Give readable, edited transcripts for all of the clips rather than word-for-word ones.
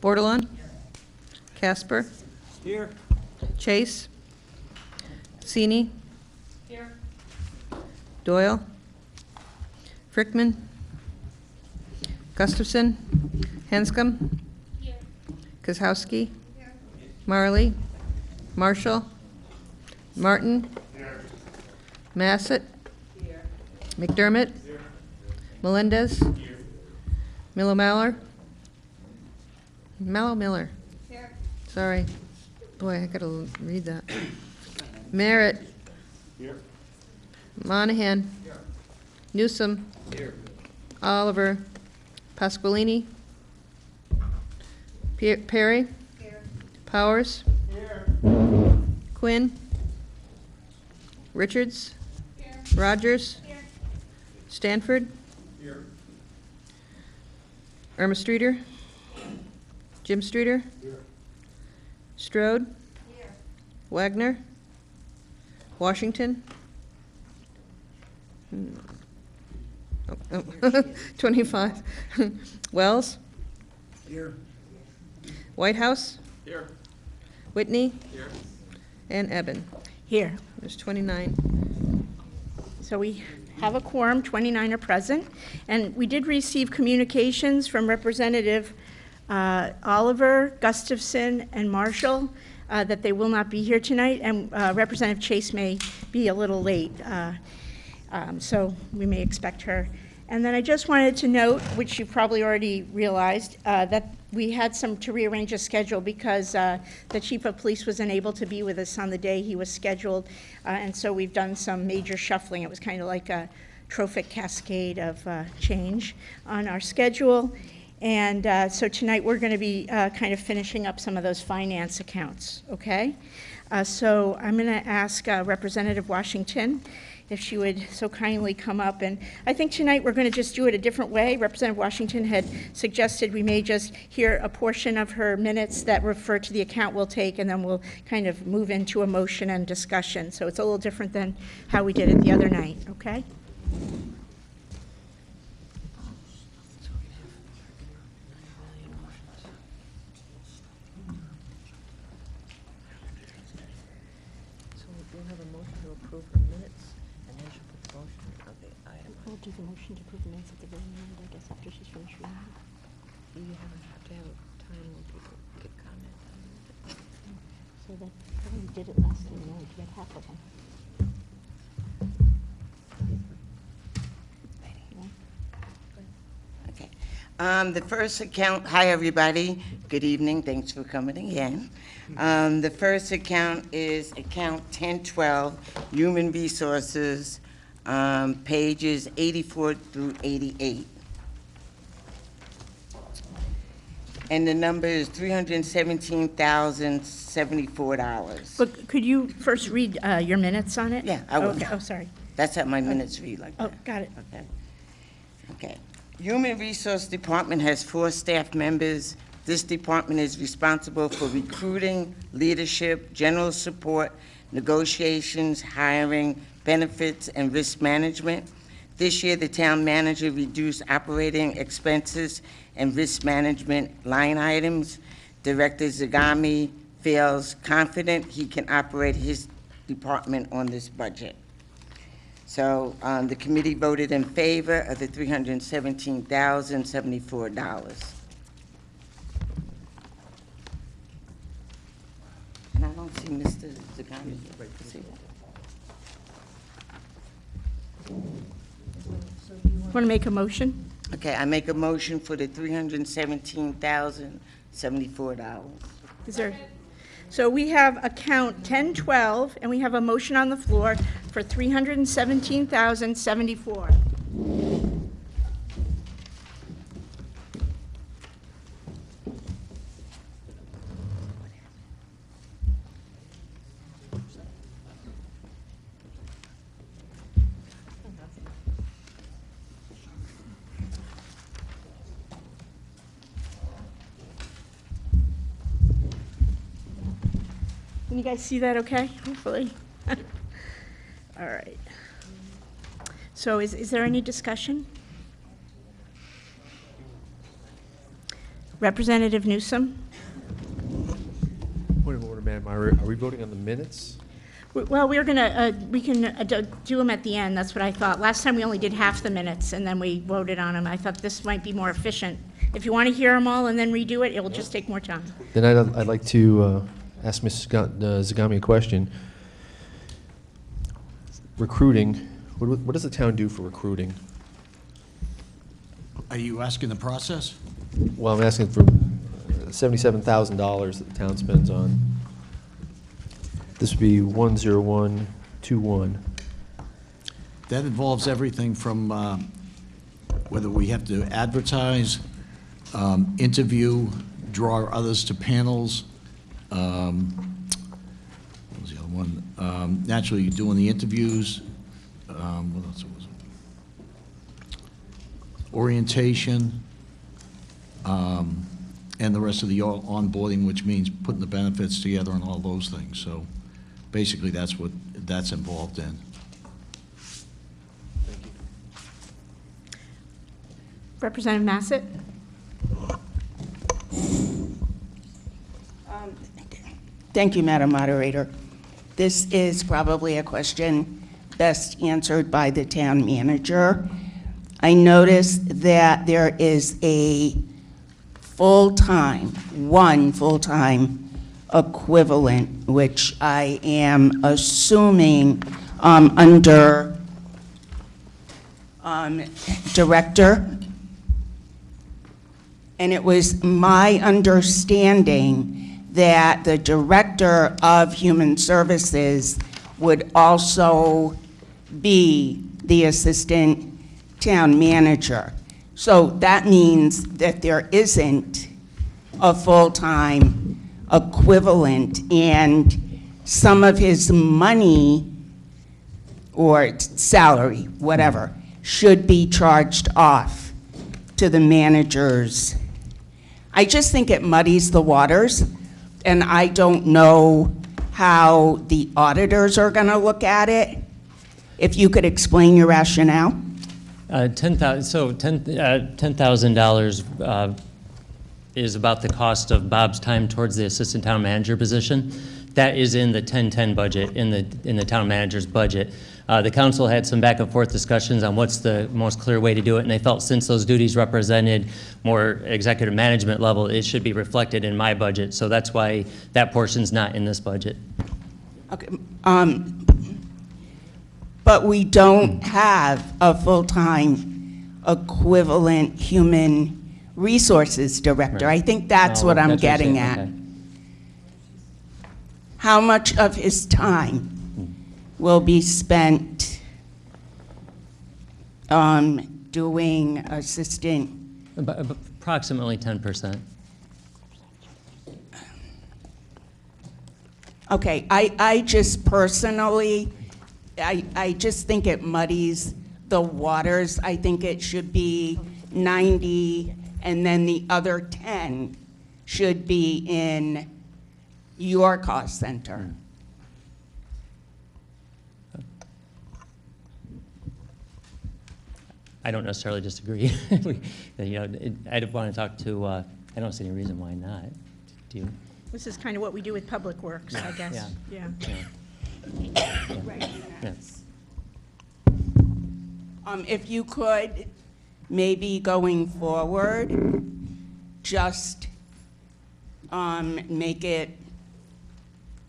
Bordelon? Casper? Here. Chase? Sini? Here. Doyle? Frickman? Gustafson? Hanscom? Here. Kozhowski? Marley? Marshall? Martin? Massett? McDermott? Melendez? Miller Mallor? Miller. Here. Sorry. Boy, I gotta read that. Merritt? Here. Monahan? Newsom? Here. Oliver? Pasqualini? Perry? Here. Powers? Here. Quinn? Richards? Here. Rogers? Here. Stanford? Here. Irma Streeter? Jim Streeter? Here. Strode? Here. Wagner? Washington? Oh, 25. Wells? Here. Whitehouse? Here. Whitney? Here. And Eben. Here. There's 29. So we have a quorum, 29 are present, and we did receive communications from Representative Oliver, Gustafson, and Marshall that they will not be here tonight, and Representative Chase may be a little late, so we may expect her. And then I just wanted to note, which you probably already realized, that we had to rearrange a schedule because the chief of police was unable to be with us on the day he was scheduled, and so we've done some major shuffling. It was kind of like a trophic cascade of change on our schedule. And so tonight we're going to be kind of finishing up some of those finance accounts, okay? So I'm going to ask Representative Washington if she would so kindly come up. And I think tonight we're going to just do it a different way. Representative Washington had suggested we may just hear a portion of her minutes that refer to the account we'll take, and then we'll kind of move into a motion and discussion. So it's a little different than how we did it the other night, okay? We'll do the motion to approve the minutes at the very end, I guess, after she's finished reading them. You have to have time when people get comment. So that, I think we did it last time, no, we had half of them. Okay. The first account, hi everybody, good evening, thanks for coming again. The first account is account 1012, Human Resources, pages 84 through 88. And the number is $317,074. But could you first read your minutes on it? Yeah, I will. Okay. Oh, sorry. That's how my minutes read like that. Oh, got it. Okay. Okay. Human Resource Department has 4 staff members. This department is responsible for recruiting, leadership, general support, negotiations, hiring, benefits, and risk management. This year, the town manager reduced operating expenses and risk management line items. Director Zagami feels confident he can operate his department on this budget. So the committee voted in favor of the $317,074. And I don't see Mr. Zagami. Want to make a motion? Okay, I make a motion for the $317,074. Is there? So we have account 1012, and we have a motion on the floor for $317,074. Can you guys see that okay, hopefully? All right. So is there any discussion? Representative Newsom? Point of order, Madam Moderator. Are we voting on the minutes? Well, we can do them at the end, that's what I thought. Last time we only did half the minutes, and then we voted on them. I thought this might be more efficient. If you want to hear them all and then redo it, it will just take more time. Then I'd like to ask Ms. Zagami a question. Recruiting, what does the town do for recruiting? Are you asking the process? Well, I'm asking for $77,000 that the town spends on. This would be 10121. That involves everything from whether we have to advertise, interview, draw others to panels. What was the other one? Naturally, doing the interviews. What else was it? Orientation, and the rest of the onboarding, which means putting the benefits together and all those things. So basically, that's what that's involved in. Representative Massett? Thank you, Madam Moderator. This is probably a question best answered by the town manager. I noticed that there is a one full-time equivalent, which I am assuming under director. And it was my understanding that the Director of Human Services would also be the Assistant Town Manager. So that means that there isn't a full-time equivalent, and some of his money or salary, whatever, should be charged off to the managers. I just think it muddies the waters, and I don't know how the auditors are going to look at it. If you could explain your rationale. $10,000 is about the cost of Bob's time towards the assistant town manager position. That is in the 1010 budget, in the town manager's budget. The council had some back and forth discussions on what's the most clear way to do it, and they felt since those duties represented more executive management level, it should be reflected in my budget. So that's why that portion's not in this budget. Okay, but we don't have a full-time equivalent human resources director. Right. I think that's what I'm getting at. Okay. How much of his time will be spent doing assistant? Approximately 10%. Okay, I just personally, I just think it muddies the waters. I think it should be 90, and then the other 10 should be in your cost center. I don't necessarily disagree. I'd want to talk to, I don't see any reason why not. Do you? This is kind of what we do with Public Works, I guess. Yeah. Right. Yeah. If you could, maybe going forward, just make it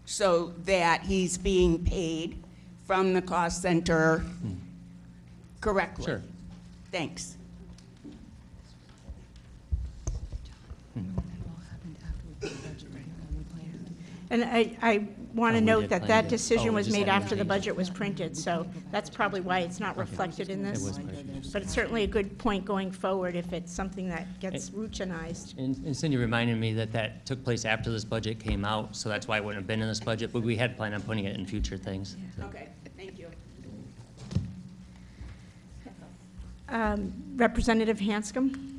so that he's being paid from the cost center correctly. Sure. Thanks. And I want to we note did that plan that to- decision we was just made hadn't after the changed budget was printed, so that's probably why it's not reflected in It this. was printed. But it's certainly a good point going forward if it's something that gets routinized. And Cindy reminded me that that took place after this budget came out, so that's why it wouldn't have been in this budget, but we had planned on putting it in future things. So. Okay, thank you. Representative Hanscom?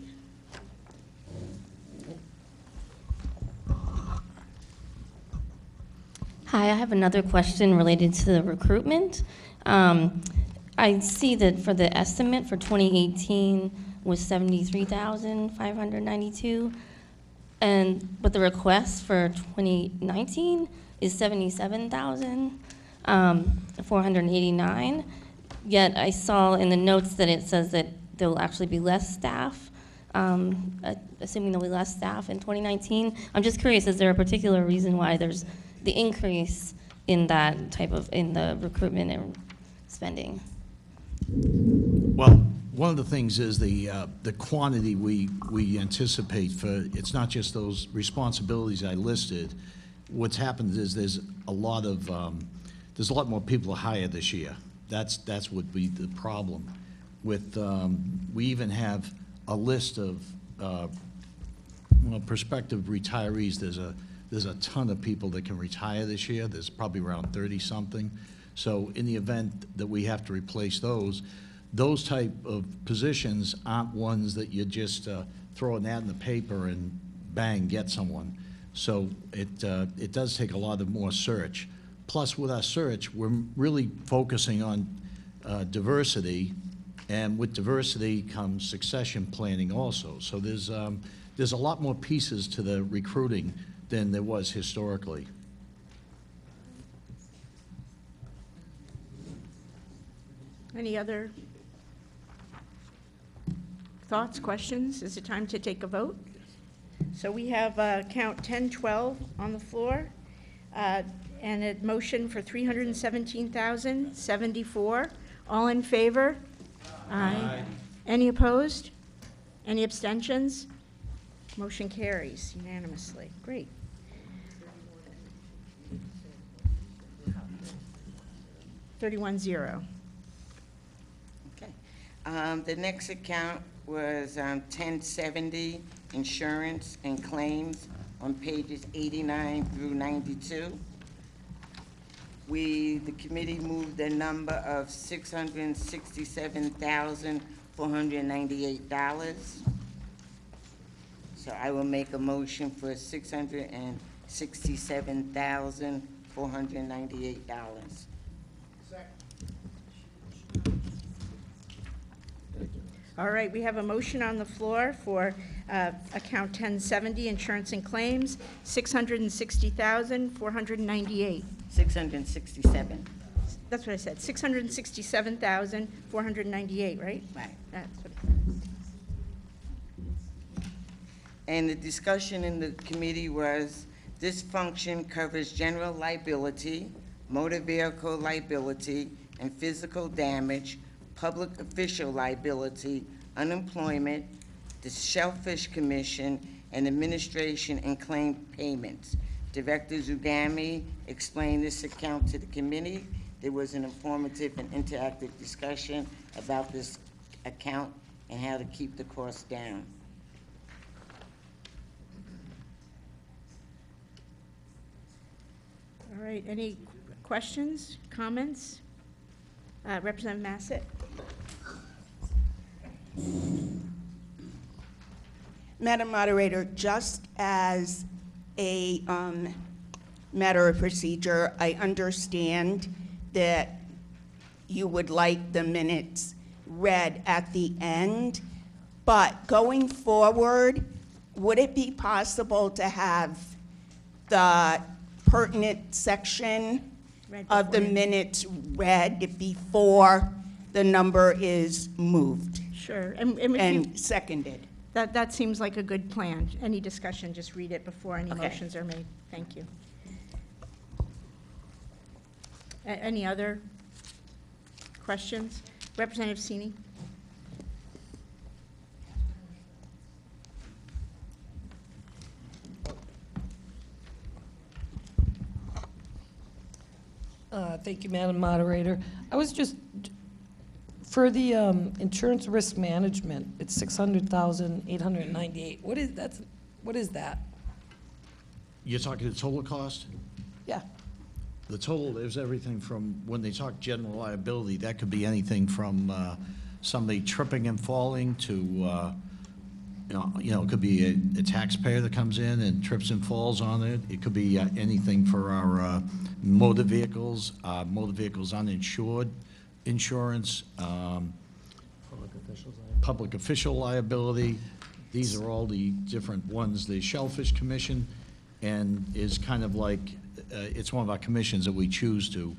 Hi, I have another question related to the recruitment. I see that for the estimate for 2018 was $73,592, But the request for 2019 is 77,489. Yet I saw in the notes that it says that there will actually be less staff, assuming there'll be less staff in 2019. I'm just curious, is there a particular reason why there's the increase in that type of, in the recruitment and spending? Well, one of the things is the quantity we anticipate for, it's not just those responsibilities I listed. What's happened is there's a lot more people to hire this year. That's would be the problem. With, we even have a list of prospective retirees. There's a ton of people that can retire this year. There's probably around 30-something. So in the event that we have to replace those type of positions aren't ones that you just throw an ad in the paper and bang, get someone. So it does take a lot of more search. Plus, with our search, we're really focusing on diversity, and with diversity comes succession planning also. So there's a lot more pieces to the recruiting than there was historically. Any other thoughts, questions? Is it time to take a vote? So we have count 1012 on the floor, and a motion for $317,074. All in favor? Aye. Any opposed? Any abstentions? Motion carries unanimously. Great. $31,000. Okay. The next account was 1070, insurance and claims, on pages 89 through 92. The committee moved a number of $667,498. So I will make a motion for $667,498. All right, we have a motion on the floor for account 1070, insurance and claims, $660,498. 667. That's what I said, $667,498, right? Right. That's what- And the discussion in the committee was, this function covers general liability, motor vehicle liability, and physical damage, public official liability, unemployment, the Shellfish Commission, and administration and claim payments. Director Zugami explained this account to the committee. There was an informative and interactive discussion about this account and how to keep the costs down. All right, any questions, comments? Representative Massett? Madam Moderator, just as a matter of procedure, I understand that you would like the minutes read at the end, but going forward, would it be possible to have the pertinent section of the minutes read before the number is moved Sure, and if you, and seconded? that seems like a good plan. Any discussion, just read it before any Okay. motions are made. Thank you. Any other questions? Representative Sini? Thank you, Madam Moderator. I was just, for the insurance risk management, it's $600,898. What is that? You're talking the total cost? Yeah. The total is everything from, when they talk general liability, that could be anything from somebody tripping and falling to, it could be a taxpayer that comes in and trips and falls on it. It could be anything for our motor vehicles uninsured insurance, public official liability. These are all the different ones. The Shellfish Commission and is kind of like, it's one of our commissions that we choose to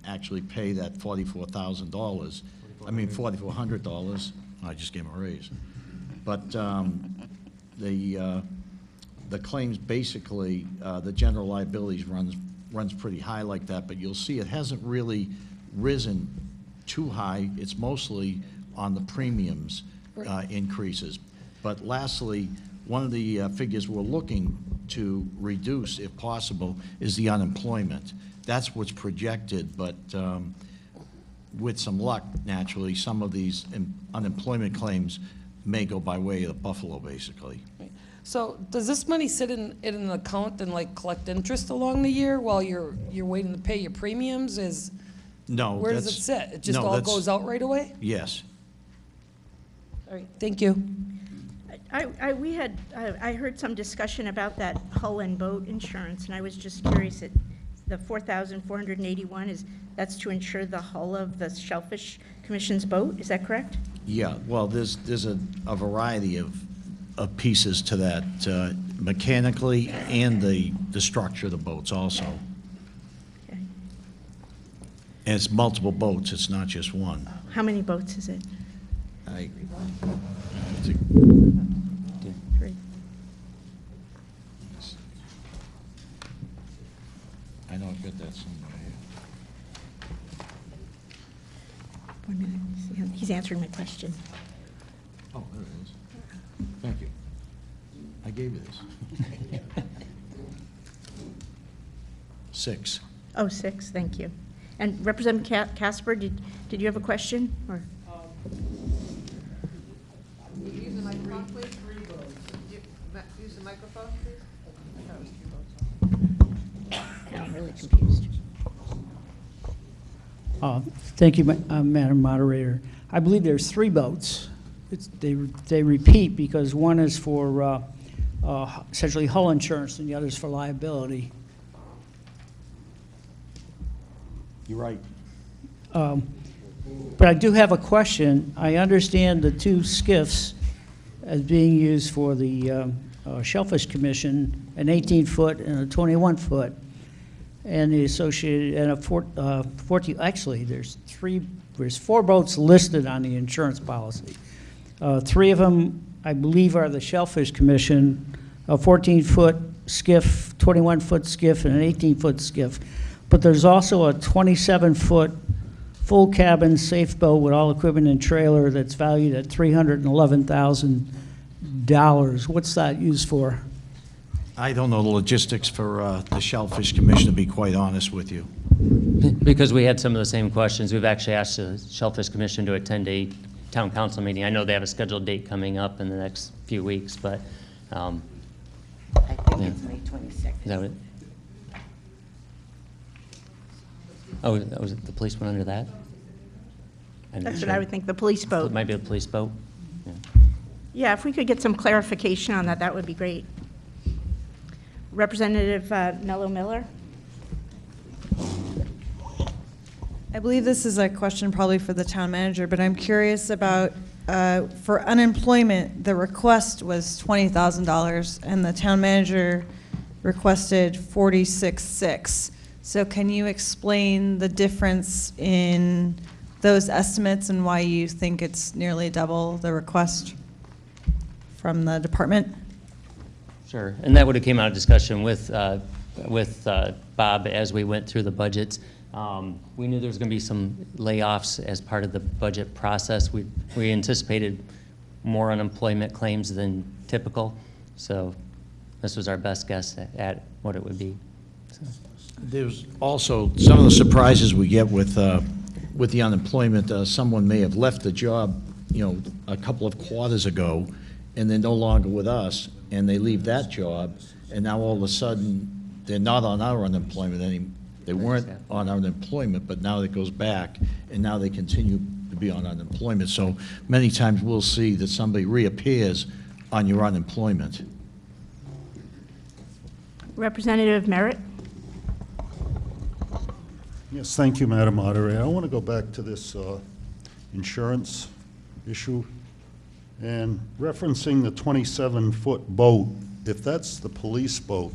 actually pay that $44,000. I mean, $4,400. I just gave him a raise. But the claims, basically, the general liabilities runs pretty high like that, but you'll see it hasn't really risen too high. It's mostly on the premiums increases. But lastly, one of the figures we're looking to reduce, if possible, is the unemployment. That's what's projected, but with some luck, naturally, some of these unemployment claims may go by way of the buffalo, basically. So does this money sit in an account and like collect interest along the year while you're waiting to pay your premiums? No, Where does it sit? It just all goes out right away? Yes. All right, thank you. I heard some discussion about that hull and boat insurance, and I was just curious, the $4,481 that's to insure the hull of the Shellfish Commission's boat, is that correct? Yeah, well, there's a variety of pieces to that, mechanically and the structure of the boats also. Okay. And it's multiple boats, it's not just one. How many boats is it? I 3. I know I've got that somewhere here. 1 minute, he's answering my question. Oh, there it is. Thank you. I gave you this. 6. Oh, 6, thank you. And Representative Casper, did you have a question, or? Use the microphone, please. Use the microphone, please. I thought it was 3 votes. I'm really confused. Thank you, Madam Moderator. I believe there's 3 votes. They repeat because one is for essentially hull insurance and the other is for liability. You're right. But I do have a question. I understand the 2 skiffs as being used for the Shellfish Commission, an 18-foot and a 21-foot, and the associated, and a 14, actually, there's 4 boats listed on the insurance policy. 3 of them, I believe, are the Shellfish Commission, a 14-foot skiff, 21-foot skiff, and an 18-foot skiff. But there's also a 27-foot full cabin safe boat with all equipment and trailer that's valued at $311,000. What's that used for? I don't know the logistics for the Shellfish Commission, to be quite honest with you. Because we had some of the same questions, we've actually asked the Shellfish Commission to attend a town council meeting. I know they have a scheduled date coming up in the next few weeks, but, I think Yeah. it's May 22nd. is that what? Oh, was it the police went under that? That's what I would think, the police It boat. might be a police boat. Yeah. Yeah, if we could get some clarification on that, that would be great. Representative Mello Miller? I believe this is a question probably for the town manager, but I'm curious about, for unemployment, the request was $20,000 and the town manager requested $46,600. So can you explain the difference in those estimates and why you think it's nearly double the request from the department? Sure, and that would have came out of discussion with Bob as we went through the budgets. We knew there was going to be some layoffs as part of the budget process. We anticipated more unemployment claims than typical, so this was our best guess at what it would be. So. There's also some of the surprises we get with the unemployment. Someone may have left the job, a couple of quarters ago, and they're no longer with us, and they leave that job, and now all of a sudden they're not on our unemployment anymore. They weren't on our unemployment, but now it goes back, and now they continue to be on unemployment. So many times we'll see that somebody reappears on your unemployment. Representative Merritt? Yes, thank you, Madam Moderator. I want to go back to this insurance issue. And referencing the 27-foot boat, if that's the police boat,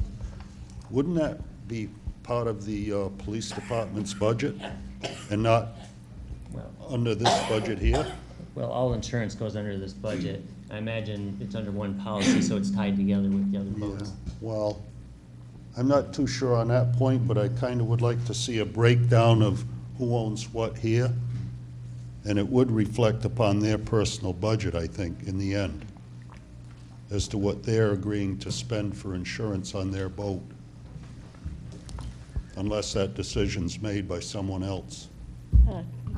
wouldn't that be part of the police department's budget and not under this budget here? Well, all insurance goes under this budget. I imagine it's under one policy, so it's tied together with the other boats. Well, I'm not too sure on that point, but I kind of would like to see a breakdown of who owns what here. And it would reflect upon their personal budget, I think, in the end, as to what they're agreeing to spend for insurance on their boat, unless that decision's made by someone else.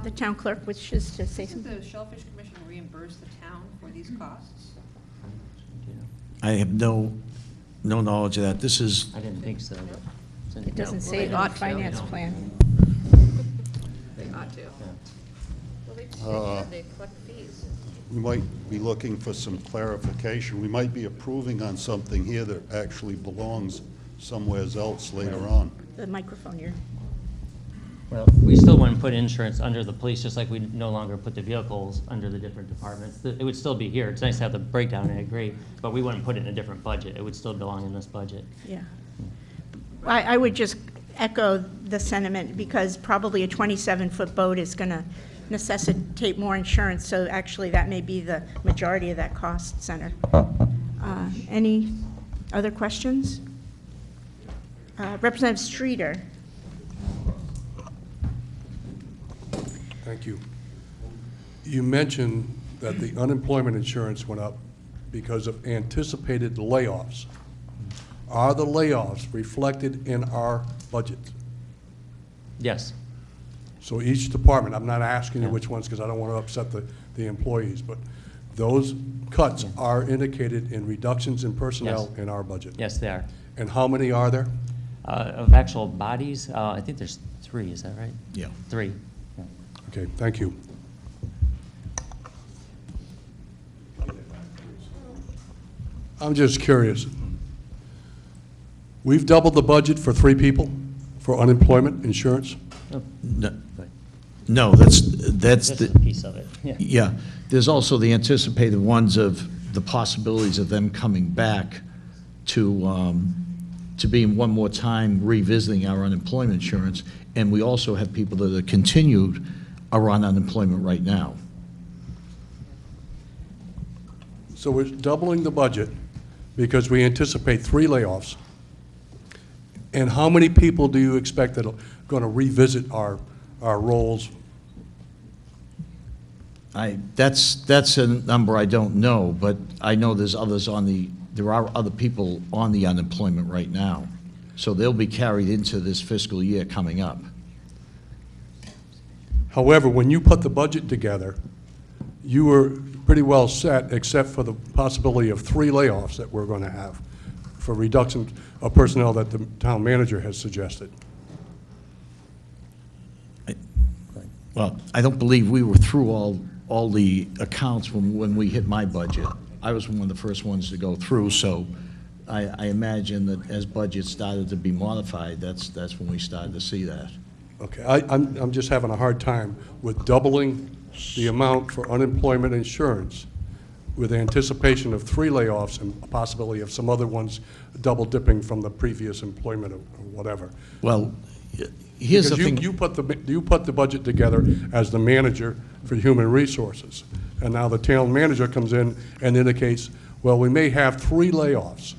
The town clerk wishes to say Doesn't something. the Shellfish Commission reimburse the town for these costs? I have no knowledge of that. This is, I didn't think so. But it's in- It doesn't Well, say they it in the ought to. finance plan. They ought to. Yeah. Well, they collect fees. We might be looking for some clarification. We might be approving on something here that actually belongs somewhere else later on. The microphone here. Well, we still wouldn't put insurance under the police, just like we no longer put the vehicles under the different departments. It would still be here. It's nice to have the breakdown, I agree, but we wouldn't put it in a different budget. It would still belong in this budget. Yeah. I would just echo the sentiment, because probably a 27-foot boat is going to necessitate more insurance, so actually that may be the majority of that cost center. Any other questions? Representative Streeter. Thank you. You mentioned that the unemployment insurance went up because of anticipated layoffs. Are the layoffs reflected in our budget? Yes. So each department, I'm not asking you which ones because I don't want to upset the employees, but those cuts are indicated in reductions in personnel Yes. in our budget. Yes, they are. And how many are there? Of actual bodies, I think there's 3, is that right? yeah. 3. Okay, thank you. I'm just curious. We've doubled the budget for 3 people for unemployment insurance? No, no, that's Just the, a piece of it, yeah. yeah. There's also the anticipated ones of the possibilities of them coming back to be one more time revisiting our unemployment insurance. And we also have people that are continued are on unemployment right now. So we're doubling the budget because we anticipate 3 layoffs. And how many people do you expect that are going to revisit our roles? That's a number I don't know, but I know there are other people on the unemployment right now. So they'll be carried into this fiscal year coming up. However, when you put the budget together, you were pretty well set, except for the possibility of 3 layoffs that we're going to have for reduction of personnel that the town manager has suggested. Well, I don't believe we were through all the accounts when we hit my budget. I was one of the first ones to go through, so I imagine that as budgets started to be modified, that's when we started to see that. Okay, I'm just having a hard time with doubling the amount for unemployment insurance with anticipation of 3 layoffs and a possibility of some other ones double dipping from the previous employment or whatever. Well, here's the Because thing. you put the budget together as the manager for human resources. And now the town manager comes in and indicates, well, we may have 3 layoffs.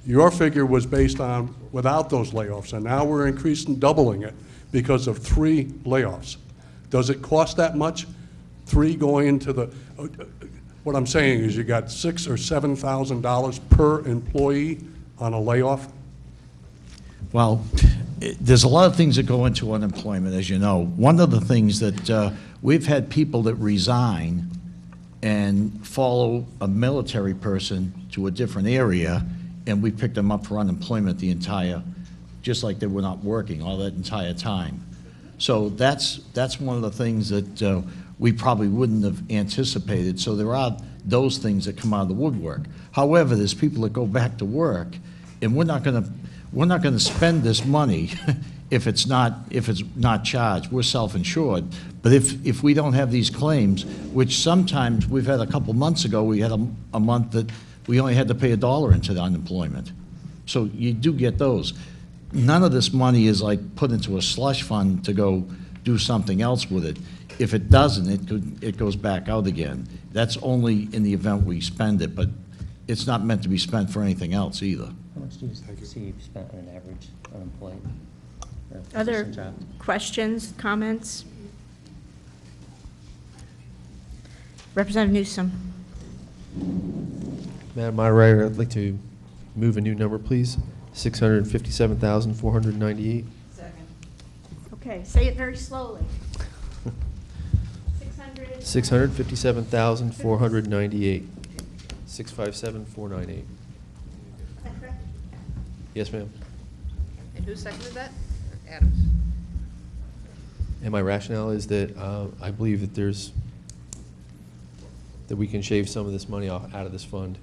Your figure was based on without those layoffs, and now we're increasing, doubling it because of 3 layoffs. Does it cost that much? 3 going into the, what I'm saying is you got $6,000 or $7,000 per employee on a layoff? Well, there's a lot of things that go into unemployment, as you know. One of the things that we've had people that resign and follow a military person to a different area, and we picked them up for unemployment just like they were not working all that entire time. So that's one of the things that we probably wouldn't have anticipated. So there are those things that come out of the woodwork. However, there's people that go back to work, and we're not going to spend this money if it's not charged. We're self-insured. But if we don't have these claims, which sometimes, we've had a couple months ago, we had a month that we only had to pay $1 into the unemployment. So you do get those. None of this money is like put into a slush fund to go do something else with it. If it doesn't, it goes back out again. That's only in the event we spend it, but it's not meant to be spent for anything else either. How much do you see you've spent on an average unemployed? Other questions, comments? Representative Newsom. Madam Moderator, I'd like to move a new number, please. 657,498. Okay, say it very slowly. 657,498. 657,498. Yes, ma'am. And who seconded that? Adams? And my rationale is that I believe that that we can shave some of this money out of this fund.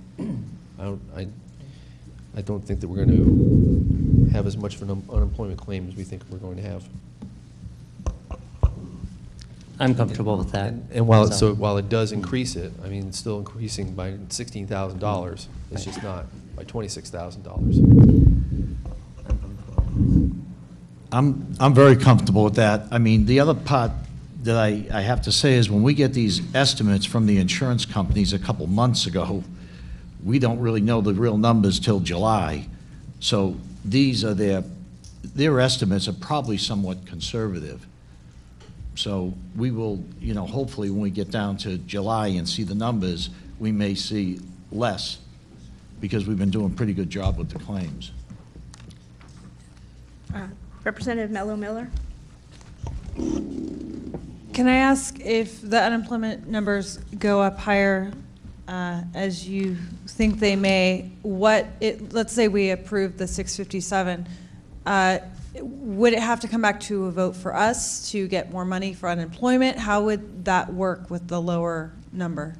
I don't think that we're going to have as much of an unemployment claim as we think we're going to have. I'm comfortable with that. And while it does increase it, I mean, it's still increasing by $16,000. It's just not by $26,000. I'm very comfortable with that. I mean, the other part that I have to say is when we get these estimates from the insurance companies a couple months ago, we don't really know the real numbers till July. So these are their estimates are probably somewhat conservative. So we will, hopefully when we get down to July and see the numbers, we may see less because we've been doing a pretty good job with the claims. Representative Mello-Miller. Can I ask if the unemployment numbers go up higher as you think they may, let's say we approve the 657, would it have to come back to a vote for us to get more money for unemployment? How would that work with the lower number?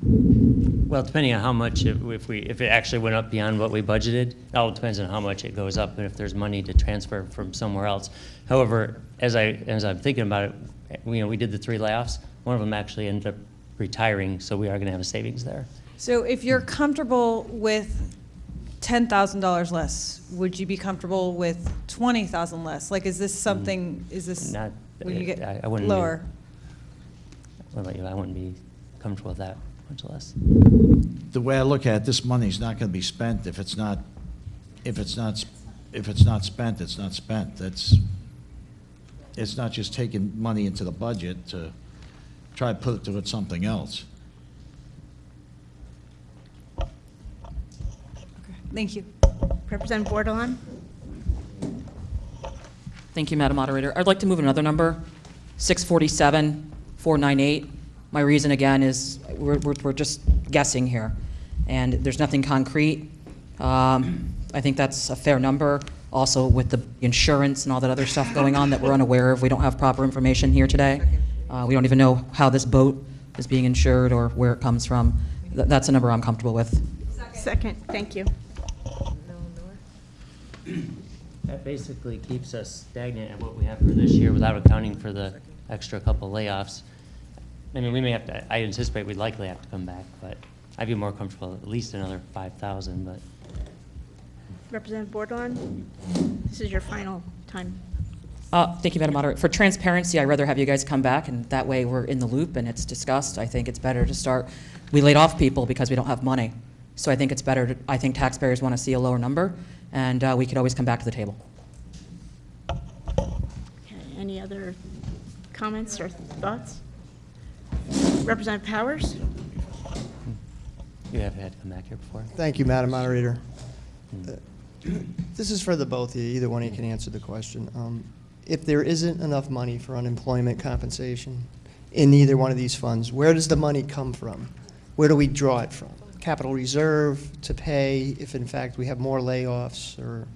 Well, depending on how much, if it actually went up beyond what we budgeted, it all depends on how much it goes up and if there's money to transfer from somewhere else. However, as I'm thinking about it, we did the 3 layoffs. One of them actually ended up retiring, so we are going to have a savings there. So if you're comfortable with $10,000 less, would you be comfortable with $20,000 less? Like, is this something? Not, when you get I wouldn't lower? What about you? I wouldn't be comfortable with that much less. The way I look at it, this money's not going to be spent if it's not spent. It's not spent. It's not just taking money into the budget to try to put it towards something else. Thank you. Representative Bordelon. Thank you, Madam Moderator. I'd like to move another number, 647,498. My reason, again, is we're just guessing here, and there's nothing concrete. I think that's a fair number. Also, with the insurance and all that other stuff going on that we're unaware of, we don't have proper information here today. We don't even know how this boat is being insured or where it comes from. That's a number I'm comfortable with. Second. Thank you. That basically keeps us stagnant at what we have for this year without accounting for the extra couple layoffs. I mean, we may have to, I anticipate we'd likely have to come back, but I'd be more comfortable at least another 5,000, but. Representative Bordelon, this is your final time. Thank you, Madam Moderator. For transparency, I'd rather have you guys come back, and that way we're in the loop and it's discussed. I think it's better to start. We laid off people because we don't have money. So I think it's better I think taxpayers want to see a lower number, and we could always come back to the table. Okay, any other comments or thoughts? Representative Powers? You have had to come back here before. Thank you, Madam Moderator. This is for the both of you. Either one of you can answer the question. If there isn't enough money for unemployment compensation in either one of these funds, where does the money come from? Where do we draw it from? Capital reserve to pay if, in fact, we have more layoffs, or?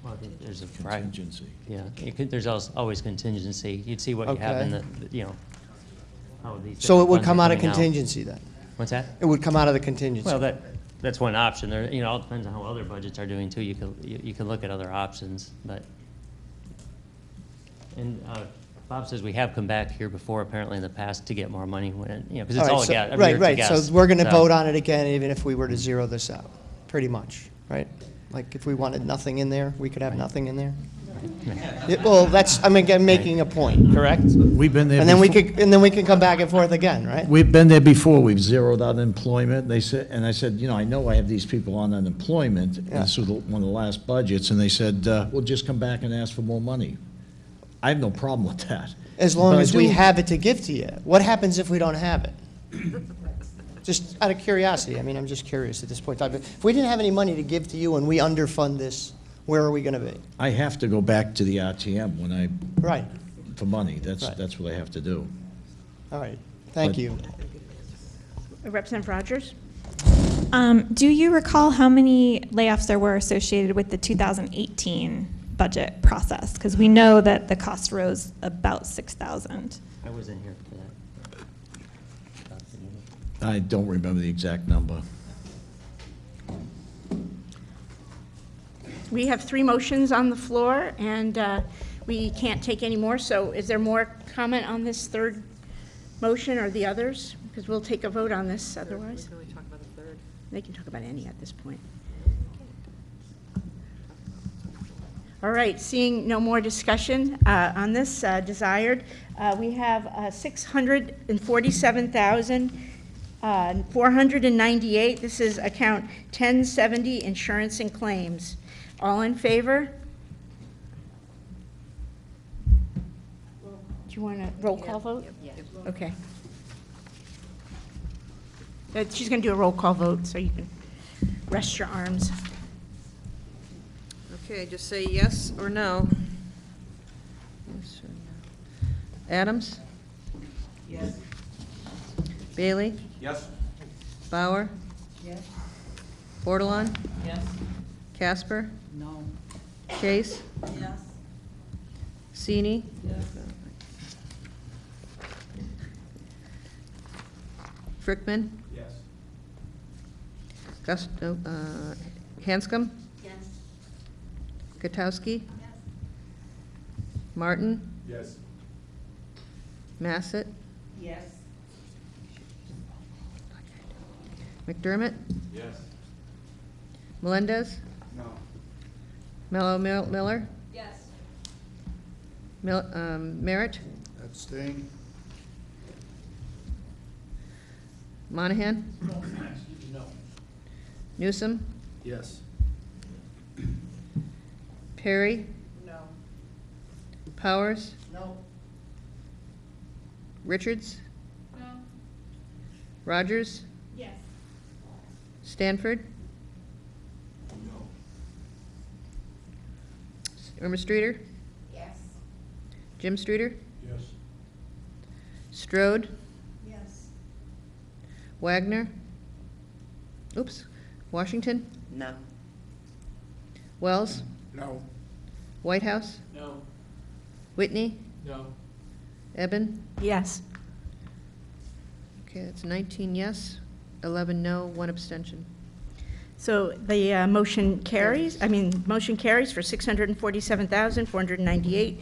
Well, there's a contingency. Yeah, there's always contingency. You'd see what you have in the how these. So it would funds come are out of coming contingency then? What's that? It would come out of the contingency? Well, that's one option. There, you know, all depends on how other budgets are doing too. You can look at other options, but. And Bob says we have come back here before, apparently in the past, to get more money when, you know, because it's all a guess. Every year it's a guess. So we're going to vote on it again, even if we were to zero this out, pretty much, right? Like, if we wanted nothing in there, we could have nothing in there? Well, that's, I'm again making a point, correct? We've been there And then before. we can come back and forth again, right? We've been there before. We've zeroed out employment. They said, and I said, you know, I know I have these people on unemployment. And this was one of the last budgets, and they said, we'll just come back and ask for more money. I have no problem with that. As long But I as we do- have it to give to you. What happens if we don't have it? Just out of curiosity. I mean, I'm just curious at this point in time. If we didn't have any money to give to you and we underfund this, where are we going to be? I have to go back to the RTM when I, Right. for money. That's Right. what I have to do. All right. Thank But- you. Representative Rogers? Do you recall how many layoffs there were associated with the 2018 budget process? Because we know that the cost rose about 6,000. I was in here for that. I don't remember the exact number. We have 3 motions on the floor, and we can't take any more, so is there more comment on this third motion or the others? Because we'll take a vote on this otherwise. Can we talk about the third? They can talk about any at this point. All right, seeing no more discussion on this desired, we have $647,498. This is account 1070, insurance and claims. All in favor? Do you want a roll call vote? Okay. She's going to do a roll call vote, so you can rest your arms. Okay, just say yes or no. Yes or no. Adams? Yes. Bailey? Yes. Bauer? Yes. Bordelon? Yes. Casper? No. Chase? Yes. Sini? Yes. Frickman? Yes. Hanscom? Yes. Gutowski? Martin? Yes. Massett? Yes. McDermott? Yes. Melendez? No. Mello Miller? Yes. Merritt? Abstain? Monahan? No. Newsom? Yes. Perry? No. Powers? No. Richards? No. Rogers? Yes. Stanford? No. Irma Streeter? Yes. Jim Streeter? Yes. Strode? Yes. Wagner? Oops. Washington? No. Wells? No. Whitehouse? No. Whitney? No. Eben? Yes. Okay, that's 19 yes, 11 no, 1 abstention. So the motion carries, motion carries for $647,498.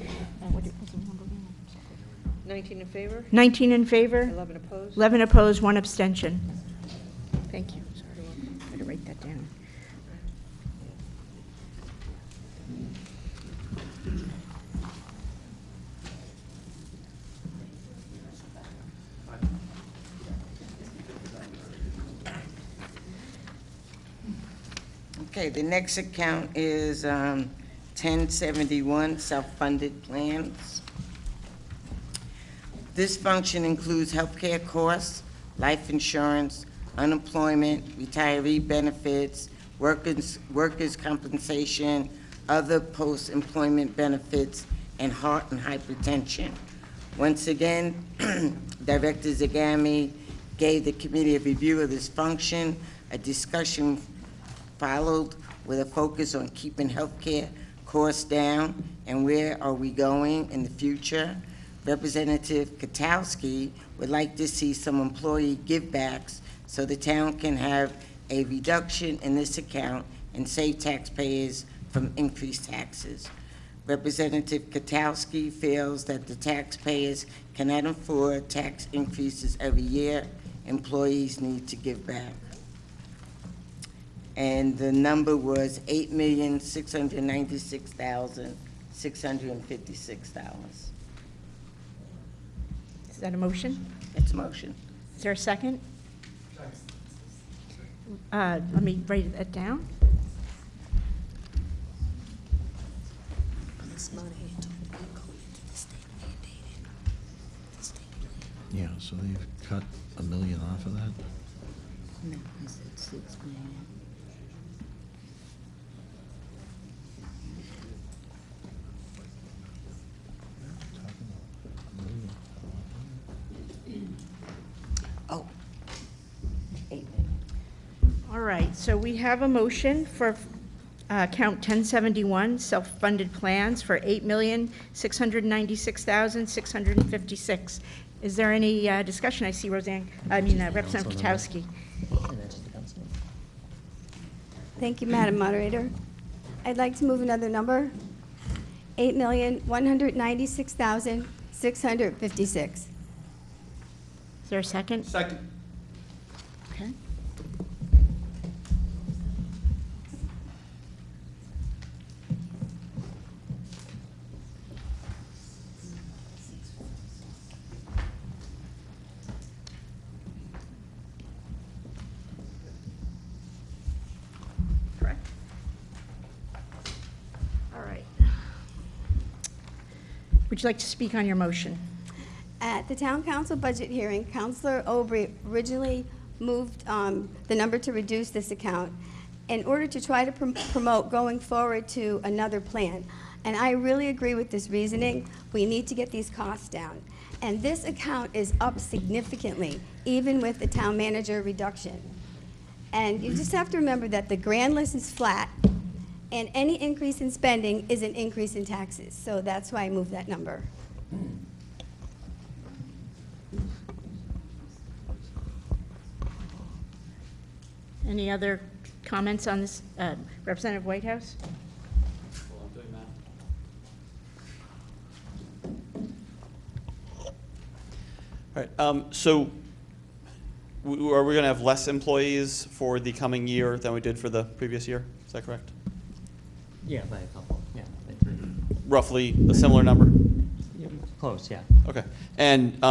19 in favor? 19 in favor, 11 opposed? 11 opposed, 1 abstention. Thank you. Sorry, I had to write that down. Okay, the next account is 1071, self-funded plans. This function includes healthcare costs, life insurance, unemployment, retiree benefits, workers' compensation, other post-employment benefits, and heart and hypertension. Once again, Director Zagami gave the committee a review of this function. A discussion followed with a focus on keeping healthcare costs down and where are we going in the future. Representative Katowski would like to see some employee givebacks so the town can have a reduction in this account and save taxpayers from increased taxes. Representative Katowski feels that the taxpayers cannot afford tax increases every year. Employees need to give back. And the number was $8,696,656. Is that a motion? It's a motion. Is there a second? Let me write that down. Yeah, so they've cut $1 million off of that? No, I said 6 million. Oh, 8 million. All right, so we have a motion for account 1071, self-funded plans for $8,696,656. Is there any discussion? I see Representative Katowski. Thank you, Madam Moderator. I'd like to move another number, $8,196,656. Is there a second? Second. Okay. Correct. All right. Would you like to speak on your motion? At the Town Council budget hearing, Councilor Aubrey originally moved the number to reduce this account in order to try to promote going forward to another plan. And I really agree with this reasoning. We need to get these costs down. And this account is up significantly, even with the town manager reduction. And you just have to remember that the grand list is flat, and any increase in spending is an increase in taxes. So that's why I moved that number. Any other comments on this? Representative Whitehouse? All right, so are we going to have less employees for the coming year than we did for the previous year? Is that correct? Yeah, by a couple, yeah, by 3. Roughly a similar number? Yeah, close, yeah. Okay. And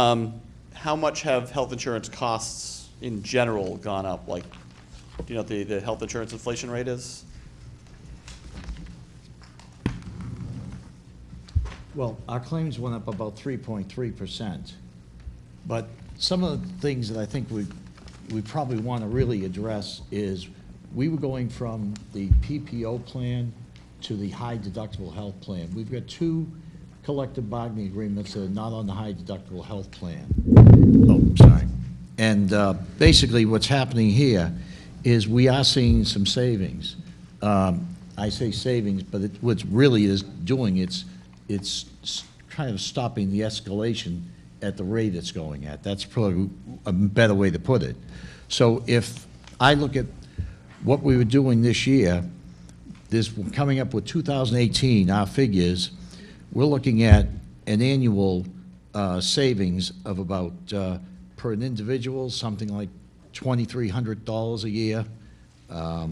how much have health insurance costs in general gone up? Like, do you know what the health insurance inflation rate is? Well, our claims went up about 3.3%. But some of the things that I think we probably want to really address is we were going from the PPO plan to the high deductible health plan. We've got 2 collective bargaining agreements that are not on the high deductible health plan. Oh, sorry. And basically what's happening here is we are seeing some savings. I say savings, but what really is doing, it's kind of stopping the escalation at the rate it's going at. That's probably a better way to put it. So if I look at what we were doing this year, coming up with 2018, our figures, we're looking at an annual savings of about, per an individual, something like $2,300 a year. A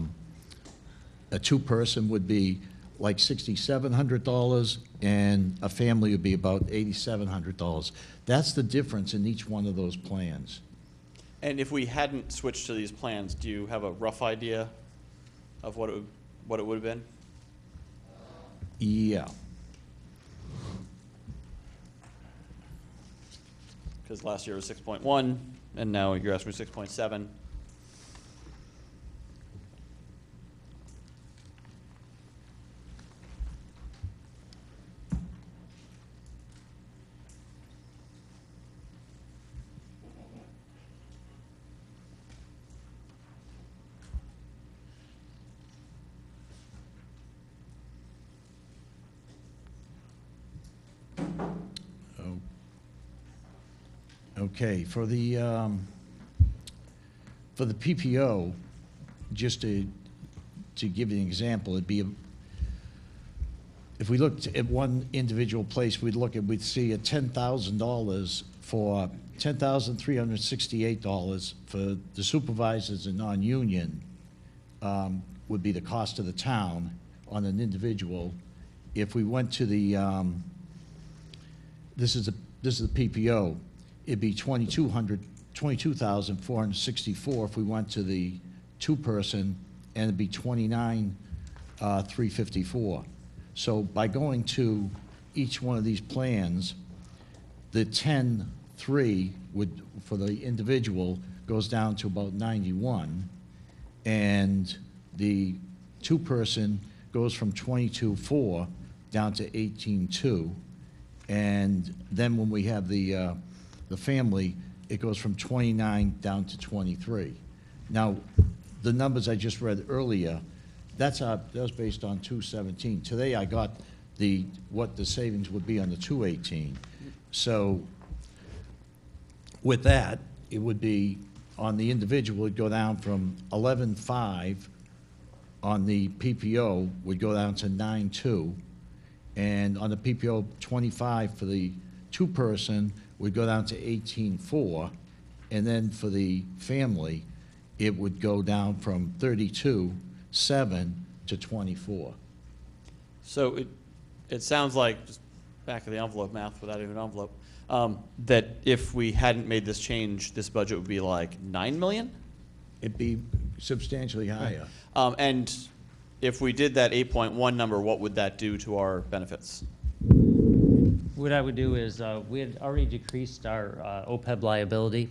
2-person would be like $6,700, and a family would be about $8,700. That's the difference in each one of those plans. And if we hadn't switched to these plans, do you have a rough idea of what it would have been? Yeah. Because last year was 6.1, and now you're asking for 6.7. Okay, for the PPO, just to give you an example, it'd be, if we looked at one individual place, we'd see a $10,000 for $10,368 for the supervisors and non-union would be the cost of the town on an individual. If we went to the, this is the PPO, it'd be $22,464 if we went to the two-person, and it'd be $29,354. So by going to each one of these plans, the 10.3 would, for the individual, goes down to about 91, and the two-person goes from 22.4 down to 18.2, and then when we have the family, it goes from 29 down to 23. Now, the numbers I just read earlier, that was based on 217. Today I got what the savings would be on the 218. So with that, it would be, on the individual, it'd go down from 11.5 on the PPO, would go down to 9.2, and on the PPO 25 for the two-person would go down to 18.4, and then for the family, it would go down from 32.7 to 24. So it sounds like, just back of the envelope math without even an envelope, that if we hadn't made this change, this budget would be like 9 million? It'd be substantially higher. And if we did that 8.1 number, what would that do to our benefits? What I would do is, we had already decreased our OPEB liability,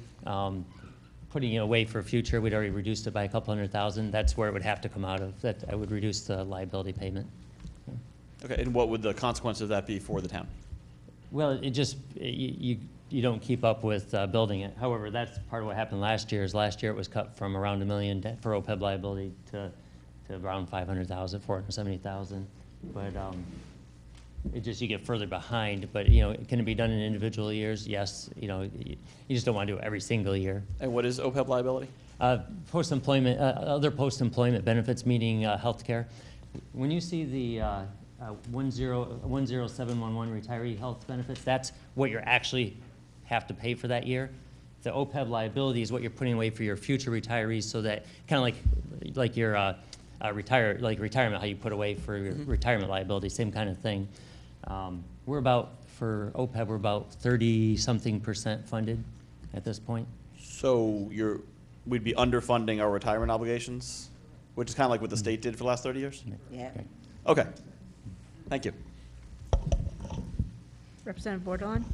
putting it away for future. We'd already reduced it by a couple $100,000. That's where it would have to come out of. That I would reduce the liability payment. Okay, and what would the consequence of that be for the town? Well, it just, you don't keep up with building it. However, that's part of what happened last year. Is last year it was cut from around $1 million for OPEB liability to around 500,000, 470,000. But it just, you get further behind. But can it be done in individual years? Yes. You just don't want to do it every single year. And what is OPEB liability? Post-employment, other post-employment benefits, meaning health care. When you see the 10711 retiree health benefits, that's what you actually have to pay for that year. The OPEB liability is what you're putting away for your future retirees, so that kind of like your retirement, how you put away for your retirement liability, same kind of thing. We're about, for OPEB, we're about 30-something% funded at this point. So we'd be underfunding our retirement obligations, which is kind of like what the state did for the last 30 years? Yeah. Okay. Thank you. Representative Bordelon?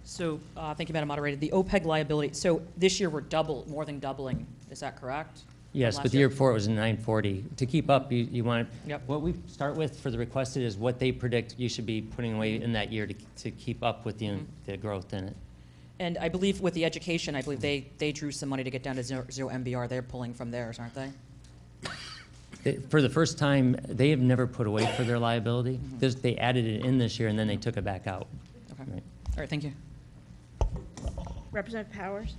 So, thank you, Madam Moderator. The OPEB liability, so this year we're more than doubling, is that correct? Yes, but the year before it was 940. To keep up, you want, Yep. what we start with for the requested is what they predict you should be putting away in that year to keep up with the growth in it. And I believe with the education, I believe they drew some money to get down to zero MBR. They're pulling from theirs, aren't they? For the first time, they have never put away for their liability. They added it in this year, and then they took it back out. Okay. Right. All right, thank you. Representative Powers?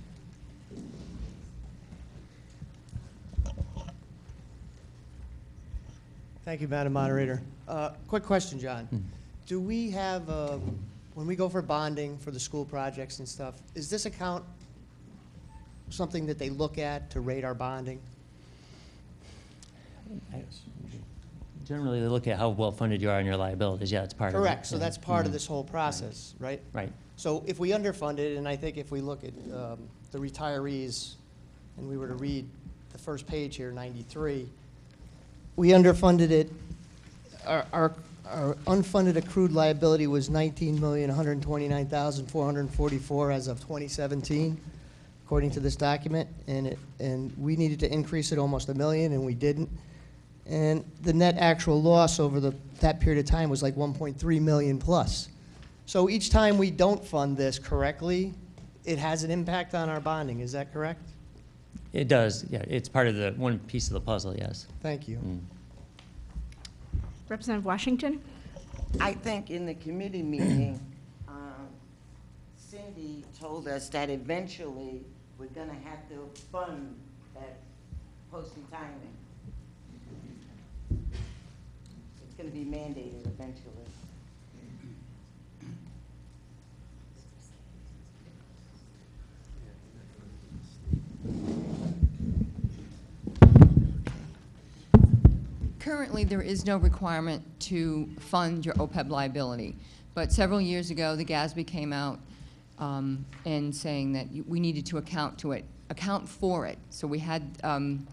Thank you, Madam Moderator. Quick question, John. Do we have, when we go for bonding for the school projects and stuff, is this account something that they look at to rate our bonding? Generally, they look at how well-funded you are on your liabilities. Yeah, it's part of it. Correct, so that's part of this whole process, right? Right. So if we underfunded, and I think if we look at the retirees, and we were to read the first page here, 93, we underfunded it, our unfunded accrued liability was $19,129,444 as of 2017, according to this document, and we needed to increase it almost $1 million, and we didn't. And the net actual loss over that period of time was like 1.3 million plus. So each time we don't fund this correctly, it has an impact on our bonding. Is that correct? It does. Yeah, it's part of the one piece of the puzzle. Yes. Thank you. Representative Washington? I think in the committee meeting, Cindy told us that eventually we're gonna have to fund that post-retirement. It's gonna be mandated eventually. Currently, there is no requirement to fund your OPEB liability, but several years ago, the GASB came out and saying that we needed to account for it. So we had, I don't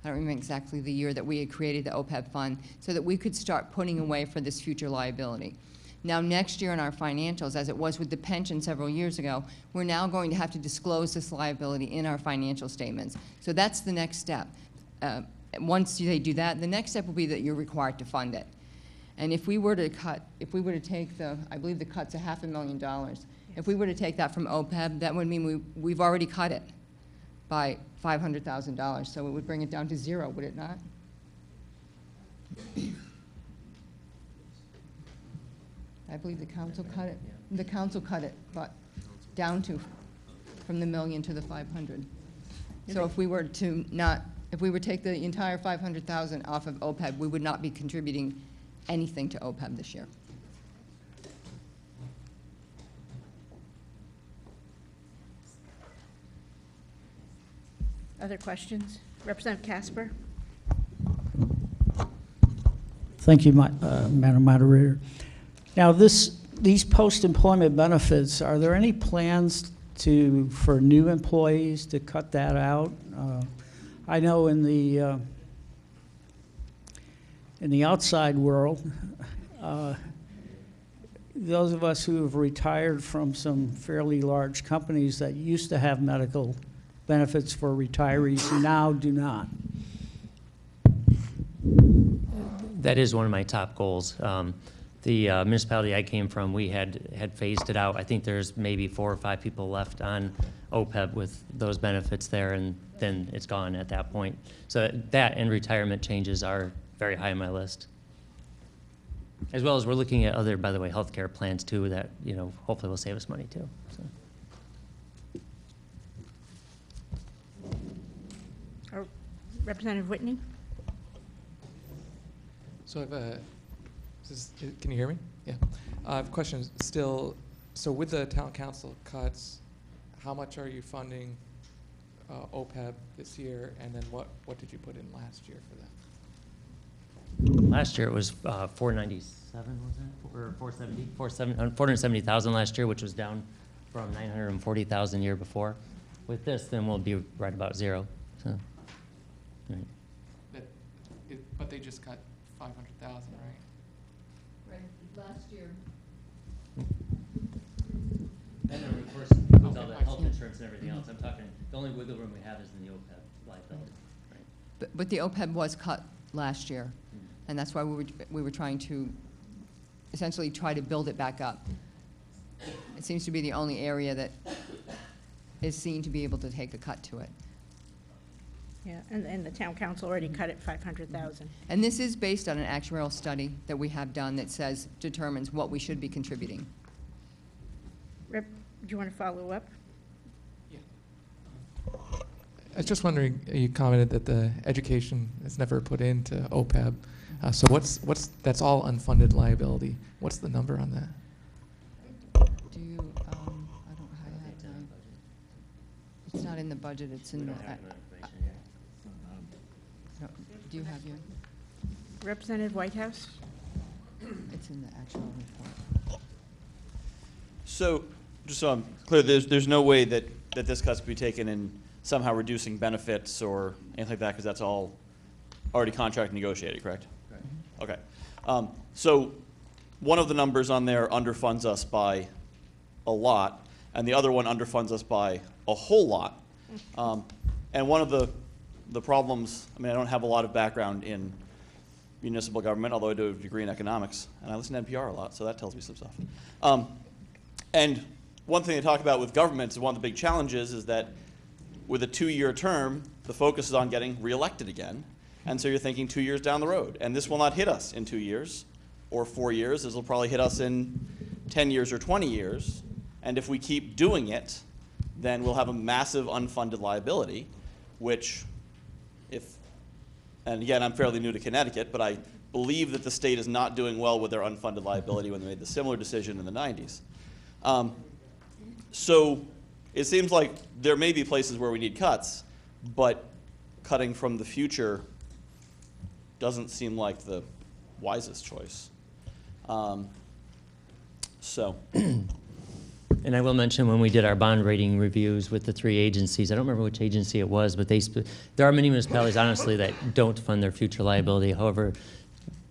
remember exactly the year that we had created the OPEB fund, so that we could start putting away for this future liability. Now, next year in our financials, as it was with the pension several years ago, we're now going to have to disclose this liability in our financial statements. So that's the next step. Once they do that, the next step will be that you're required to fund it. And if we were to take the, I believe the cut's $500,000. If we were to take that from OPEB, that would mean we've already cut it by $500,000. So it would bring it down to zero, would it not? I believe the council cut it. The council cut it, but down to, from the million to the 500. So if we were to not, if we would take the entire 500,000 off of OPEB, we would not be contributing anything to OPEB this year. Other questions? Representative Casper? Thank you, Madam Moderator. Now, these post-employment benefits, are there any plans for new employees to cut that out? I know in the outside world, those of us who have retired from some fairly large companies that used to have medical benefits for retirees now do not. That is one of my top goals. The municipality I came from, we had phased it out. I think there's maybe 4 or 5 people left on OPEB with those benefits there, and then it's gone at that point. So that and retirement changes are very high on my list. As well as we're looking at other, by the way, healthcare plans too that, you know, hopefully will save us money too. So. Representative Whitney? So I have can you hear me? Yeah. I have questions still. So with the town council cuts, how much are you funding OPEB this year, and then what did you put in last year for that? Last year it was 497, was it? Or 470? 470,000 last year, which was down from 940,000 year before. With this, then we'll be right about zero. So, right. But they just cut 500,000, right? Right. Last year. And then of course, with all the health insurance and everything else, I'm talking, the only wiggle room we have is in the OPEB liability. Right? But the OPEB was cut last year, and that's why we were trying to essentially try to build it back up. It seems to be the only area that is seen to be able to take a cut to it. Yeah, and the town council already cut it 500,000. And this is based on an actuarial study that we have done that determines what we should be contributing. Do you want to follow up? Yeah. I was just wondering, you commented that the education is never put into OPEB. So that's all unfunded liability. What's the number on that? Do you, I don't have that. It's not in the budget, it's in the, no, do you have your? Representative Whitehouse? It's in the actual report. So, just so I'm clear, there's no way that this cut's be taken in somehow reducing benefits or anything like that, because that's all already contract negotiated, correct? Correct. Okay. So one of the numbers on there underfunds us by a lot, and the other one underfunds us by a whole lot. And one of the problems, I mean, I don't have a lot of background in municipal government, although I do have a degree in economics, and I listen to NPR a lot, so that tells me some stuff. And one thing they talk about with governments, one of the big challenges is that with a 2-year term, the focus is on getting reelected again. And so you're thinking 2 years down the road. And this will not hit us in 2 years or 4 years. This will probably hit us in 10 years or 20 years. And if we keep doing it, then we'll have a massive unfunded liability, which and again, I'm fairly new to Connecticut, but I believe that the state is not doing well with their unfunded liability when they made the similar decision in the 90s. So it seems like there may be places where we need cuts, but cutting from the future doesn't seem like the wisest choice. And I will mention, when we did our bond rating reviews with the 3 agencies, I don't remember which agency it was, but there are many municipalities, honestly, that don't fund their future liability. However,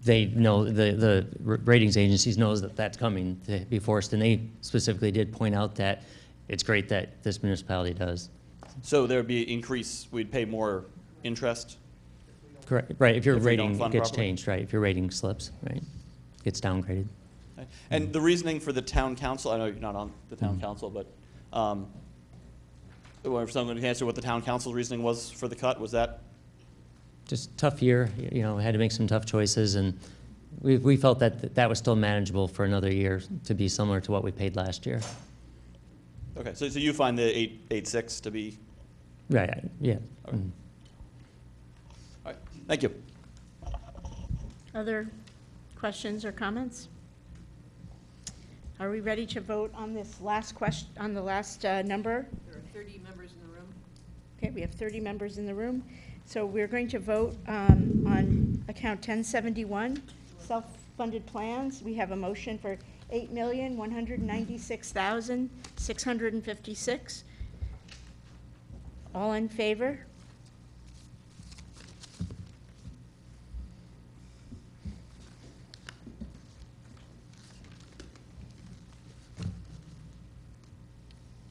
they know, the ratings agencies knows that that's coming to be forced, and they specifically did point out that it's great that this municipality does. So there would be increase, we'd pay more interest? Correct, right, if your we don't rating fund gets properly? changed, right, if your rating slips, right, gets downgraded. Okay. And the reasoning for the town council, I know you're not on the town council, but if someone can answer what the town council's reasoning was for the cut, was that? Just tough year, you know, had to make some tough choices, and we felt that that was still manageable for another year to be similar to what we paid last year. Okay, so you find the 886 to be? Right, yeah. Okay. All right, thank you. Other questions or comments? Are we ready to vote on this last question, on the last number? There are 30 members in the room. Okay, we have 30 members in the room. So we're going to vote on account 1071, self-funded plans. We have a motion for $8,196,656. All in favor?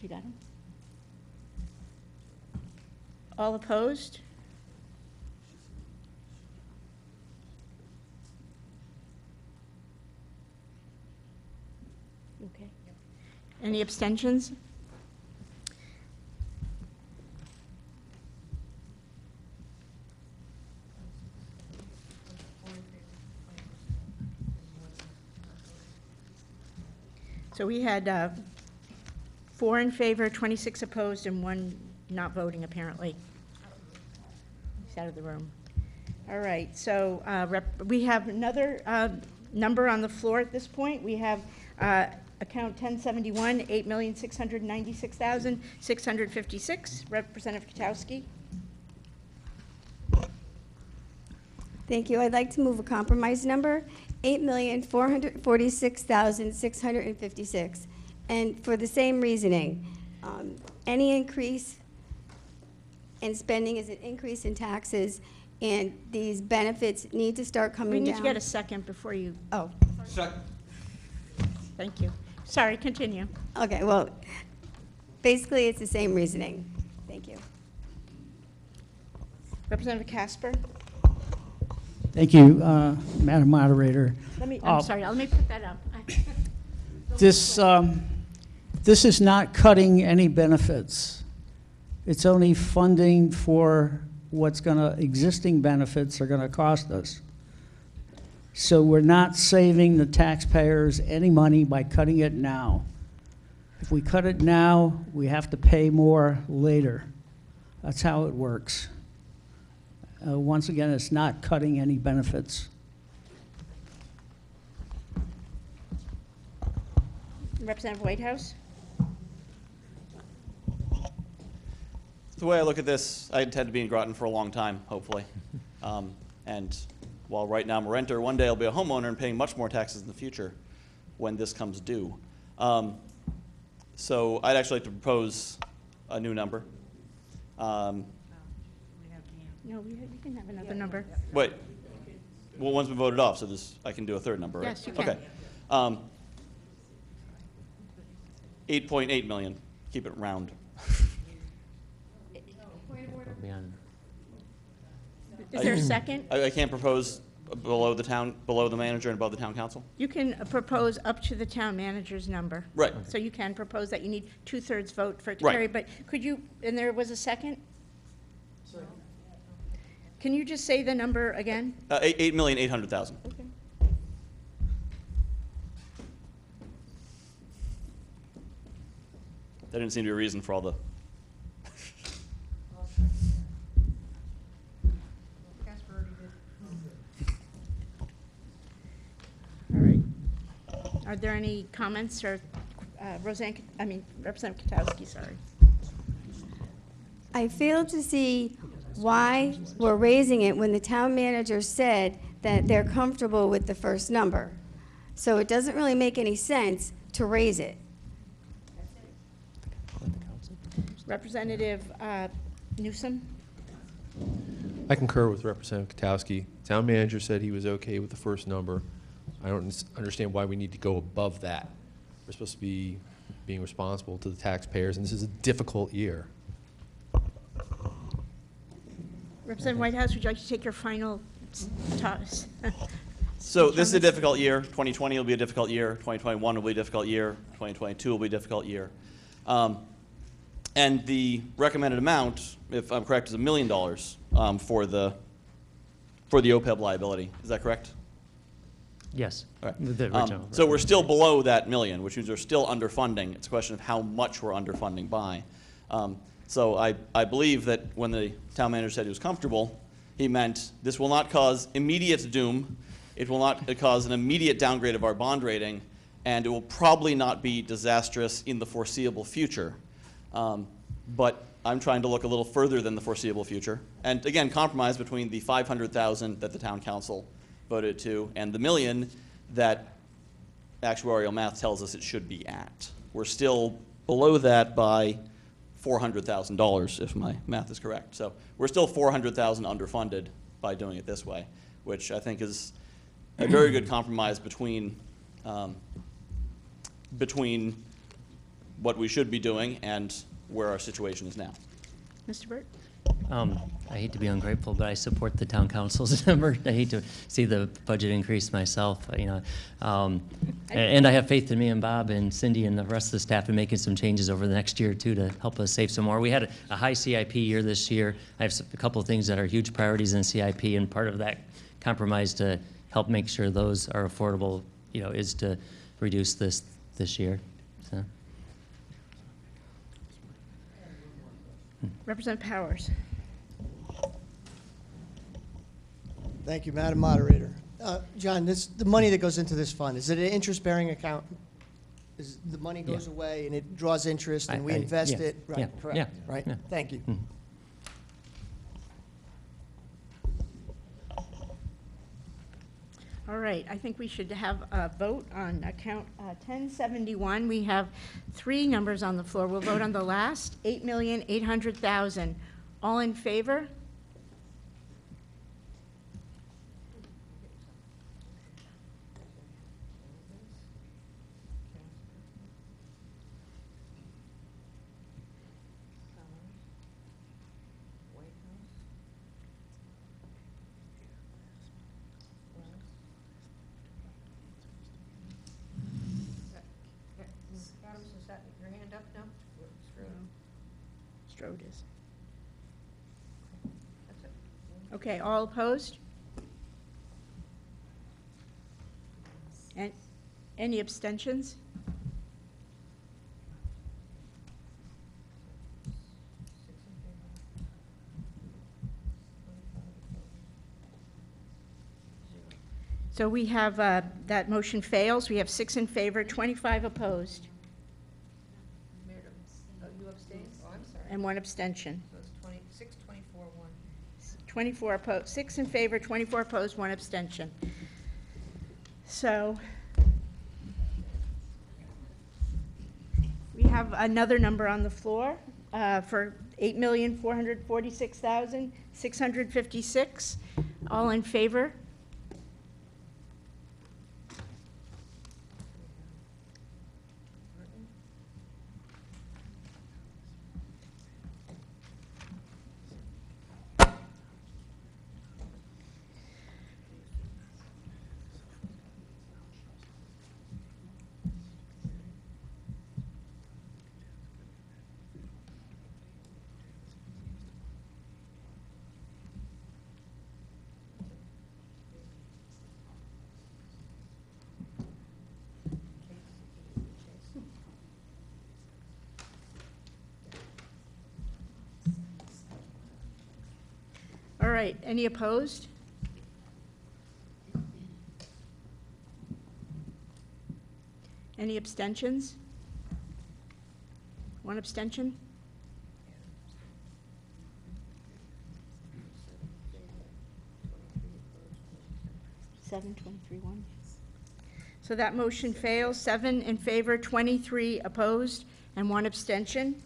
You got them? All opposed? Okay. Any abstentions? So we had 4 in favor, 26 opposed, and 1 not voting, apparently. He's out of the room. All right, so we have another number on the floor at this point. We have account 1071, $8,696,656. Representative Katowski. Thank you. I'd like to move a compromise number, $8,446,656. And for the same reasoning, any increase in spending is an increase in taxes, and these benefits need to start coming down. We need to get a second before you. Oh. Second. Thank you. Sorry, continue. Okay, well, basically, it's the same reasoning. Thank you. Representative Casper. Thank you, Madam Moderator. I'm sorry, let me put that up. This is not cutting any benefits. It's only funding for what's existing benefits are gonna cost us. So we're not saving the taxpayers any money by cutting it now. If we cut it now, we have to pay more later. That's how it works. Once again, it's not cutting any benefits. Representative Whitehouse. The way I look at this, I intend to be in Groton for a long time, hopefully. And while right now I'm a renter, one day I'll be a homeowner and paying much more taxes in the future when this comes due. So I'd actually like to propose a new number. No, we can have another number. Wait, well, one's been voted off, so I can do a third number, right? Yes, you can. Okay. 8.8 million, keep it round. Is there a second? I can't propose below the manager and above the town council? You can propose up to the town manager's number. Right. So you can propose that. You need 2/3 vote for it to Right. carry. But could you, and there was a second? Can you just say the number again? 8,800,000. Okay. There didn't seem to be a reason for all the, Casper already did. All right. Are there any comments or, Representative Katowski, sorry. I fail to see why we're raising it when the town manager said that they're comfortable with the first number. So it doesn't really make any sense to raise it. Representative Newsom? I concur with Representative Katowski. Town manager said he was okay with the first number. I don't understand why we need to go above that. We're supposed to be being responsible to the taxpayers, and this is a difficult year. Representative Whitehouse, would you like to take your final toss? so this is a difficult year. 2020 will be a difficult year. 2021 will be a difficult year. 2022 will be a difficult year. And the recommended amount, if I'm correct, is $1 million for the OPEB liability. Is that correct? Yes. All right. The original. So we're still below that million, which means we're still underfunding. It's a question of how much we're underfunding by. So I believe that when the town manager said he was comfortable, he meant this will not cause immediate doom. It will not cause an immediate downgrade of our bond rating, and it will probably not be disastrous in the foreseeable future. But I'm trying to look a little further than the foreseeable future. And again, compromise between the $500,000 that the town council voted to and the $1 million that actuarial math tells us it should be at. We're still below that by $400,000, if my math is correct. So we're still $400,000 underfunded by doing it this way, which I think is a very good compromise between what we should be doing and where our situation is now. Mr. Burt? I hate to be ungrateful, but I support the town council's number. I hate to see the budget increase myself, and I have faith in me and Bob and Cindy and the rest of the staff in making some changes over the next year or two to help us save some more. We had a high CIP year this year. I have a couple of things that are huge priorities in CIP, and part of that compromise to help make sure those are affordable, is to reduce this year. So. Representative Powers? Thank you, Madam Moderator. John, the money that goes into this fund, is it an interest-bearing account? Is the money goes away and it draws interest and we invest it? Right, yeah, correct, yeah, right? yeah. Thank you. Mm-hmm. All right, I think we should have a vote on account 1071. We have three numbers on the floor. We'll vote on the last, $8,800,000. All in favor? Adams, is that your hand up now? Strode is. That's it. Okay, all opposed? And any abstentions? So we have, that motion fails. We have 6 in favor, 25 opposed, You abstained? Oh, I'm sorry. and 1 abstention. So it's 26, 24, 1. 24 opposed, 6 in favor, 24 opposed, 1 abstention. So we have another number on the floor for $8,446,656. All in favor? right, any opposed? Any abstentions? One abstention? Seven, 23, 1. So that motion fails. 7 in favor, 23 opposed, and 1 abstention.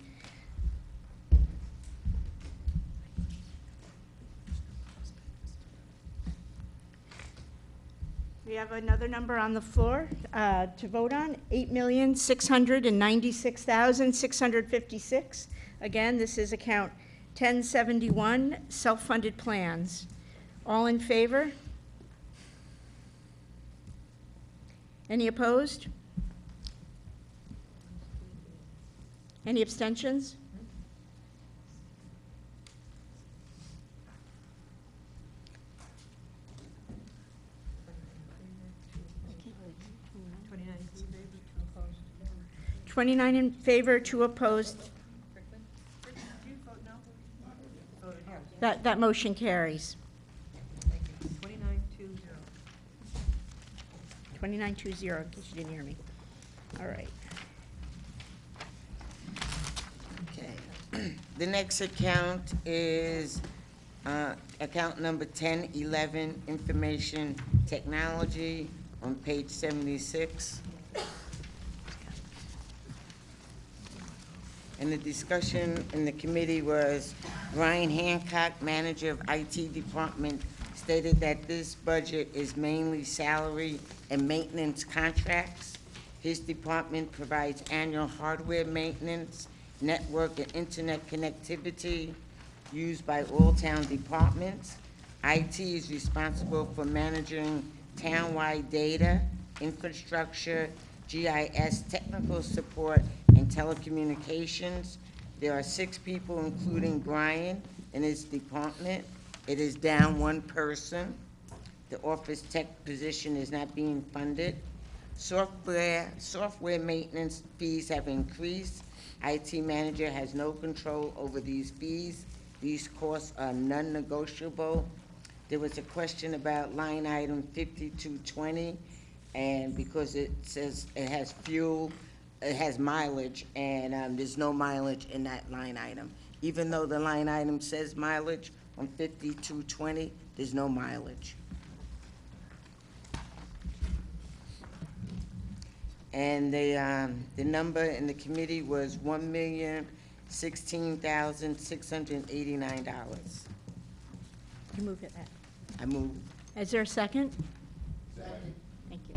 We have another number on the floor to vote on, $8,696,656. Again, this is account 1071, self-funded plans. All in favor? Any opposed? Any abstentions? $29 in favor, 2 opposed. That motion carries. 2920, in case you didn't hear me. All right. Okay. The next account is account number 1011, Information Technology, on page 76. And the discussion in the committee was Brian Hancock, manager of IT department, stated that this budget is mainly salary and maintenance contracts. His department provides annual hardware maintenance, network and internet connectivity used by all town departments. IT is responsible for managing town-wide data, infrastructure, GIS technical support, and telecommunications. There are 6 people, including Brian, in his department. It is down 1 person. The office tech position is not being funded. Software maintenance fees have increased. IT manager has no control over these fees. These costs are non-negotiable. There was a question about line item 5220, and because it says it has fuel, it has mileage, and there's no mileage in that line item. Even though the line item says mileage on 5220, there's no mileage. And the number in the committee was $1,016,689. You move it. I move. Is there a second? Second. Thank you.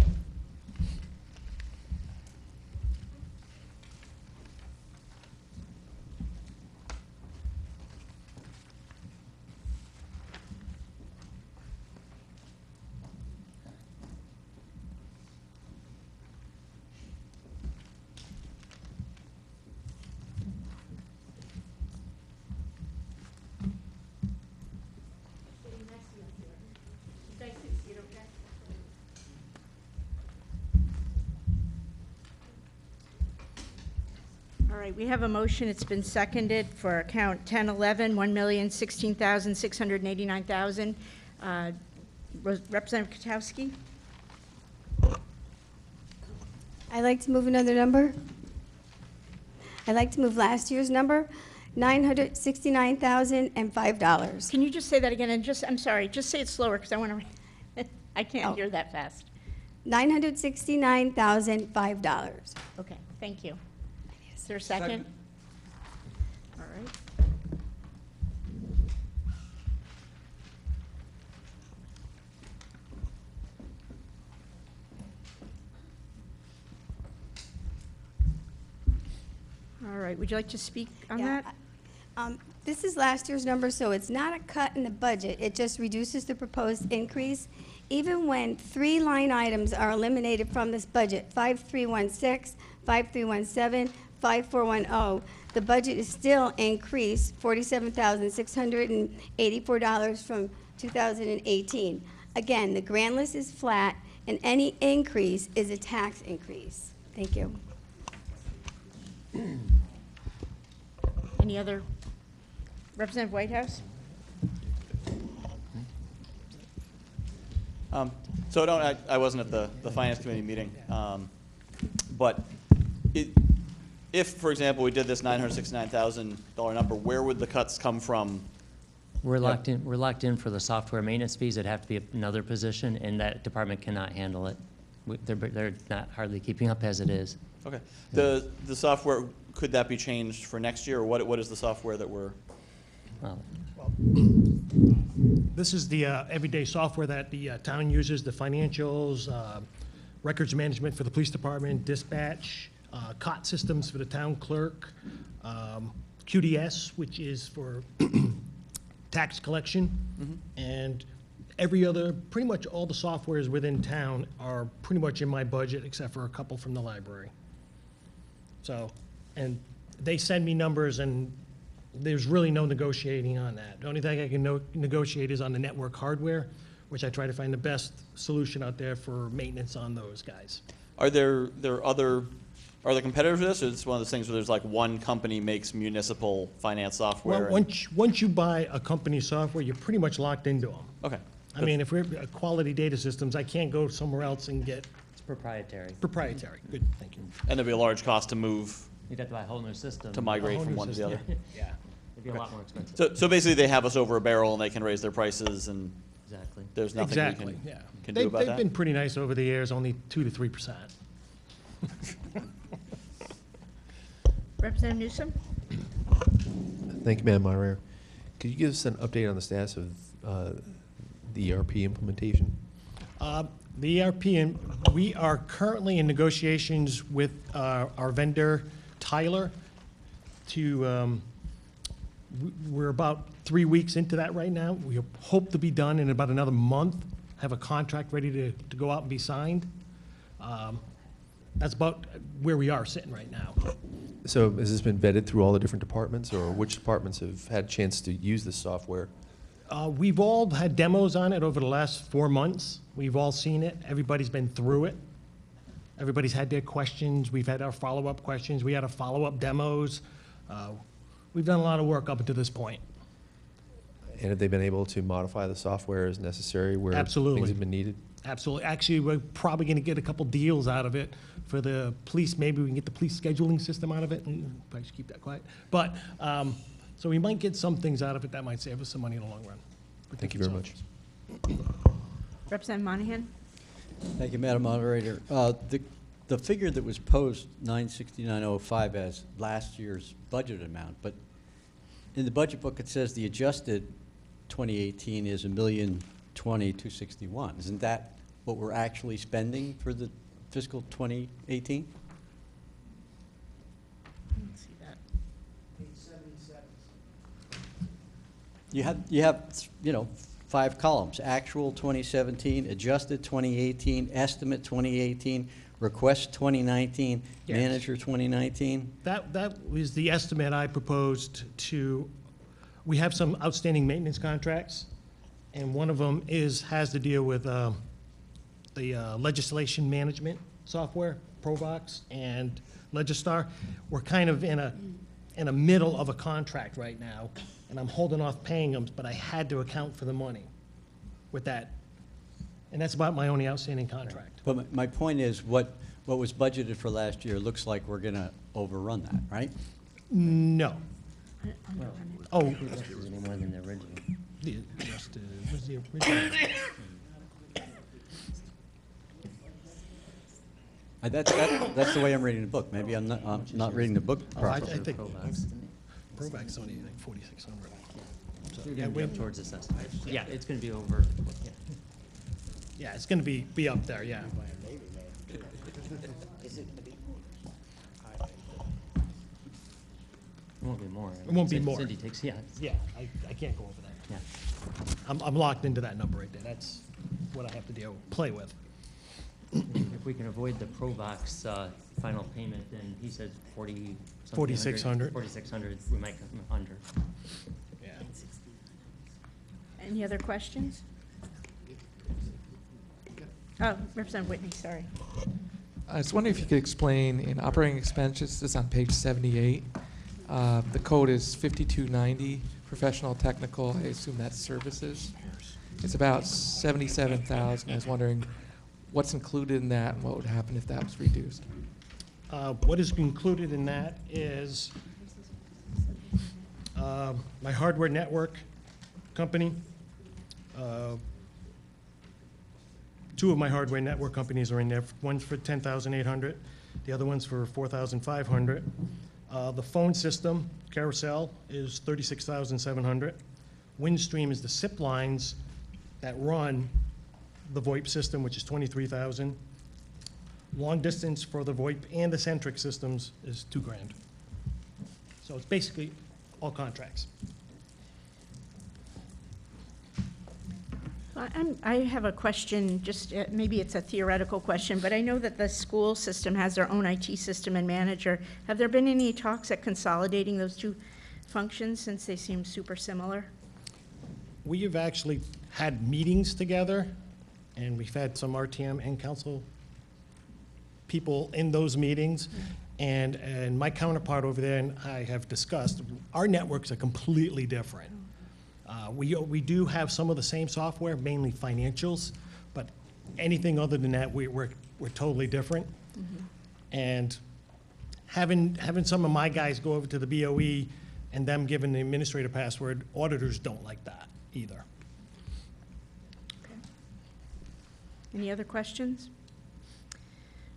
All right, we have a motion. It's been seconded for account 1011, $1,016,689,000. Representative Katowski? I'd like to move another number. I'd like to move last year's number, $969,005. Can you just say that again? And I'm sorry, just say it slower because I want to, I can't Oh. hear that fast. $969,005. Okay, thank you. Is there a second? All right. All right, would you like to speak on Yeah, that? This is last year's number, so it's not a cut in the budget. It just reduces the proposed increase. Even when 3 line items are eliminated from this budget, 5316, 5317, 5410, the budget is still increased $47,684 from 2018. Again, the grand list is flat, and any increase is a tax increase. Thank you. Any other? Representative Whitehouse? So I wasn't at the finance committee meeting, but if, for example, we did this $969,000 number, where would the cuts come from? We're locked in. We're locked in for the software maintenance fees. It'd have to be another position, and that department cannot handle it. They're not hardly keeping up as it is. Okay. The software, could that be changed for next year, or what is the software that we're? This is the everyday software that the town uses, the financials, records management for the police department, dispatch, COT systems for the town clerk, QDS, which is for tax collection, and every other, pretty much all the softwares within town are pretty much in my budget, except for a couple from the library. So, and they send me numbers, and there's really no negotiating on that. The only thing I can negotiate is on the network hardware, which I try to find the best solution out there for maintenance on those guys. Are there competitors to this, or is this one of those things where there's like one company makes municipal finance software? Well, once you buy a company software, you're pretty much locked into them. Okay. I mean, if we're quality data systems, I can't go somewhere else and get. It's proprietary. Proprietary. Good, thank you. And there'd be a large cost to move. You'd have to buy a whole new system. To migrate from one to the other. Yeah. It'd be a lot more expensive. So basically, they have us over a barrel, and they can raise their prices, and exactly. There's nothing Exactly, we yeah. can do about that. They've been pretty nice over the years, only 2 to 3%. Representative Newsom? Thank you, Madam Moderator. Could you give us an update on the status of the ERP implementation? The ERP, and we are currently in negotiations with our vendor, Tyler, to, we're about 3 weeks into that right now. We hope to be done in about another month, have a contract ready to go out and be signed. That's about where we are sitting right now. So has this been vetted through all the different departments, or which departments have had a chance to use this software? We've all had demos on it over the last 4 months. We've all seen it. Everybody's been through it. Everybody's had their questions. We've had our follow-up questions. We had our follow-up demos. We've done a lot of work up until this point. And have they been able to modify the software as necessary where Absolutely. things have been needed? Absolutely. Actually, we're probably going to get a couple deals out of it for the police. Maybe we can get the police scheduling system out of it. Probably should keep that quiet. But, so we might get some things out of it that might save us some money in the long run. Thank you very much. Representative Monahan? Thank you, Madam Moderator. The figure that was posed, 969.05, as last year's budget amount, but in the budget book it says the adjusted 2018 is $1,020,261. Isn't that what we're actually spending for the fiscal 2018? You have, 5 columns: actual 2017, adjusted 2018, estimate 2018, request 2019, Yes. manager 2019. That was the estimate I proposed to, we have some outstanding maintenance contracts, and one of them has to deal with the legislation management software, Provox and Legistar. We're kind of in a middle of a contract right now, and I'm holding off paying them, but I had to account for the money with that. And that's about my only outstanding contract. But my point is, what was budgeted for last year looks like we're going to overrun that, right? No. Oh. More than the original. The adjusted, what's the original? That's the way I'm reading the book. Maybe I'm not reading the book Oh, I properly. think Provax only like 4,600. So, You're yeah, going to we- jump towards this estimate. Yeah, it's going to be over. Yeah. Yeah, it's going to be up there, yeah. It won't be more. It won't be more. Cindy takes, yeah. Yeah, I can't go over that. Yeah. I'm locked into that number right there. That's what I have to play with. If we can avoid the Provox final payment, then he said 4,600. 4,600, we might come under. Yeah. Any other questions? Oh, Representative Whitney, sorry. I was wondering if you could explain in operating expenses, this is on page 78, the code is 5290, professional technical, I assume that's services. It's about 77,000. I was wondering what's included in that and what would happen if that was reduced. What is included in that is my hardware network company. Two of my hardware network companies are in there. One's for $10,800, the other one's for $4,500. The phone system, Carousel, is $36,700. Windstream is the SIP lines that run the VoIP system, which is $23,000. Long distance for the VoIP and the Centric systems is $2,000. So it's basically all contracts. I have a question, just maybe it's a theoretical question, but I know that the school system has their own IT system and manager. Have there been any talks at consolidating those two functions since they seem super similar? We have actually had meetings together, and we've had some RTM and council people in those meetings. And my counterpart over there and I have discussed, our networks are completely different. We do have some of the same software, mainly financials, but anything other than that, we're totally different. And having some of my guys go over to the BOE and them giving the administrator password, auditors don't like that either. Any other questions?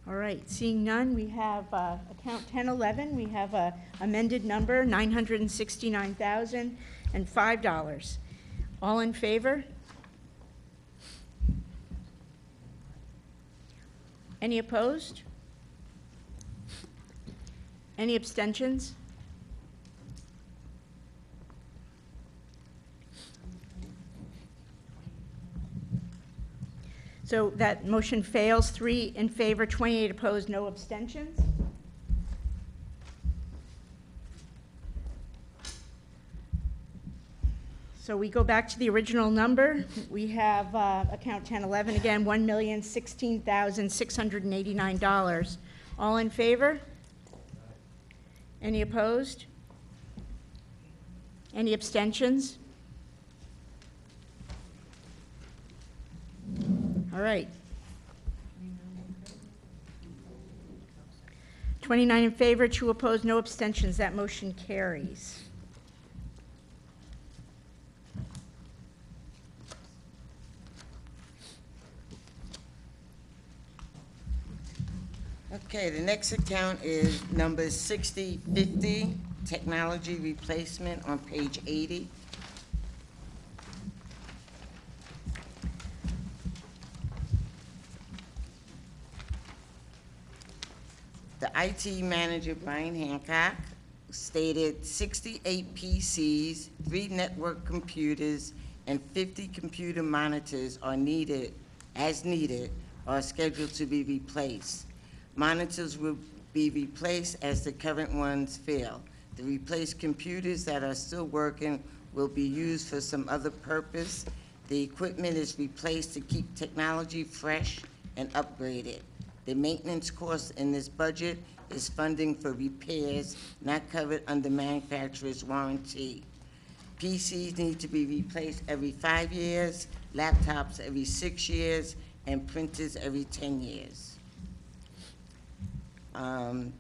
All right, seeing none, we have account 1011. We have a amended number, $969,005. All in favor? Any opposed? Any abstentions? So that motion fails. 3 in favor, 28 opposed, no abstentions. So we go back to the original number. We have account 1011 again, $1,016,689. All in favor? Any opposed? Any abstentions? All right. 29 in favor, 2 opposed, no abstentions. That motion carries. Okay, the next account is number 6050, technology replacement on page 80. The IT manager, Brian Hancock, stated 68 PCs, 3 network computers, and 50 computer monitors are needed, are scheduled to be replaced. Monitors will be replaced as the current ones fail. The replaced computers that are still working will be used for some other purpose. The equipment is replaced to keep technology fresh and upgraded. The maintenance cost in this budget is funding for repairs not covered under manufacturer's warranty. PCs need to be replaced every 5 years, laptops every 6 years, and printers every 10 years.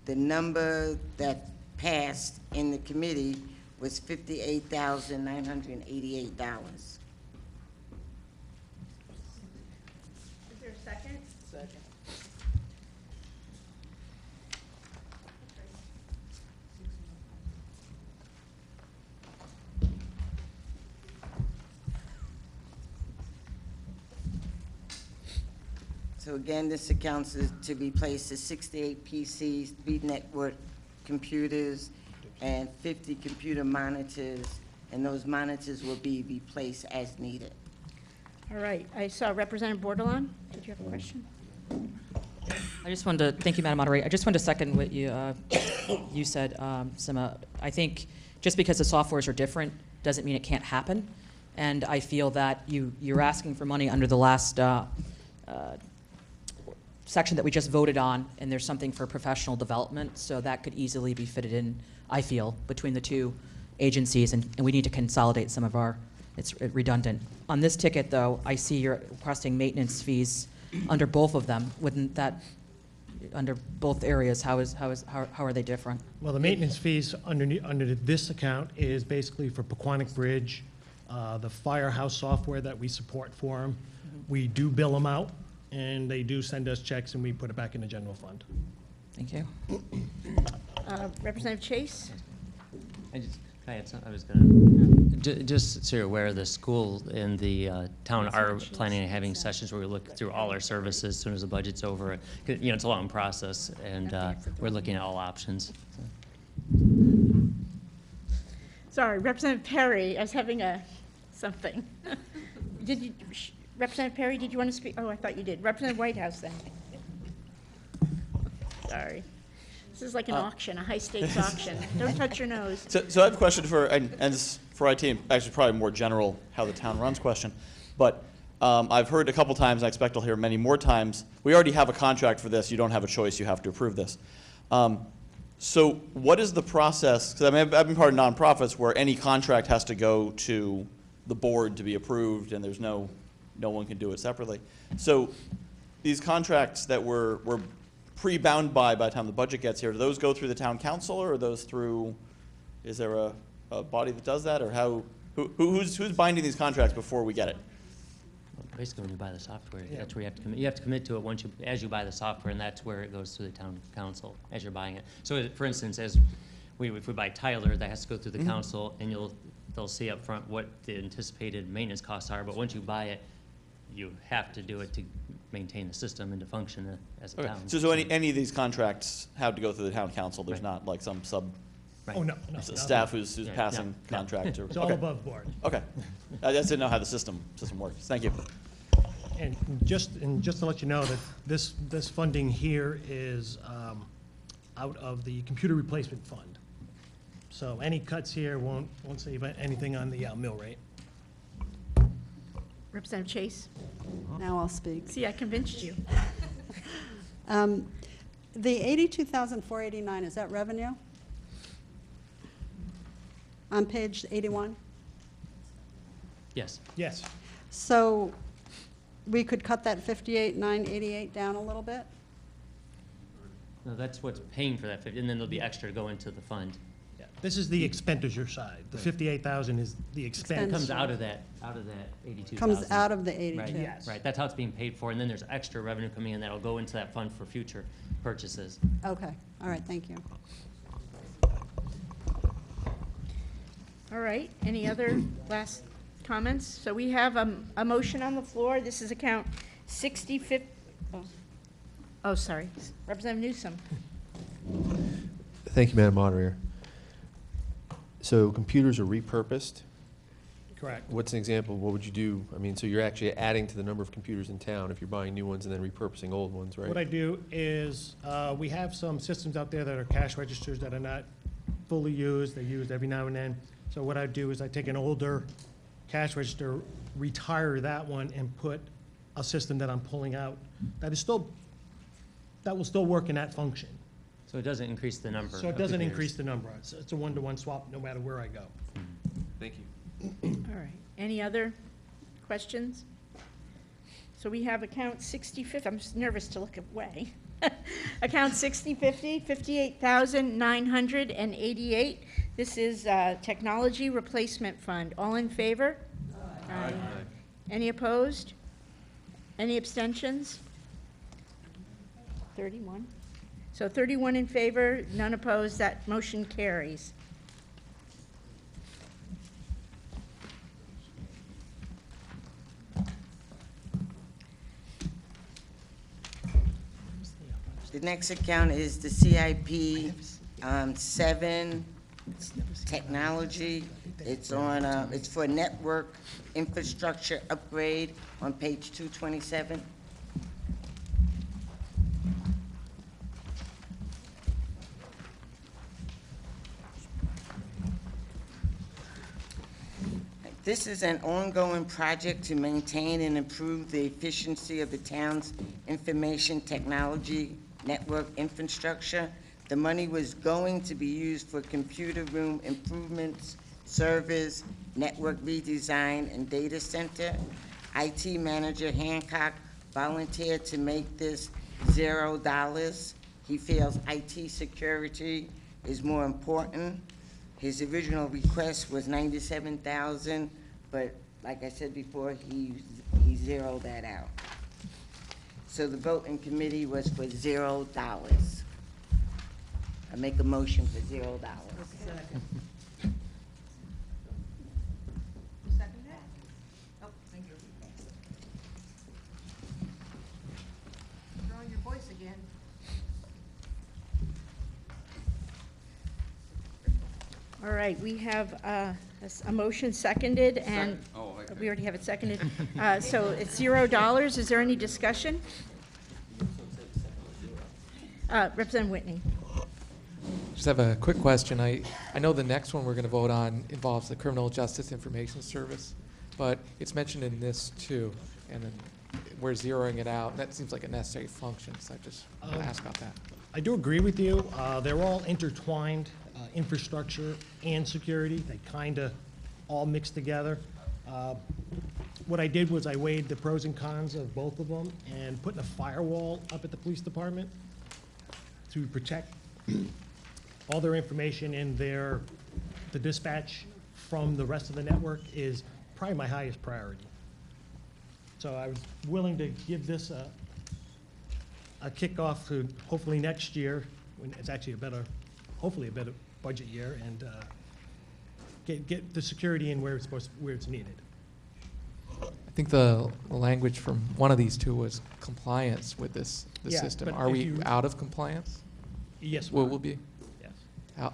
The number that passed in the committee was $58,988. Is there a second? Second. So again, this accounts to replace the 68 PCs, 3 network computers, and 50 computer monitors, and those monitors will be replaced as needed. All right, I saw Representative Bordelon. Did you have a question? I just wanted to, thank you, Madam Moderator. I just wanted to second what you, you said, Sima. I think just because the softwares are different doesn't mean it can't happen. And I feel that you're asking for money under the last section that we just voted on, and there's something for professional development, so that could easily be fitted in, I feel, between the two agencies, and we need to consolidate some of our it's redundant. On this ticket, though, I see you're requesting maintenance fees under both of them. Wouldn't that, under both areas, how are they different? Well, the maintenance fees under this account is basically for Pequannock Bridge, the firehouse software that we support for them. We do bill them out, and they do send us checks, and we put it back in the general fund. Thank you. Representative Chase? I was going to, just so you're aware, the school and the town are planning on having sessions where we look through all our services as soon as the budget's over. You know, it's a long process, and we're looking at all options. Sorry, Representative Perry, I was having something. Representative Perry, did you want to speak? Oh, I thought you did. Representative Whitehouse, then. Sorry. This is like an auction, a high-stakes auction. Don't touch your nose. So I have a question for, and this for IT, and actually probably more general, how the town runs question. But I've heard a couple times, and I expect I'll hear many more times, we already have a contract for this, you don't have a choice, you have to approve this. So what is the process, because I mean, I've been part of nonprofits where any contract has to go to the board to be approved, and there's no one can do it separately. So these contracts that we're pre-bound by the time the budget gets here, do those go through the town council, or are those through, is there a body that does that, or who's binding these contracts before we get it? Basically, when you buy the software, that's where you have to commit. You have to commit to it as you buy the software, and that's where it goes to the town council as you're buying it. So, for instance, if we buy Tyler, that has to go through the council, and they'll see up front what the anticipated maintenance costs are. But once you buy it, you have to do it to maintain the system and to function as a town. So any of these contracts have to go through the town council? There's not like some Oh, no. staff who's passing contract? It's all above board. Okay. I just didn't know how the system works. Thank you. And just to let you know that this funding here is out of the computer replacement fund. So any cuts here won't save anything on the mill rate. Representative Chase? Now I'll speak. See, I convinced you. The $82,489, is that revenue? On page 81? Yes. Yes. So we could cut that 58,988 down a little bit? No, that's what's paying for that 50, and then there'll be extra to go into the fund. This is the expenditure side. The 58,000 is the expense. It comes out of that 82,000. Comes out of the 82. Right. Yes. Right, that's how it's being paid for, and then there's extra revenue coming in that'll go into that fund for future purchases. Okay, all right, thank you. All right, any other last comments? So we have a motion on the floor. This is account 6050. Oh, sorry. Representative Newsom. Thank you, Madam Moderator. So computers are repurposed? Correct. What's an example? What would you do? I mean, so you're actually adding to the number of computers in town if you're buying new ones and then repurposing old ones, right? What I do is, we have some systems out there that are cash registers that are not fully used. They're used every now and then. So what I do is I take an older cash register, retire that one, and put a system that I'm pulling out that will still work in that function. So it doesn't increase the number. So it doesn't increase the number. It's a one-to-one swap no matter where I go. Thank you. All right, any other questions? So we have account 6050, I'm just nervous to look away. Account 6050, 58,988. This is Technology Replacement Fund. All in favor? Aye. Any opposed? Any abstentions? 31. So 31 in favor, none opposed, that motion carries. The next account is the CIP 7 technology. It's on, it's for network infrastructure upgrade on page 227. This is an ongoing project to maintain and improve the efficiency of the town's information technology network infrastructure. The money was going to be used for computer room improvements, servers, network redesign and data center. IT manager Hancock volunteered to make this $0. He feels IT security is more important. His original request was $97,000, but like I said before, he zeroed that out. So the vote in committee was for $0. I make a motion for $0. Second. Second that? Oh, thank you. Throwing your voice again. All right, we have a motion seconded, and we already have it seconded. So it's $0. Is there any discussion? Representative Whitney. Just have a quick question. I know the next one we're going to vote on involves the Criminal Justice Information Service, but it's mentioned in this too, and then we're zeroing it out. That seems like a necessary function, so I just want to ask about that. I do agree with you. They're all intertwined, infrastructure and security. They kind of all mix together. What I did was I weighed the pros and cons of both of them and put a firewall up at the police department to protect all their information in the dispatch from the rest of the network is probably my highest priority. So I was willing to give this a kickoff to hopefully next year, when it's actually hopefully a better budget year, and get the security in where it's needed. I think the language from one of these two was compliance with this Yeah, system. but Are if we you- out of compliance? Yes, we Will are. we be? Yes.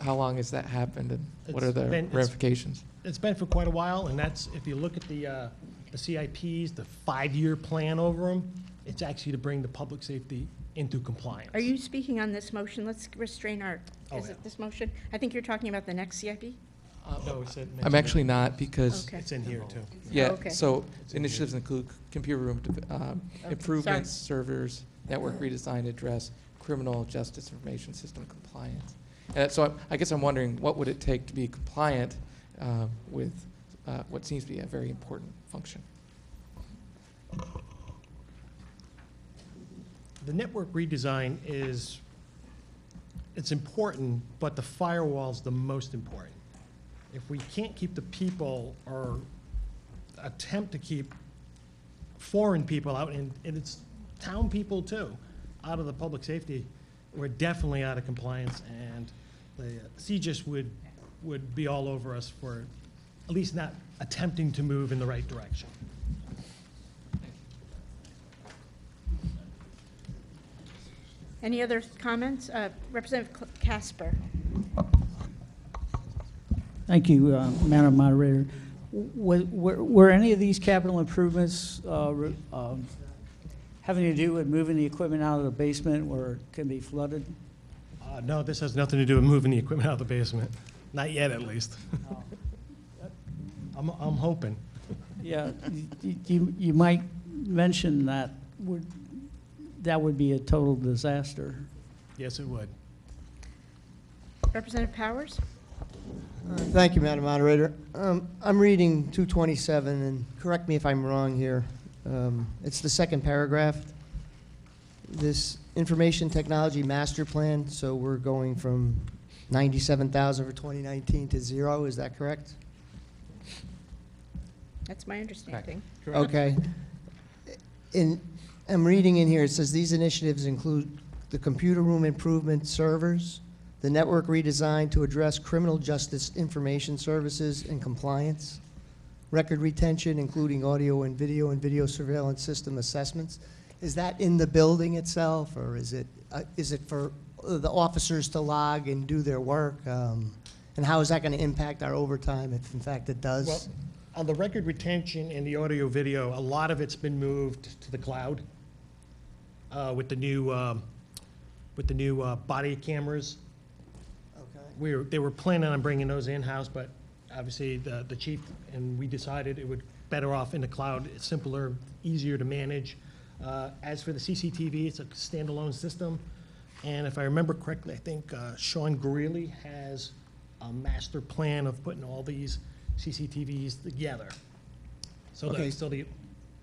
How long has that happened, and what are It's the been- ramifications? It's been for quite a while, and that's, if you look at the CIPs, the 5-year plan over them, it's actually to bring the public safety into compliance. Are you speaking on this motion? Let's restrain our, Oh, is yeah. it this motion? I think you're talking about the next CIP? No, it's in- I'm actually not, because Okay. It's in here, too. yeah, Okay. so initiatives include computer room improvements, sorry. servers, network redesign, address criminal justice information system compliance. So I guess I'm wondering, what would it take to be compliant with what seems to be a very important function? The network redesign it's important, but the firewall's the most important. If we can't keep the people, or attempt to keep foreign people out, and it's town people too, out of the public safety, we're definitely out of compliance, and the CJIS would be all over us for at least not attempting to move in the right direction. Any other comments? Representative Casper. Thank you, Madam Moderator. Were any of these capital improvements having to do with moving the equipment out of the basement where it can be flooded? No, this has nothing to do with moving the equipment out of the basement. Not yet, at least. I'm hoping. Yeah, you might mention that would be a total disaster. Yes, it would. Representative Powers? Thank you, Madam Moderator. I'm reading 227, and correct me if I'm wrong here. It's the second paragraph. This information technology master plan, so we're going from 97,000 for 2019 to 0, is that correct? That's my understanding. Okay. I'm reading in here, it says these initiatives include the computer room improvement servers, the network redesign to address criminal justice information services and compliance, record retention, including audio and video surveillance system assessments. Is that in the building itself, or is it for the officers to log and do their work? And how is that going to impact our overtime, if in fact it does? Well, on the record retention and the audio video, a lot of it's been moved to the cloud with the new body cameras. Okay. They were planning on bringing those in-house, but obviously the chief and we decided it would better off in the cloud. It's simpler, easier to manage. As for the CCTV, it's a standalone system. And if I remember correctly, I think Sean Greeley has a master plan of putting all these CCTVs together. So Okay. the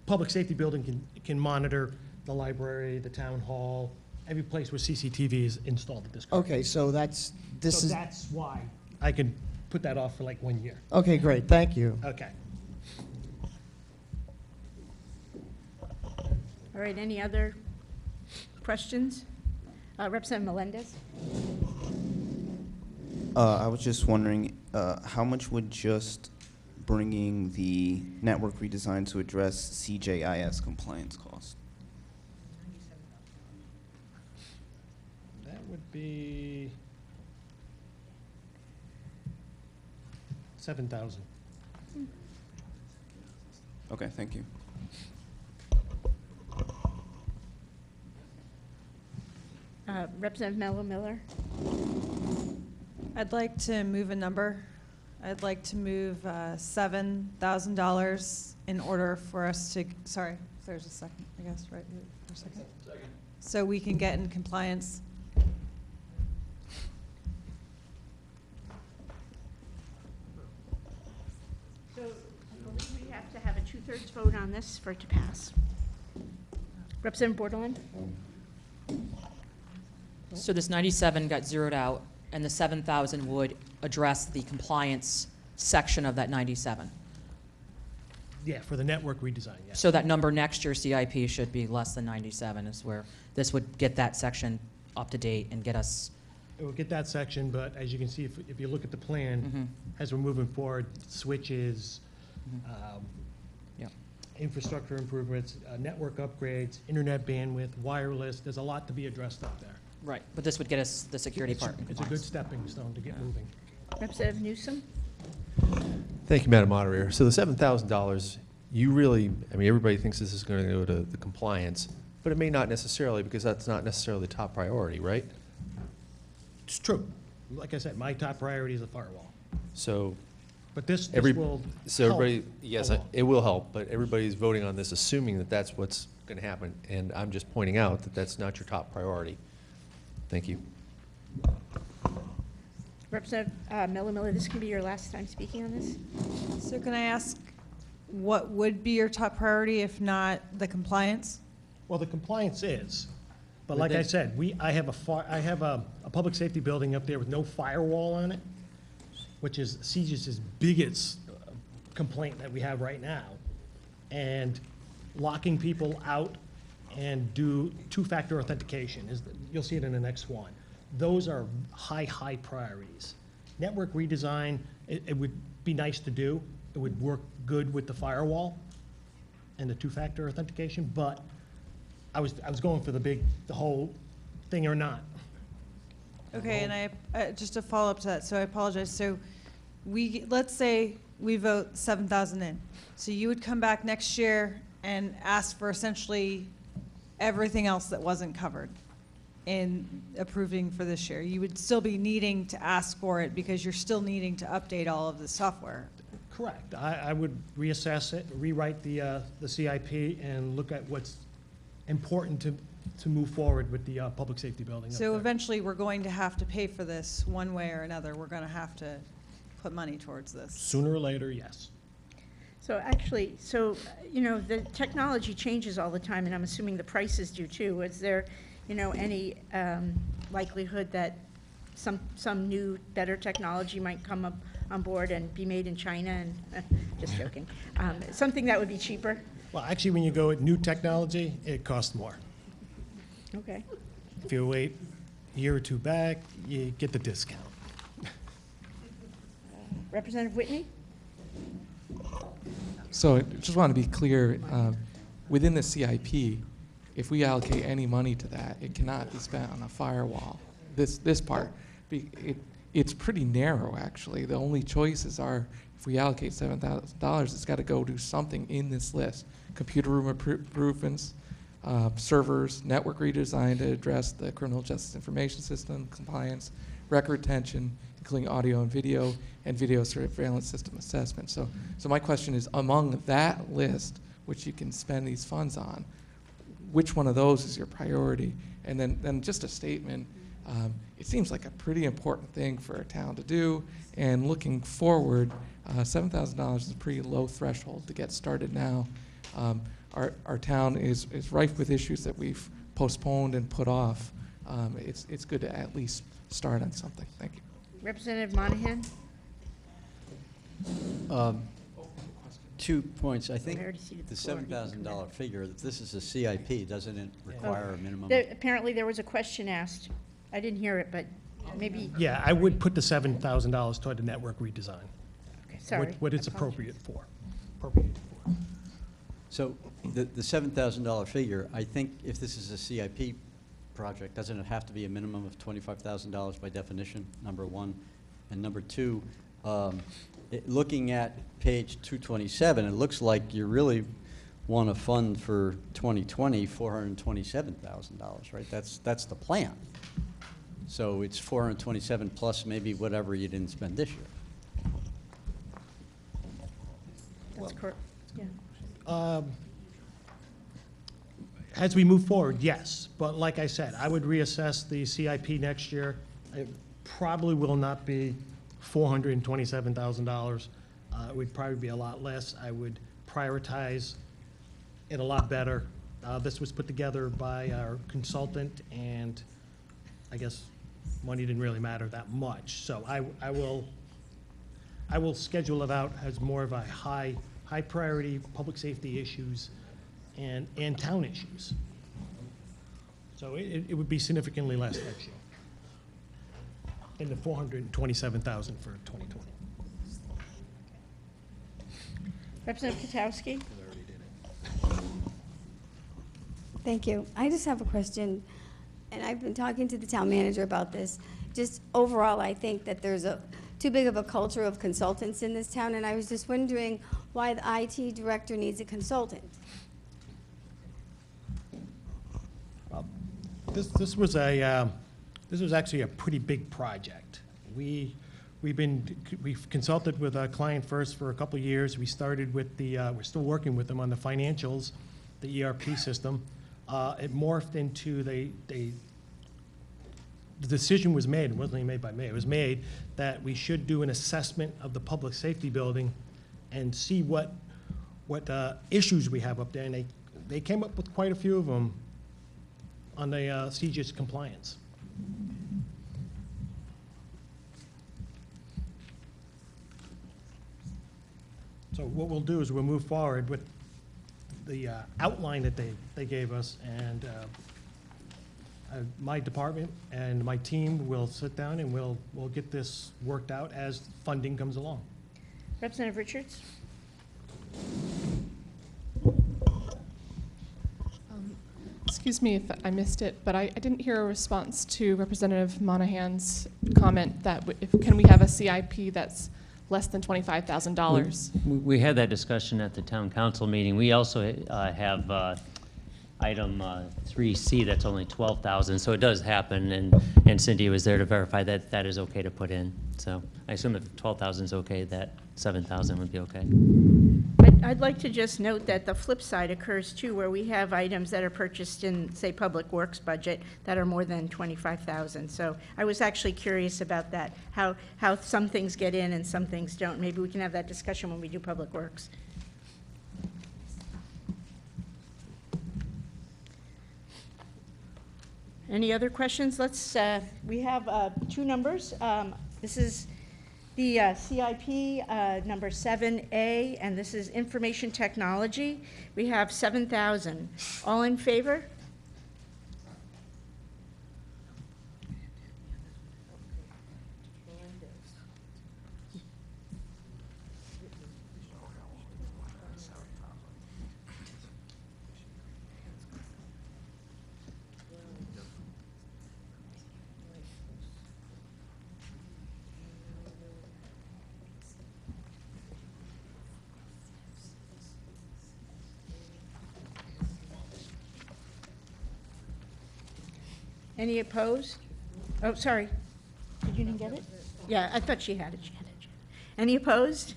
public safety building can monitor the library, the town hall, every place where CCTV is installed at this current. Okay, so that's, this So is, that's why I can put that off for like 1 year. okay, great, thank you. Okay. All right, any other questions? Representative Melendez? I was just wondering, how much would just bringing the network redesign to address CJIS compliance cost? That would be 7,000. Okay, thank you. Representative Mello Miller? I'd like to move a number. I'd like to move $7,000 in order for us to, sorry, if there's a second, I guess, right, for a second? Second. So we can get in compliance. So I believe we have to have a 2/3 vote on this for it to pass. Representative Bordelon? So this 97 got zeroed out, and the 7,000 would address the compliance section of that 97. Yeah, for the network redesign, yes. So that number next year CIP should be less than 97 is where this would get that section up to date and get us. It will get that section, but as you can see, if you look at the plan, as we're moving forward, switches, infrastructure improvements, network upgrades, internet bandwidth, wireless, there's a lot to be addressed up there. Right, but this would get us the security part in It's a good compliance. stepping stone to get moving. Representative Newsom? Thank you, Madam Moderator. So the $7,000, you really, I mean, everybody thinks this is going to go to the compliance, but it may not necessarily, because that's not necessarily the top priority, right? It's true. Like I said, my top priority is the firewall. So. But this will So help everybody, yes, a lot. it will help, but everybody's voting on this assuming that that's what's going to happen. And I'm just pointing out that that's not your top priority. Thank you. Representative Mello Miller, this can be your last time speaking on this. So can I ask, what would be your top priority if not the compliance? Well, the compliance is, but But like I then- said, I have a public safety building up there with no firewall on it, which is CJIS's biggest complaint that we have right now. And locking people out and do two-factor authentication you'll see it in the next one. Those are high priorities. Network redesign, it would be nice to do. It would work good with the firewall and the two-factor authentication, but I was going for the whole thing or not. Okay, and just to follow up to that, so I apologize. So let's say we vote 7,000 in. So you would come back next year and ask for essentially everything else that wasn't covered in approving for this year. You would still be needing to ask for it because you're still needing to update all of the software. Correct. I would reassess it, rewrite the CIP, and look at what's important to move forward with the public safety building up So there. eventually, we're going to have to pay for this one way or another. We're going to have to put money towards this. Sooner or later, yes. So actually, the technology changes all the time, and I'm assuming the prices do too. Is there, any likelihood that some new, better technology might come up on board and be made in China? And just joking. Something that would be cheaper? Well, actually, when you go with new technology, it costs more. Okay. If you wait a year or two back, you get the discount. Representative Whitney? So I just want to be clear, within the CIP, if we allocate any money to that, it cannot be spent on a firewall. This part, it's pretty narrow, actually. The only choices are, if we allocate $7,000, it's got to go do something in this list. Computer room improvements, servers, network redesign to address the criminal justice information system, compliance, record retention, including audio and video surveillance system assessment. So my question is, among that list, which you can spend these funds on, which one of those is your priority? And then just a statement, It seems like a pretty important thing for a town to do, and looking forward, $7,000 is a pretty low threshold to get started now. Our town is rife with issues that we've postponed and put off. It's good to at least start on something. Thank you. Representative Monahan? 2 points. I think I already ceded the the floor. $7,000 figure, if this is a CIP, doesn't it require a minimum? Apparently there was a question asked. I didn't hear it, but maybe. Yeah, I would put the $7,000 toward the network redesign. Okay, sorry. What it's I appropriate apologize. for. So the $7,000 figure, I think if this is a CIP project, doesn't it have to be a minimum of $25,000 by definition, number one? And number two, looking at page 227, it looks like you really want to fund for 2020 $427,000, right? That's the plan. So it's 427 plus maybe whatever you didn't spend this year. That's correct, yeah. As we move forward, yes, but like I said, I would reassess the CIP next year. It probably will not be $427,000. It would probably be a lot less. I would prioritize it a lot better. This was put together by our consultant, and I guess money didn't really matter that much. So I will schedule it out as more of a high priority public safety issues and town issues. So it would be significantly less next year than the $427,000 for 2020. Representative Katowski? Thank you. I just have a question, and I've been talking to the town manager about this. Just overall, I think that there's too big of a culture of consultants in this town, and I was just wondering why the IT director needs a consultant. This was actually a pretty big project. We've consulted with our client first for a couple of years. We started with we're still working with them on the financials, the ERP system. It morphed into the decision was made, it wasn't even made by me, it was made that we should do an assessment of the public safety building and see what issues we have up there, and they came up with quite a few of them on the CJIS compliance. So what we'll do is we'll move forward with the outline that they gave us, and my department and my team will sit down and we'll get this worked out as funding comes along. Representative Richards? Excuse me if I missed it, but I didn't hear a response to Representative Monahan's comment that can we have a CIP that's less than $25,000? We had that discussion at the town council meeting. We also have item 3C that's only 12,000, so it does happen, and Cindy was there to verify that that is okay to put in. So I assume if 12,000 is okay, that 7,000 would be okay. I'd like to just note that the flip side occurs too, where we have items that are purchased in, say, Public Works budget that are more than 25,000. So I was actually curious about that, how some things get in and some things don't. Maybe we can have that discussion when we do Public Works. Any other questions? Let's, we have two numbers. This is the CIP number 7A, and this is information technology. We have 7,000. All in favor? Any opposed? Oh, sorry. Did you didn't get it? Yeah, I thought she had it. She had it. Any opposed?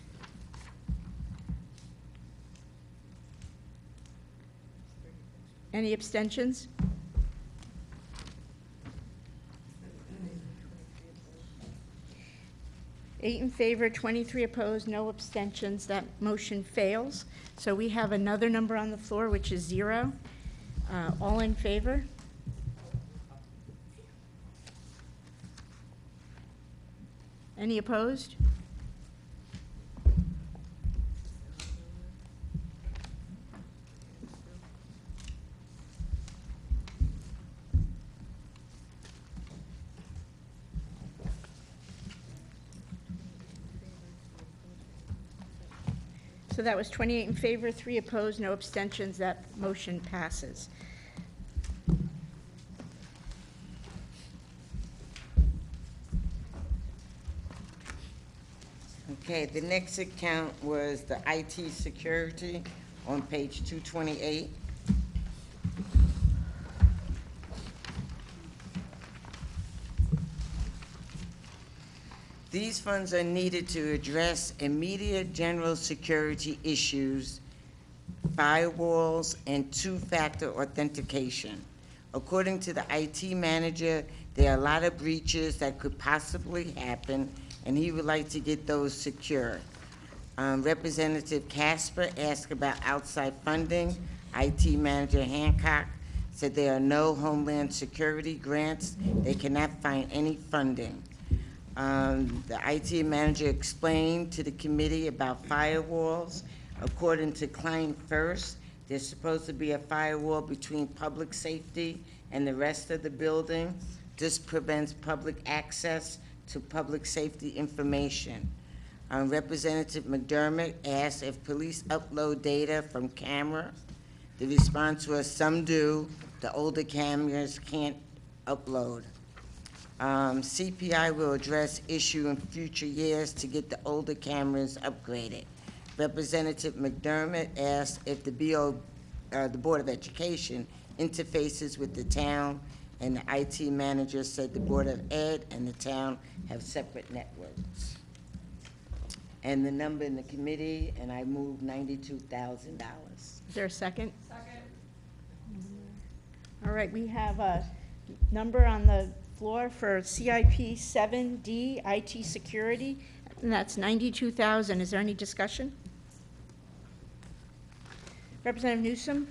Any abstentions? 8 in favor, 23 opposed, no abstentions. That motion fails. So we have another number on the floor, which is 0. All in favor? Any opposed? So that was 28 in favor, 3 opposed, no abstentions. That motion passes. Okay, the next account was the IT security on page 228. These funds are needed to address immediate general security issues, firewalls, and two-factor authentication. According to the IT manager, there are a lot of breaches that could possibly happen, and he would like to get those secure. Representative Casper asked about outside funding. IT manager Hancock said there are no Homeland Security grants. They cannot find any funding. The IT manager explained to the committee about firewalls. According to Klein First, there's supposed to be a firewall between public safety and the rest of the building. This prevents public access to public safety information. Representative McDermott asked if police upload data from camera. The response was some do. The older cameras can't upload. CPI will address issue in future years to get the older cameras upgraded. Representative McDermott asked if the Board of Education interfaces with the town, and the IT manager said the Board of Ed and the town have separate networks. And the number in the committee, and I moved $92,000. Is there a second? Second. All right, we have a number on the floor for CIP 7D, IT security, and that's $92,000. Is there any discussion? Representative Newsom?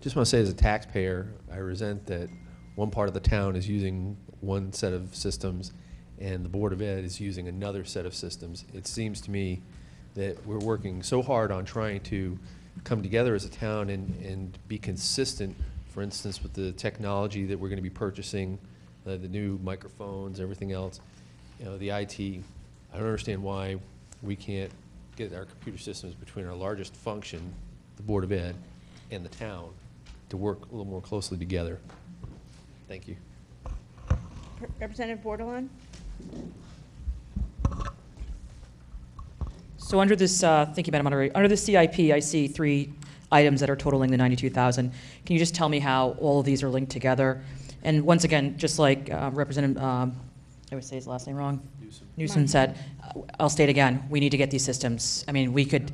Just want to say as a taxpayer, I resent that one part of the town is using one set of systems and the Board of Ed is using another set of systems. It seems to me that we're working so hard on trying to come together as a town and be consistent, for instance, with the technology that we're going to be purchasing, the new microphones, everything else, you know, the IT. I don't understand why we can't get our computer systems between our largest function, the Board of Ed, and the town to work a little more closely together. Thank you. Representative Bordelon? So under this, thank you, Madam Moderator. Under the CIP, I see 3 items that are totaling the $92,000. Can you just tell me how all of these are linked together? And once again, just like Representative, I would say his last name wrong. Newsom said, I'll state again, we need to get these systems. I mean, we could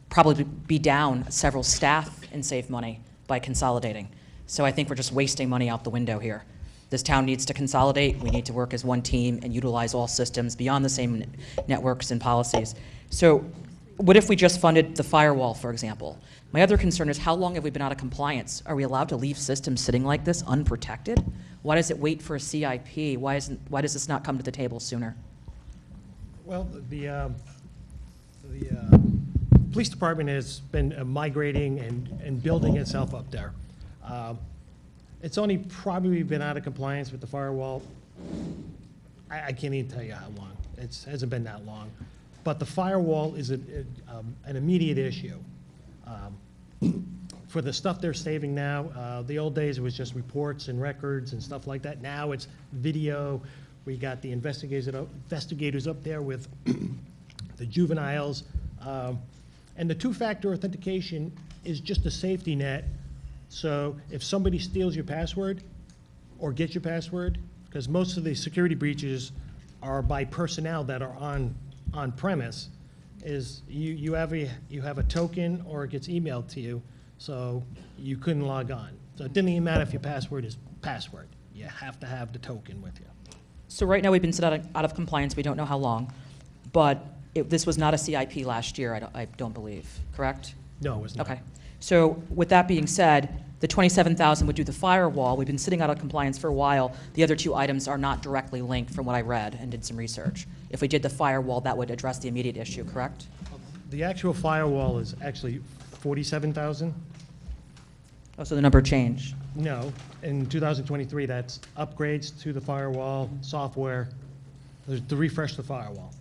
probably be down several staff and save money by consolidating. So I think we're just wasting money out the window here. This town needs to consolidate. We need to work as one team and utilize all systems beyond the same networks and policies. So what if we just funded the firewall, for example? My other concern is how long have we been out of compliance? Are we allowed to leave systems sitting like this unprotected? Why does it wait for a CIP? Why does this not come to the table sooner? Well, the police department has been migrating and building itself up there. It's only probably been out of compliance with the firewall. I can't even tell you how long. It hasn't been that long. But the firewall is an immediate issue. For the stuff they're saving now, the old days it was just reports and records and stuff like that. Now it's video. We got the investigators up there with the juveniles. And the two-factor authentication is just a safety net. So if somebody steals your password or gets your password, because most of the security breaches are by personnel that are on premise, is you have a token or it gets emailed to you, so you couldn't log on. So it didn't even matter if your password is password. You have to have the token with you. So right now, we've been set out of compliance, we don't know how long, but this was not a CIP last year, I don't believe, correct? No, it's not. Okay. So with that being said, the 27,000 would do the firewall. We've been sitting out of compliance for a while. The other two items are not directly linked from what I read and did some research. If we did the firewall, that would address the immediate issue, correct? The actual firewall is actually 47,000. Oh, so the number changed? No, in 2023, that's upgrades to the firewall, software, to refresh the firewall.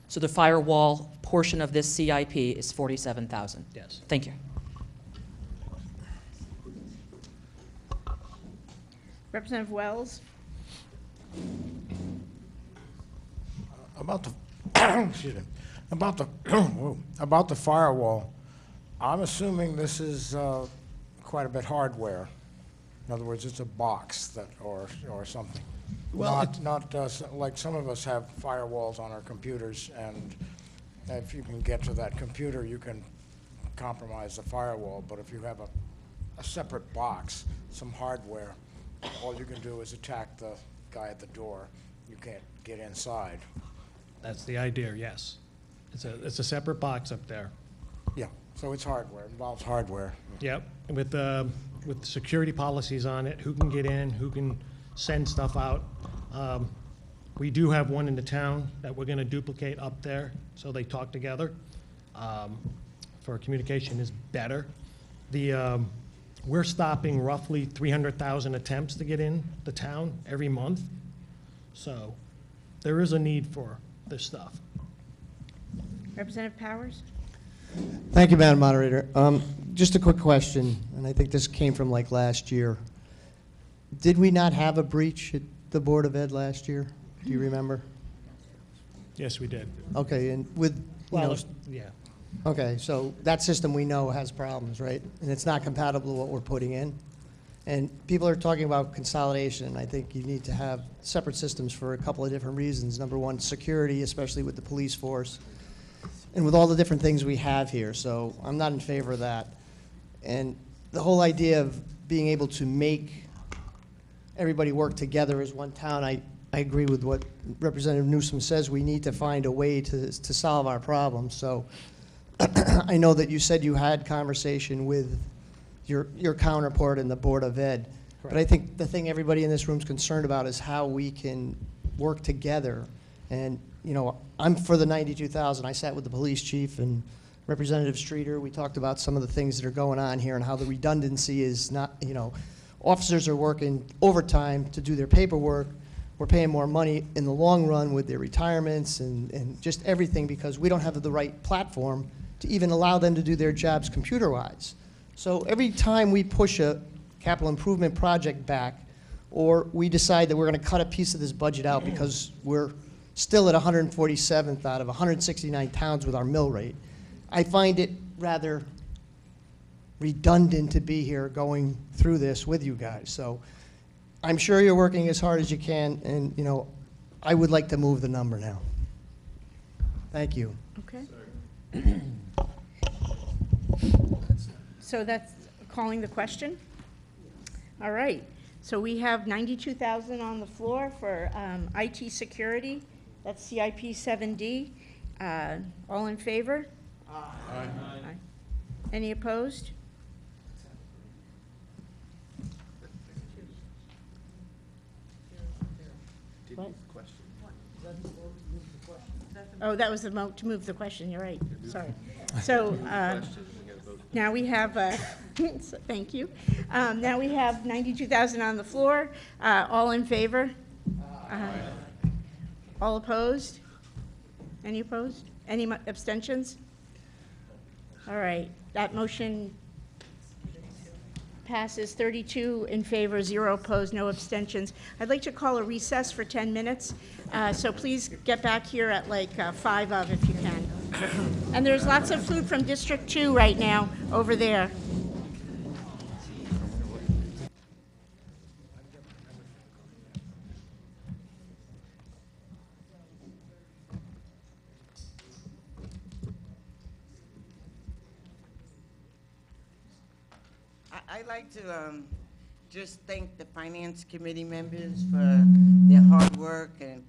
So the firewall portion of this CIP is 47,000? Yes. Thank you. Representative Wells? About the, excuse me, about the, whoa, about the firewall, I'm assuming this is quite a bit hardware. In other words, it's a box that, or something. Well, Not like some of us have firewalls on our computers, and if you can get to that computer, you can compromise the firewall. But if you have a separate box, some hardware, all you can do is attack the guy at the door. You can't get inside. That's the idea, yes. It's a separate box up there. Yeah, so it's hardware, it involves hardware. Yep, with security policies on it, who can get in, who can send stuff out. We do have one in the town that we're gonna duplicate up there, so they talk together. For communication is better. We're stopping roughly 300,000 attempts to get in the town every month. So there is a need for this stuff. Representative Powers? Thank you, Madam Moderator. Just a quick question, and I think this came from like last year. Did we not have a breach at the Board of Ed last year? Do you remember? Yes, we did. Okay, and with, Yeah. okay, so that system we know has problems, right? And it's not compatible with what we're putting in. And people are talking about consolidation, and I think you need to have separate systems for a couple of different reasons. Number one, security, especially with the police force, and with all the different things we have here. So I'm not in favor of that. And the whole idea of being able to make everybody work together as one town, I agree with what Representative Newsom says. We need to find a way to solve our problems. So I know that you said you had conversation with your counterpart in the Board of Ed. Correct. But I think the thing everybody in this room is concerned about is how we can work together. And, you know, I'm for the 92,000. I sat with the police chief and Representative Streeter. We talked about some of the things that are going on here and how the redundancy is not, you know, officers are working overtime to do their paperwork. We're paying more money in the long run with their retirements and just everything because we don't have the right platform to even allow them to do their jobs computer-wise. So every time we push a capital improvement project back, or we decide that we're going to cut a piece of this budget out because we're still at 147th out of 169 towns with our mill rate, I find it rather redundant to be here going through this with you guys. So I'm sure you're working as hard as you can, and, you know, I would like to move the number now. Thank you. Okay. So that's calling the question? All right. So we have 92,000 on the floor for IT security. That's CIP 7D. All in favor? Aye. Any opposed? What? Oh, that was the to move the question, you're right, sorry. So now we have, thank you. Now we have 92,000 on the floor. All in favor? All opposed? Any opposed? Any abstentions? All right, that motion passes 32 in favor, 0 opposed, no abstentions. I'd like to call a recess for 10 minutes, so please get back here at like 5 of if you can. And there's lots of food from District 2 right now over there. I'd like to just thank the Finance Committee members for their hard work and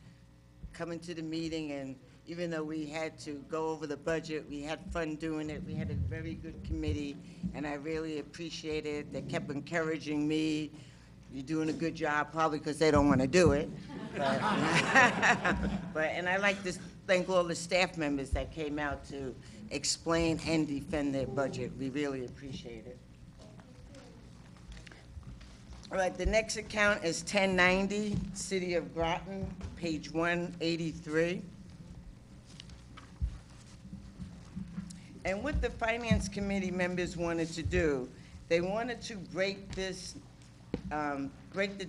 coming to the meeting, and even though we had to go over the budget, we had fun doing it. We had a very good committee, and I really appreciate it. They kept encouraging me. You're doing a good job, probably because they don't want to do it. And I'd like to thank all the staff members that came out to explain and defend their budget. We really appreciate it. All right, the next account is 1090, City of Groton, page 183. And what the Finance Committee members wanted to do, they wanted to break the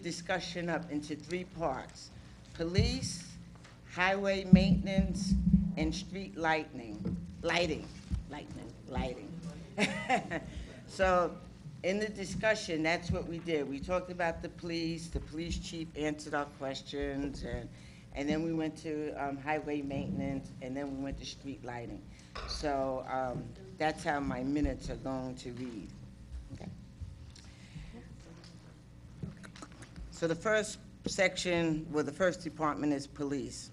discussion up into 3 parts: police, highway maintenance, and street lighting. So in the discussion, that's what we did. We talked about the police chief answered our questions, and then we went to highway maintenance, and then we went to street lighting. So that's how my minutes are going to read. Okay. So the first section, well, the first department is police.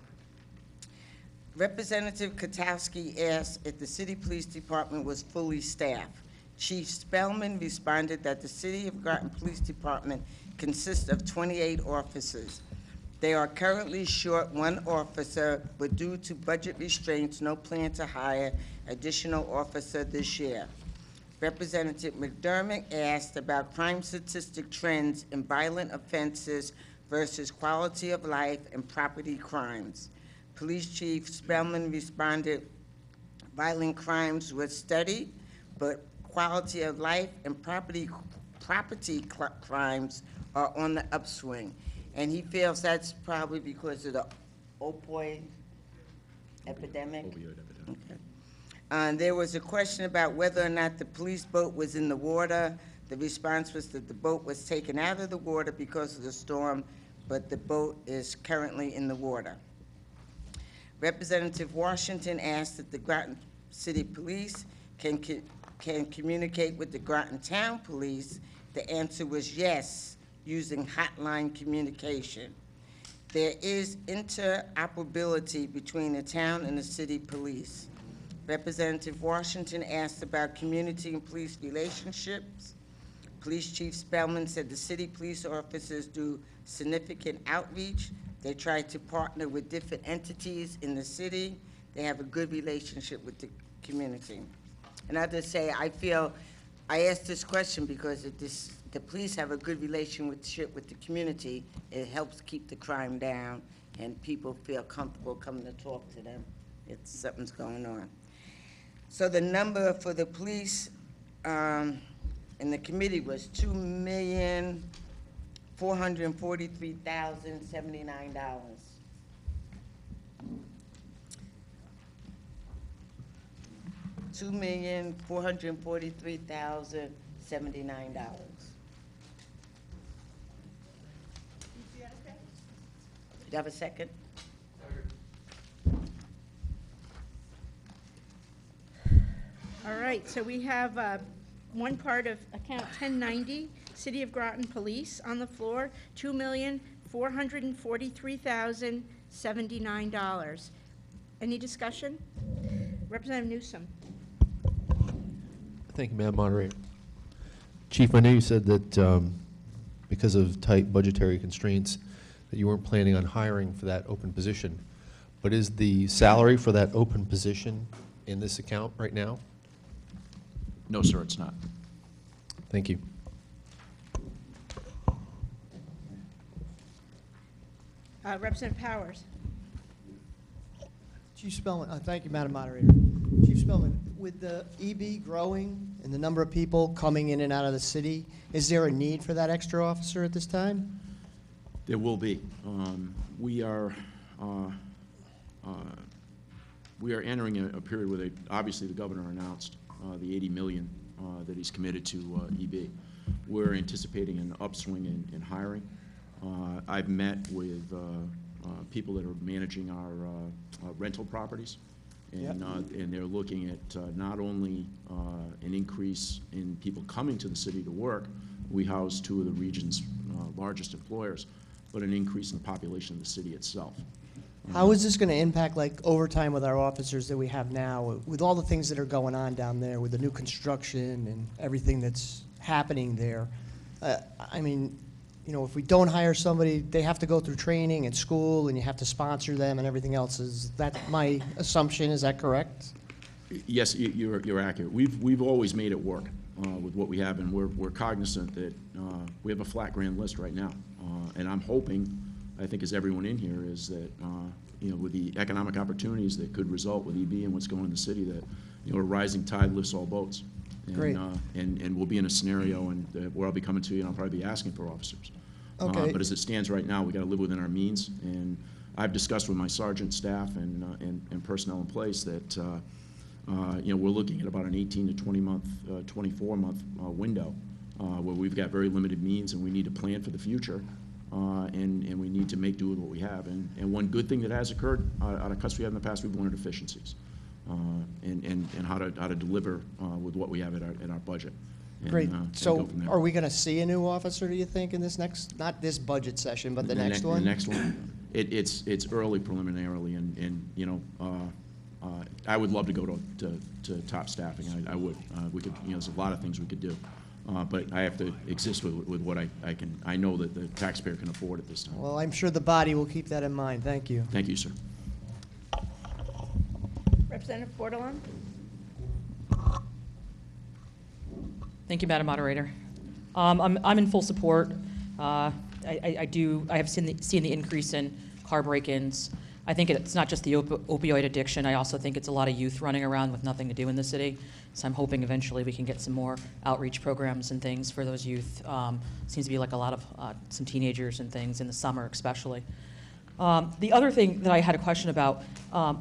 Representative Katowski asked if the city police department was fully staffed. Chief Spellman responded that the City of Groton Police Department consists of 28 officers. They are currently short 1 officer, but due to budget restraints, no plan to hire additional officer this year. Representative McDermott asked about crime statistic trends in violent offenses versus quality of life and property crimes. Police Chief Spellman responded, violent crimes were steady, but quality of life and property crimes are on the upswing. And he feels that's probably because of the opioid epidemic. Okay. There was a question about whether or not the police boat was in the water. The response was that the boat was taken out of the water because of the storm, but the boat is currently in the water. Representative Washington asked if the Groton City Police can communicate with the Groton Town Police. The answer was yes, using hotline communication. There is interoperability between the town and the city police. Representative Washington asked about community and police relationships. Police Chief Spellman said the city police officers do significant outreach. They try to partner with different entities in the city. They have a good relationship with the community. And I'll just say, I asked this question because the police have a good relationship with the community. It helps keep the crime down, and people feel comfortable coming to talk to them if something's going on. So the number for the police in the committee was $2,443,079. $2,443,079. Do you have a second? All right, so we have one part of account 1090, City of Groton Police, on the floor, $2,443,079. Any discussion? Representative Newsom. Thank you, Madam Moderator. Chief, I know you said that because of tight budgetary constraints that you weren't planning on hiring for that open position, but is the salary for that open position in this account right now? No, sir, it's not. Thank you. Representative Powers. Chief Spellman, thank you, Madam Moderator. Chief Spellman, with the EB growing and the number of people coming in and out of the city, is there a need for that extra officer at this time? There will be. We are entering a period where obviously the governor announced the $80 million that he's committed to EB. We're anticipating an upswing in hiring. I've met with people that are managing our rental properties, and they're looking at not only an increase in people coming to the city to work. We house 2 of the region's largest employers, but an increase in the population of the city itself. How is this going to impact like overtime with our officers that we have now, with all the things that are going on down there, with the new construction and everything that's happening there? I mean, you know, if we don't hire somebody, they have to go through training and school, and you have to sponsor them and everything else. Is that my assumption? Is that correct? Yes, you're accurate. We've always made it work with what we have, and we're cognizant that we have a flat grand list right now. And I'm hoping, I think as everyone in here, is that, you know, with the economic opportunities that could result with EB and what's going on in the city, that, you know, a rising tide lifts all boats. And, Great. And we'll be in a scenario where I'll be coming to you and I'll probably be asking for officers. Okay. But as it stands right now, we got to live within our means. And I've discussed with my sergeant staff and personnel in place that, you know, we're looking at about an 18 to 24-month window where we've got very limited means and we need to plan for the future. And we need to make do with what we have. And one good thing that has occurred out of cuts we had in the past, we've learned efficiencies and how to deliver with what we have in our budget. And, Great. and go So from there. are we going to see a new officer, do you think, in this next, not this budget session, but the next one? The next one. It's early preliminarily, and you know, I would love to go to top staffing. I would. We could, you know, there's a lot of things we could do. But I have to exist with what I know that the taxpayer can afford at this time. Well, I'm sure the body will keep that in mind. Thank you. Thank you, sir. Representative Bordelon? Thank you, Madam Moderator. I'm in full support. I have seen the increase in car break-ins. I think it's not just the opioid addiction. I also think it's a lot of youth running around with nothing to do in the city. So I'm hoping eventually we can get some more outreach programs and things for those youth. Seems to be like a lot of some teenagers and things in the summer especially. The other thing that I had a question about,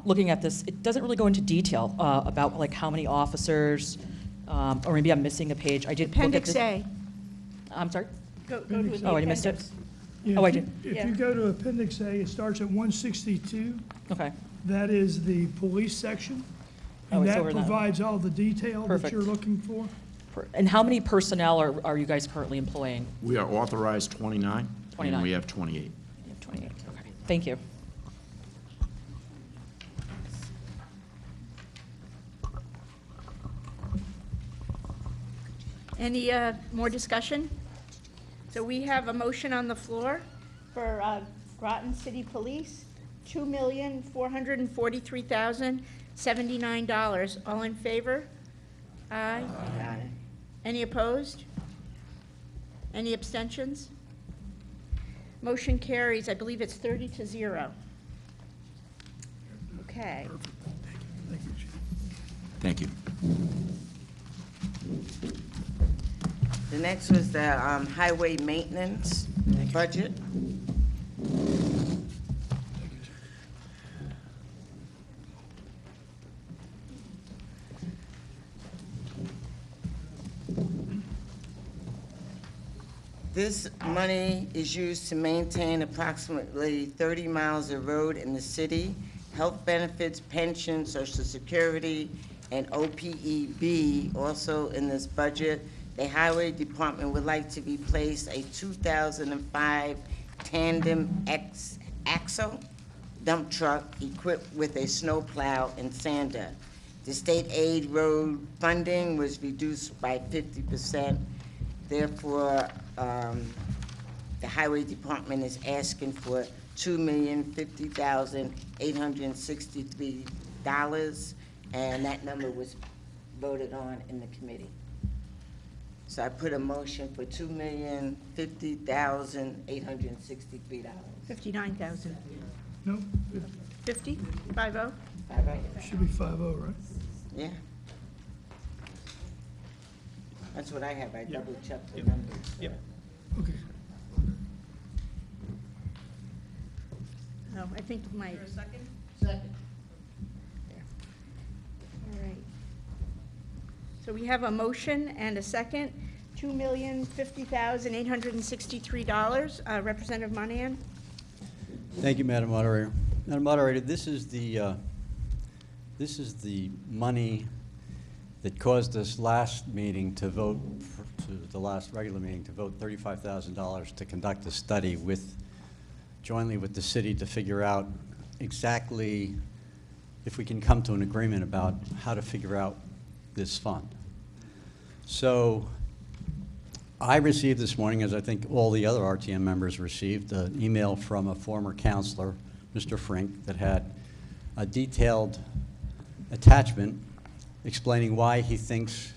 looking at this, it doesn't really go into detail about like how many officers, or maybe I'm missing a page. I did look at Appendix this. A. I'm sorry? Go to the Oh, I missed it? appendix. Yeah, Oh, I if you- did. If you go to Appendix A, it starts at 162. Okay. That is the police section. Oh, And it's that over in that. provides all the detail that Perfect. you're looking for. And how many personnel are you guys currently employing? We are authorized 29, 29. and we have 28. You have 28, okay. Thank you. Any more discussion? So we have a motion on the floor for Groton City Police, $2,443,079. All in favor? Aye. Aye. Any opposed? Any abstentions? Motion carries. I believe it's 30-0. Okay. Thank you. The next was the highway maintenance budget. This money is used to maintain approximately 30 miles of road in the city, health benefits, pension, social security, and OPEB also in this budget. The Highway Department would like to replace a 2005 tandem axle dump truck equipped with a snowplow and sander. The state aid road funding was reduced by 50%. Therefore, the Highway Department is asking for $2,050,863, and that number was voted on in the committee. So I put a motion for $2,050,863. 59,000. No, 50? 5-0? should be 5-0, right? Yeah. That's what I have. I double checked the numbers. Yep. Okay. No, I think my. Second? Second. All right. So we have a motion and a second, $2,050,863. Representative Monahan? Thank you, Madam Moderator. Madam Moderator, this is the money that caused us last meeting to vote, the last regular meeting, to vote $35,000 to conduct a study with jointly with the city to figure out exactly if we can come to an agreement about how to figure out this fund. So I received this morning, as I think all the other RTM members received, an email from a former counselor, Mr. Frink, that had a detailed attachment explaining why he thinks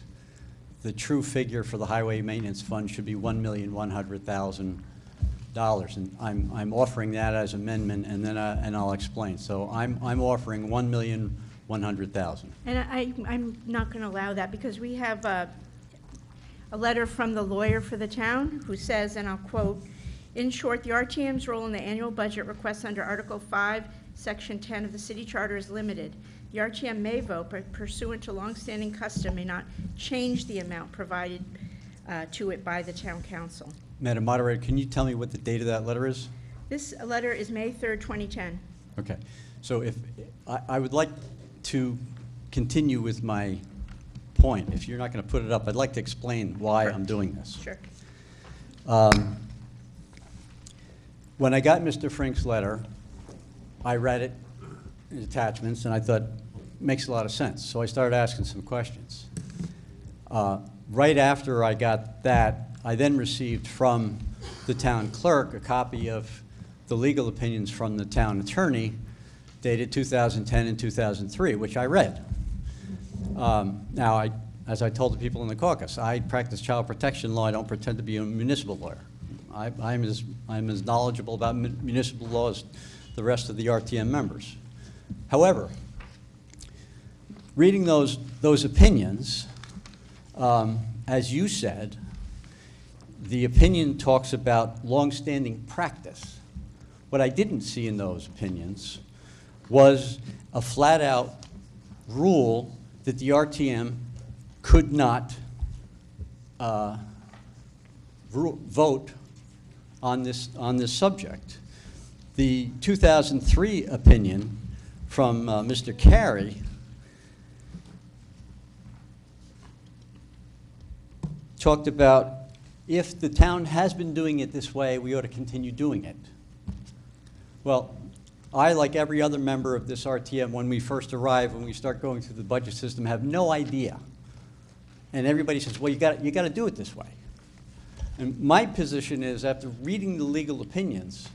the true figure for the Highway Maintenance Fund should be $1,100,000. And I'm offering that as amendment, and then and I'll explain. So I'm offering $1,100,000. And I'm not going to allow that because we have a letter from the lawyer for the town who says, and I'll quote, "In short, the RTM's role in the annual budget request under Article 5, Section 10 of the City Charter is limited. The RTM may vote, but pursuant to longstanding custom, may not change the amount provided to it by the town council." Madam Moderator, can you tell me what the date of that letter is? This letter is May 3rd, 2010. Okay. So if I would like to continue with my point. If you're not going to put it up, I'd like to explain why I'm doing this. Sure. When I got Mr. Frink's letter, I read it, the attachments, and I thought, makes a lot of sense. So I started asking some questions. Right after I got that, I then received from the town clerk a copy of the legal opinions from the town attorney dated 2010 and 2003, which I read. Now, as I told the people in the caucus, I practice child protection law. I don't pretend to be a municipal lawyer. I'm as knowledgeable about municipal law as the rest of the RTM members. However, reading those opinions, as you said, the opinion talks about longstanding practice. What I didn't see in those opinions was a flat-out rule that the RTM could not vote on this subject. The 2003 opinion from Mr. Carey talked about if the town has been doing it this way, we ought to continue doing it. Well, I, like every other member of this RTM, when we first arrive, when we start going through the budget system, have no idea. And everybody says, well, you got to do it this way. And my position is, after reading the legal opinions,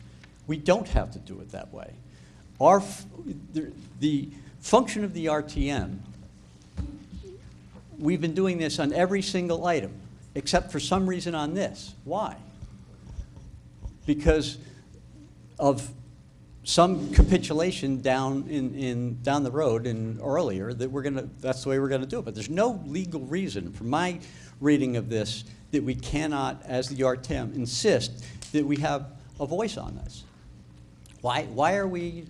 we don't have to do it that way. The function of the RTM, we've been doing this on every single item, except for some reason on this. Why? Because of some capitulation down the road and earlier that that's the way we're gonna do it. But there's no legal reason, from my reading of this, that we cannot, as the RTM, insist that we have a voice on this. Why are we,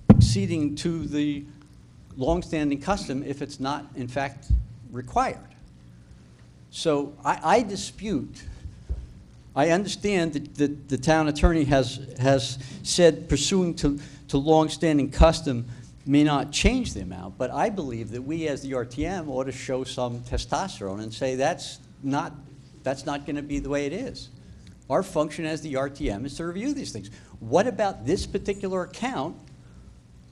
acceding to the longstanding custom if it's not, in fact, required? So I dispute. I understand that the town attorney has said pursuing to longstanding custom may not change the amount, but I believe that we as the RTM ought to show some testosterone and say that's not going to be the way it is. Our function as the RTM is to review these things. What about this particular account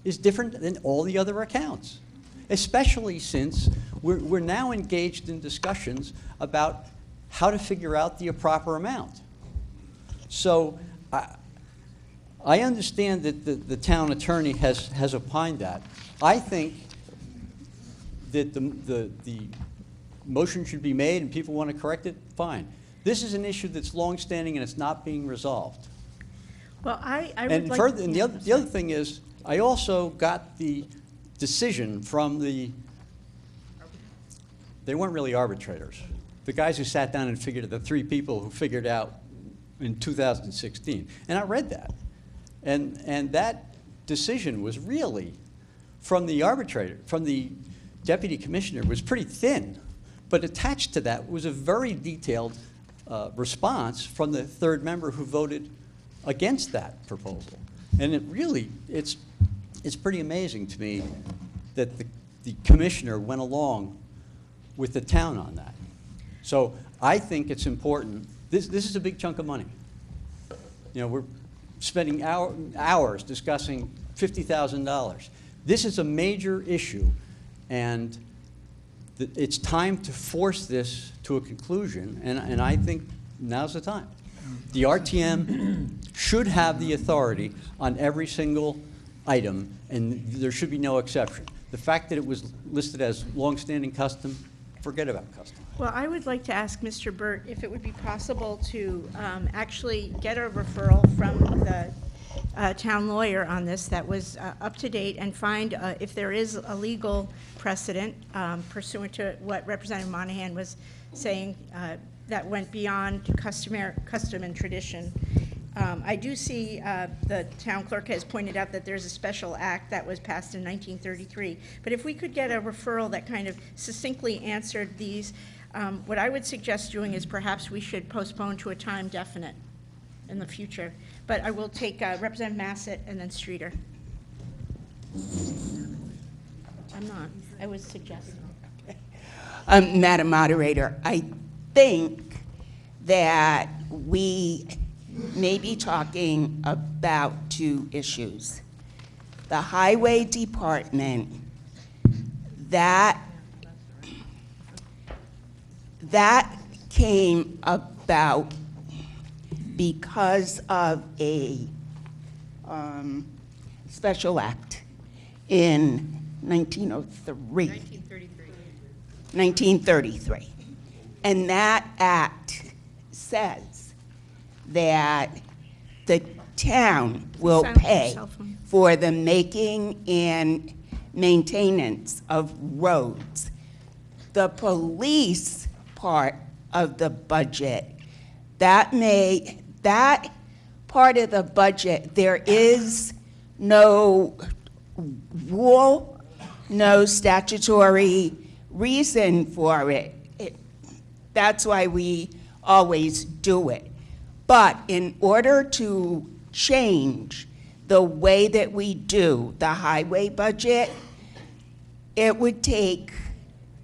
is different than all the other accounts? Especially since we're now engaged in discussions about how to figure out the proper amount. So I understand that the town attorney has opined that. I think that the motion should be made and people want to correct it, fine. This is an issue that's longstanding and it's not being resolved. Well, I would And like... further, and the other thing is, I also got the decision from they weren't really arbitrators. The guys who sat down and figured it, the three people who figured out in 2016. And I read that. And that decision was really, from the arbitrator, from the deputy commissioner, was pretty thin. But attached to that was a very detailed response from the third member who voted against that proposal. And it really, it's pretty amazing to me that the commissioner went along with the town on that. So I think it's important. This is a big chunk of money. You know, we're spending hours discussing $50,000. This is a major issue, and it's time to force this to a conclusion, and I think now's the time. The RTM should have the authority on every single item, and there should be no exception. The fact that it was listed as longstanding custom, forget about custom. Well, I would like to ask Mr. Burt if it would be possible to actually get a referral from the town lawyer on this that was up to date, and find if there is a legal precedent pursuant to what Representative Monahan was saying that went beyond custom and tradition. I do see the town clerk has pointed out that there's a special act that was passed in 1933. But if we could get a referral that kind of succinctly answered these, what I would suggest doing is perhaps we should postpone to a time definite in the future. But I will take Representative Massett and then Streeter. I'm not. I was suggesting. Madam Moderator, I think that we may be talking about two issues. The Highway Department, that came about because of a special act in 1933. And that act says that the town will pay for the making and maintenance of roads. The police part of the budget, that part of the budget, there is no rule, no statutory reason for it. That's why we always do it. But in order to change the way that we do the highway budget, it would take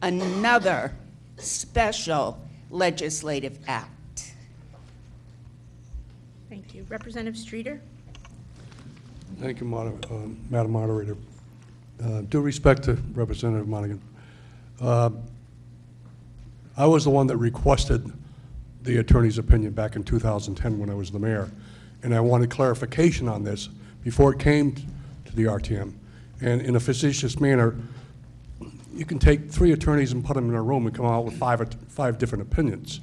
another special legislative act. Thank you. Representative Streeter? Thank you, Madam Moderator. Due respect to Representative Monaghan, I was the one that requested the attorney's opinion back in 2010 when I was the mayor, and I wanted clarification on this before it came to the RTM. And in a facetious manner, you can take 3 attorneys and put them in a room and come out with five different opinions.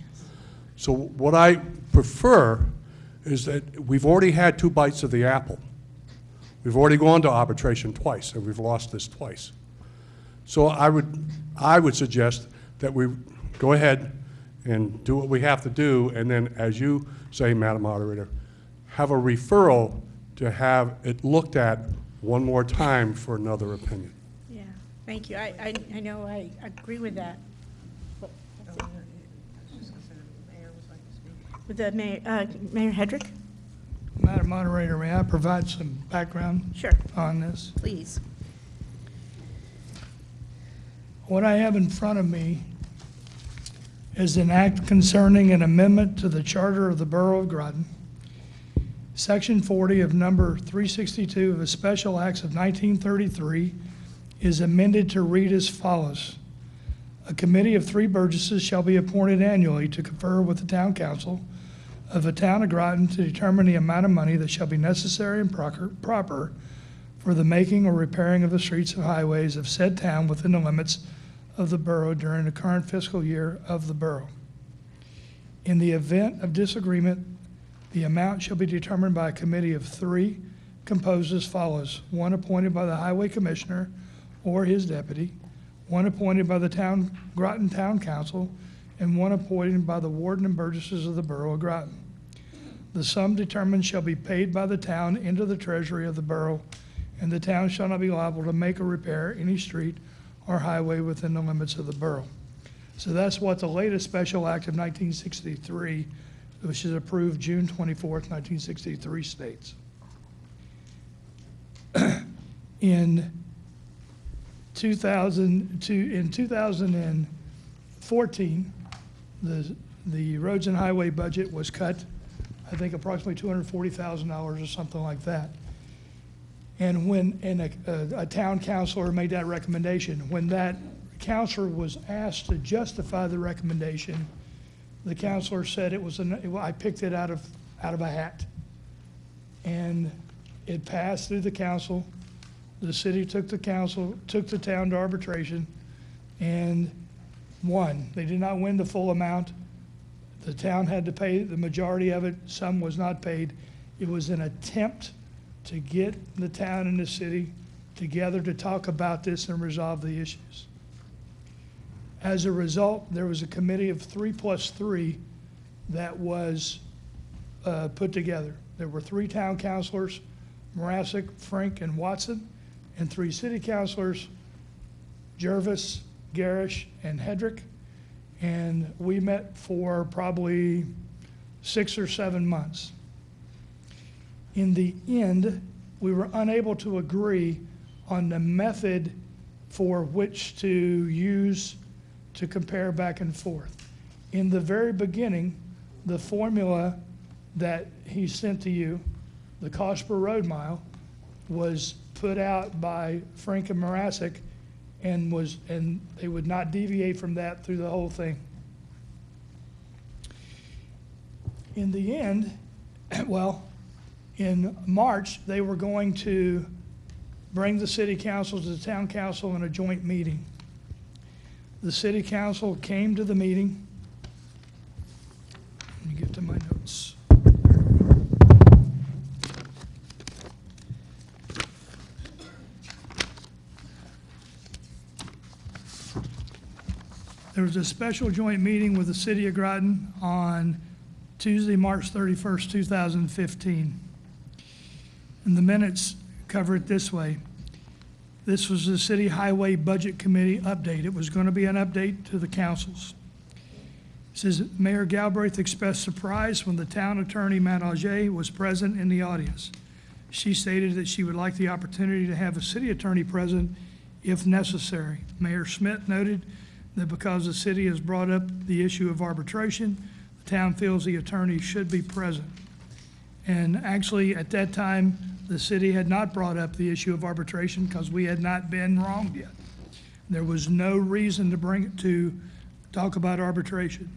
So what I prefer is that we've already had 2 bites of the apple. We've already gone to arbitration twice, and we've lost this twice. So I would suggest that we go ahead and do what we have to do, and then, as you say, Madam Moderator, have a referral to have it looked at one more time for another opinion. Yeah, thank you. I know I agree with that. With the Mayor Hedrick? Madam Moderator, may I provide some background on this? Please. What I have in front of me is an act concerning an amendment to the Charter of the Borough of Groton. Section 40 of number 362 of the Special Acts of 1933 is amended to read as follows. A committee of 3 burgesses shall be appointed annually to confer with the town council of the town of Groton to determine the amount of money that shall be necessary and proper for the making or repairing of the streets and highways of said town within the limits of the borough during the current fiscal year of the borough. In the event of disagreement, the amount shall be determined by a committee of 3 composed as follows. 1 appointed by the highway commissioner or his deputy, 1 appointed by the Groton Town Council, and 1 appointed by the warden and burgesses of the borough of Groton. The sum determined shall be paid by the town into the treasury of the borough, and the town shall not be liable to make or repair any street or highway within the limits of the borough. So that's what the latest Special Act of 1963, which is approved June 24th, 1963, states. In 2014, the roads and highway budget was cut, I think approximately $240,000 or something like that. And a town councilor made that recommendation. When that counselor was asked to justify the recommendation, the counselor said I picked it out of a hat. And it passed through the council. The city took the town to arbitration and won. They did not win the full amount. The town had to pay the majority of it. Some was not paid. It was an attempt to get the town and the city together to talk about this and resolve the issues. As a result, there was a committee of 3+3 that was put together. There were 3 town councilors, Morasic, Frank, and Watson, and 3 city councilors, Jervis, Garish, and Hedrick. And we met for probably 6 or 7 months. In the end, we were unable to agree on the method for which to use to compare back and forth. In the very beginning, the formula that he sent to you, the cost per road mile, was put out by Frank and Morasic, and they would not deviate from that through the whole thing. In the end, well, in March, they were going to bring the city council to the town council in a joint meeting. The city council came to the meeting. Let me get to my notes. There was a special joint meeting with the city of Groton on Tuesday, March 31st, 2015. And the minutes cover it this way. This was the City Highway Budget Committee update. It was going to be an update to the councils. It says, Mayor Galbraith expressed surprise when the town attorney, Matt Auger, was present in the audience. She stated that she would like the opportunity to have a city attorney present if necessary. Mayor Schmidt noted that because the city has brought up the issue of arbitration, the town feels the attorney should be present. And actually, at that time, the city had not brought up the issue of arbitration because we had not been wronged yet. There was no reason to talk about arbitration.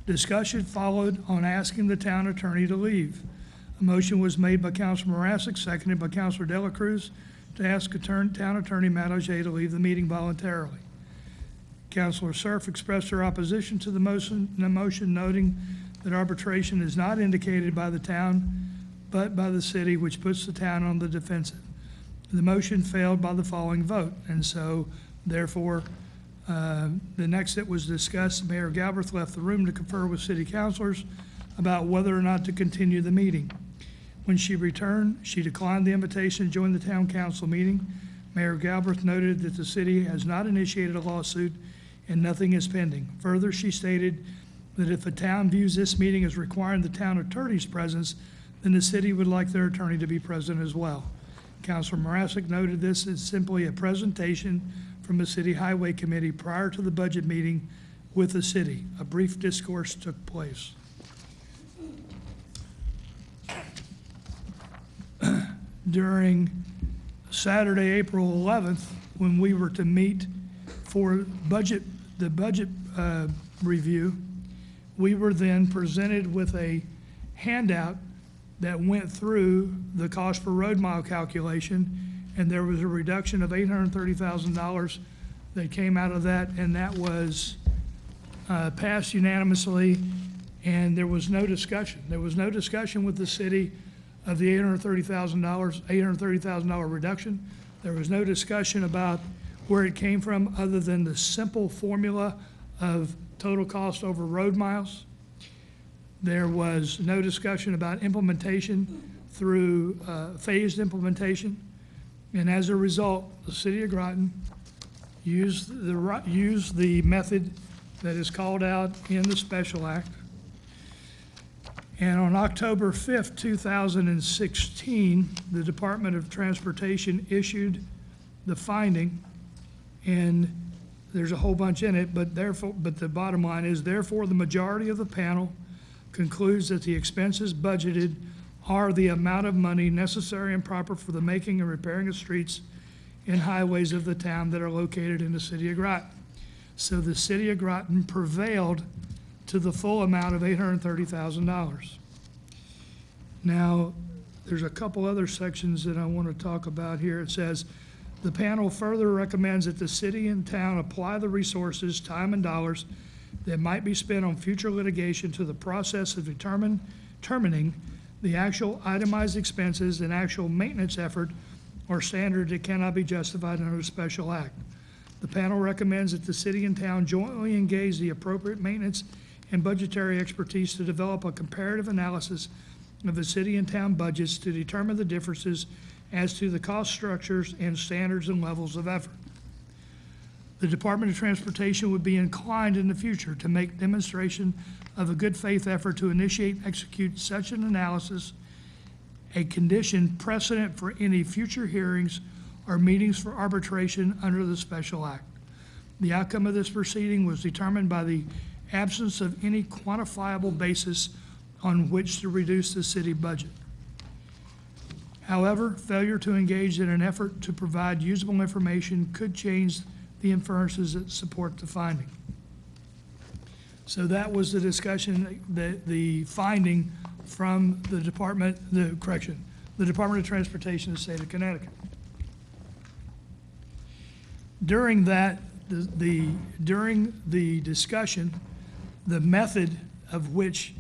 Discussion followed on asking the town attorney to leave. A motion was made by Councilor Morasic, seconded by Councilor Dela Cruz, to ask town attorney Matt Auger to leave the meeting voluntarily. Councilor Surf expressed her opposition to the motion, noting that arbitration is not indicated by the town, but by the city, which puts the town on the defensive. The motion failed by the following vote, and so therefore, the next that was discussed, Mayor Galbraith left the room to confer with city councilors about whether or not to continue the meeting. When she returned, she declined the invitation to join the town council meeting. Mayor Galbraith noted that the city has not initiated a lawsuit and nothing is pending. Further, she stated that if a town views this meeting as requiring the town attorney's presence, then the city would like their attorney to be present as well. Councilor Morasic noted this is simply a presentation from the City Highway Committee prior to the budget meeting with the city. A brief discourse took place. During Saturday, April 11th, when we were to meet for the budget review, we were then presented with a handout that went through the cost per road mile calculation, and there was a reduction of $830,000 that came out of that, and that was passed unanimously, and there was no discussion. There was no discussion with the city of the $830,000 reduction. There was no discussion about where it came from other than the simple formula of total cost over road miles. There was no discussion about implementation through phased implementation. And as a result, the city of Groton used the method that is called out in the Special Act. And on October 5th, 2016, the Department of Transportation issued the finding, and there's a whole bunch in it, but the bottom line is, therefore, the majority of the panel concludes that the expenses budgeted are the amount of money necessary and proper for the making and repairing of streets and highways of the town that are located in the city of Groton. So the city of Groton prevailed to the full amount of $830,000. Now, there's a couple other sections that I want to talk about here. It says, the panel further recommends that the city and town apply the resources, time and dollars that might be spent on future litigation to the process of determining the actual itemized expenses and actual maintenance effort or standard that cannot be justified under a special act. The panel recommends that the city and town jointly engage the appropriate maintenance and budgetary expertise to develop a comparative analysis of the city and town budgets to determine the differences as to the cost structures and standards and levels of effort. The Department of Transportation would be inclined in the future to make demonstration of a good faith effort to initiate and execute such an analysis, a condition precedent for any future hearings or meetings for arbitration under the special act. The outcome of this proceeding was determined by the absence of any quantifiable basis on which to reduce the city budget. However, failure to engage in an effort to provide usable information could change the inferences that support the finding. So that was the discussion, the finding from the Department of Transportation of the state of Connecticut. During that, during the discussion, the method of which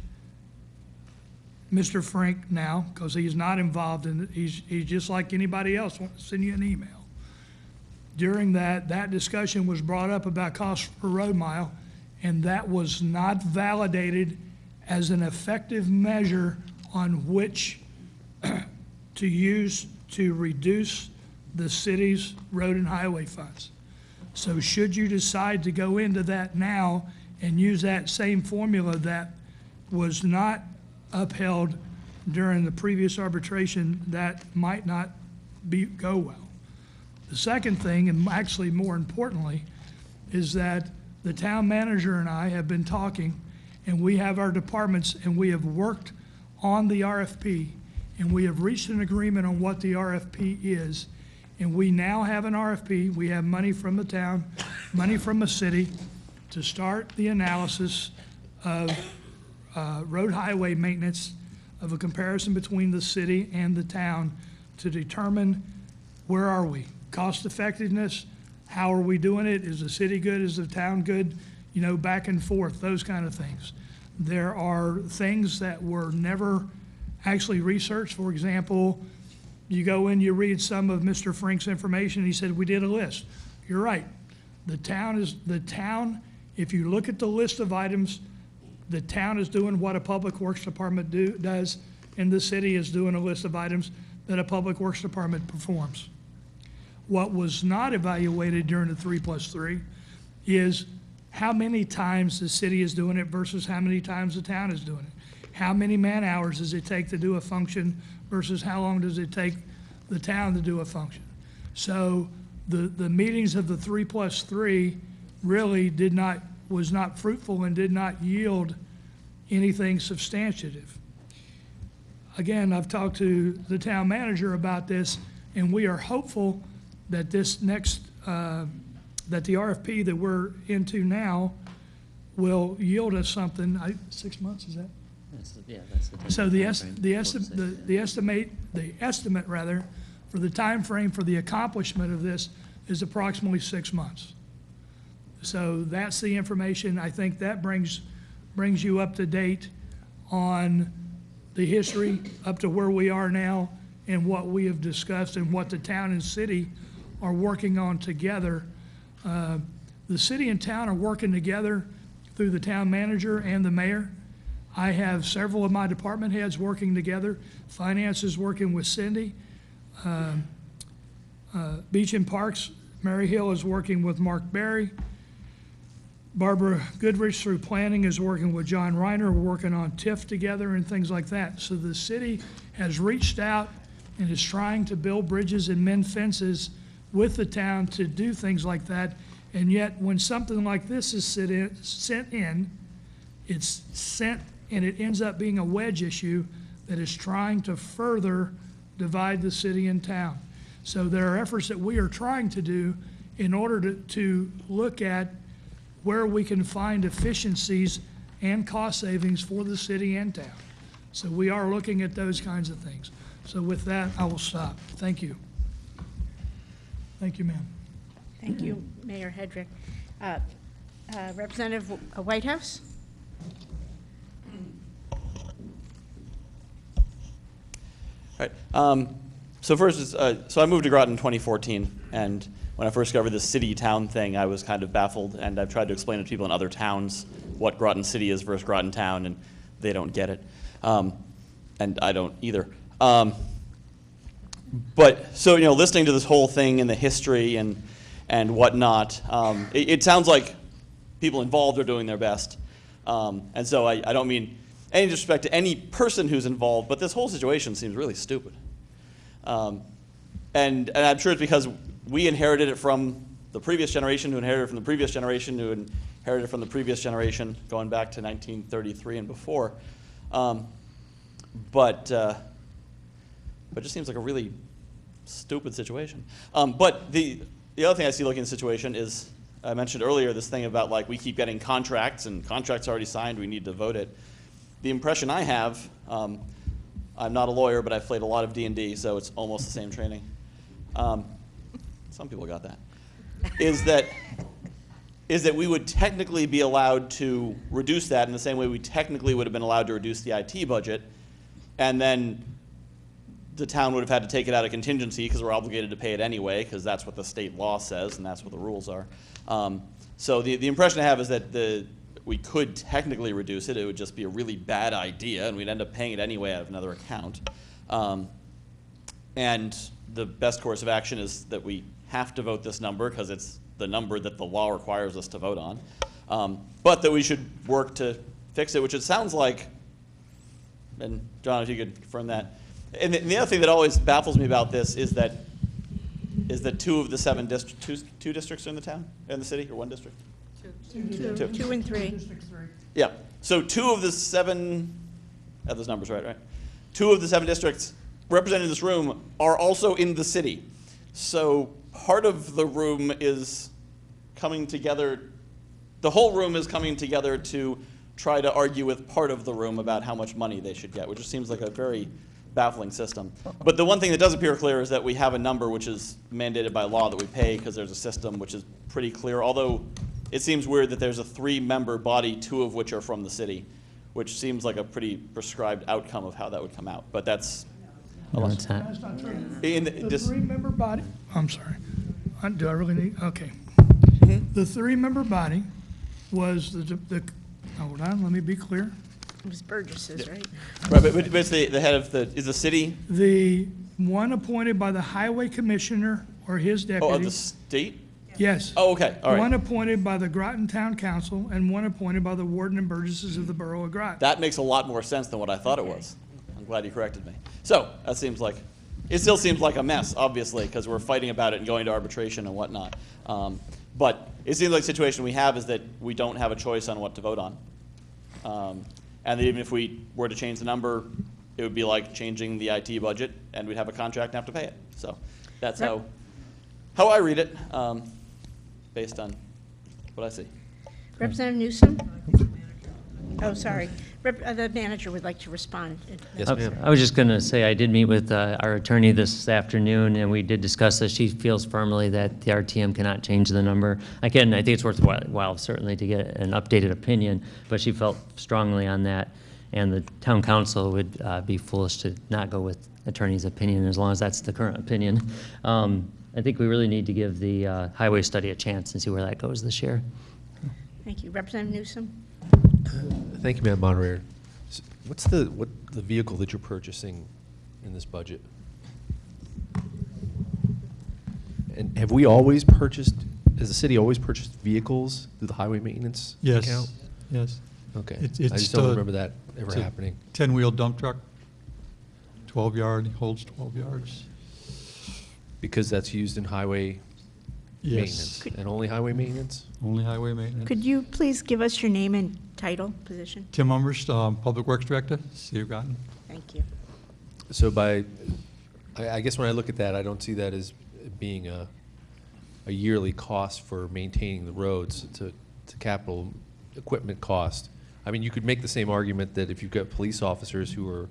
Mr. Frank now, because he's not involved in it, he's just like anybody else, wants to send you an email. During that discussion was brought up about cost per road mile, and that was not validated as an effective measure on which to use to reduce the city's road and highway funds. So should you decide to go into that now and use that same formula that was not upheld during the previous arbitration, that might not go well. The second thing, and actually more importantly, is that the town manager and I have been talking, and we have our departments, and we have worked on the RFP, and we have reached an agreement on what the RFP is, and we now have an RFP. We have money from the town, money from the city to start the analysis of road highway maintenance, of a comparison between the city and the town to determine where are we, cost effectiveness, how are we doing it, is the city good, is the town good, you know, back and forth, those kind of things. There are things that were never actually researched. For example, you go in, you read some of Mr. Frank's information, he said, we did a list. You're right. The town, if you look at the list of items, the town is doing what a public works department does, and the city is doing a list of items that a public works department performs. What was not evaluated during the 3+3 is how many times the city is doing it versus how many times the town is doing it. How many man hours does it take to do a function versus how long does it take the town to do a function? So the meetings of the 3+3 really was not fruitful and did not yield anything substantive. Again, I've talked to the town manager about this, and we are hopeful that this next, that the RFP that we're into now will yield us something. 6 months, is that? So the estimate rather for the time frame for the accomplishment of this is approximately 6 months. So that's the information. I think that brings you up to date on the history up to where we are now and what we have discussed and what the town and city are working on together. The city and town are working together through the town manager and the mayor. I have several of my department heads working together. Finance is working with Cindy. Beach and Parks, Mary Hill is working with Mark Berry. Barbara Goodrich through planning is working with John Reiner. We're working on TIF together and things like that. So the city has reached out and is trying to build bridges and mend fences with the town to do things like that. And yet, when something like this is sent in, it's sent and it ends up being a wedge issue that is trying to further divide the city and town. So there are efforts that we are trying to do in order to look at where we can find efficiencies and cost savings for the city and town. So we are looking at those kinds of things. So with that, I will stop. Thank you. Thank you, ma'am. Thank you, Mayor Hedrick. Representative Whitehouse? Right. So first, so I moved to Groton in 2014, and when I first discovered this city-town thing, I was kind of baffled, and I've tried to explain to people in other towns what Groton City is versus Groton Town, and they don't get it, and I don't either. But so, you know, listening to this whole thing and the history and whatnot, it sounds like people involved are doing their best, and so I don't mean any disrespect to any person who's involved, but this whole situation seems really stupid. And I'm sure it's because we inherited it from the previous generation, who inherited it from the previous generation, who inherited it from the previous generation, going back to 1933 and before. But it just seems like a really stupid situation. But the other thing I see looking at the situation is, I mentioned earlier this thing about, like, we keep getting contracts, and contracts already signed, we need to vote it. The impression I have, I'm not a lawyer, but I've played a lot of D&D, so it's almost the same training. Some people got that. Is that we would technically be allowed to reduce that in the same way we technically would have been allowed to reduce the IT budget, and then the town would have had to take it out of contingency because we're obligated to pay it anyway, because that's what the state law says and that's what the rules are. So the impression I have is that we could technically reduce it. It would just be a really bad idea, and we'd end up paying it anyway out of another account. And the best course of action is that we have to vote this number because it's the number that the law requires us to vote on. But that we should work to fix it, which it sounds like, and John, if you could confirm that. And the other thing that always baffles me about this is that two of the 7 districts, two districts are in the town, in the city, or one district? Two. 2 and 3. Yeah. So 2 of the 7, I have those numbers right? 2 of the 7 districts represented in this room are also in the city. So part of the room is coming together, the whole room is coming together to try to argue with part of the room about how much money they should get, which just seems like a very baffling system. But the one thing that does appear clear is that we have a number which is mandated by law that we pay because there's a system which is pretty clear, although it seems weird that there's a 3-member body, 2 of which are from the city, which seems like a pretty prescribed outcome of how that would come out. But that's That's not true. The 3-member body, I'm sorry. Do I really need, okay. The 3-member body was hold on, let me be clear. It was Burgess's, right? Right, but it's the head of is the city? The one appointed by the highway commissioner or his deputy. Oh, of the state? Yes. Oh, okay, all right. One appointed by the Groton Town Council and one appointed by the warden and burgesses of the borough of Groton. That makes a lot more sense than what I thought it was. I'm glad you corrected me. So that seems like, it still seems like a mess, obviously, because we're fighting about it and going to arbitration and whatnot. But it seems like the situation we have is that we don't have a choice on what to vote on. And even if we were to change the number, it would be like changing the IT budget, and we'd have a contract and have to pay it. So that's how I read it, based on what I see. Representative Newsom? Oh, sorry. The manager would like to respond. Yes, ma'am. I was just going to say I did meet with our attorney this afternoon, and we did discuss this. She feels firmly that the RTM cannot change the number. Again, I think it's worthwhile certainly to get an updated opinion, but she felt strongly on that, and the town council would be foolish to not go with attorney's opinion as long as that's the current opinion. I think we really need to give the highway study a chance and see where that goes this year. Thank you. Representative Newsom? Thank you, Madam Moderator. What's the vehicle that you're purchasing in this budget? And have we always purchased, has the city always purchased vehicles through the highway maintenance account? Yes. Okay. It's I just don't remember that ever happening. 10-wheel dump truck, 12-yard, holds 12 yards. Because that's used in highway maintenance? And only highway maintenance? Only highway maintenance. Could you please give us your name and title, position? Tim Umrich, Public Works Director, City of Groton. Thank you. So I guess when I look at that, I don't see that as being a yearly cost for maintaining the roads to capital equipment cost. I mean, you could make the same argument that if you've got police officers who are,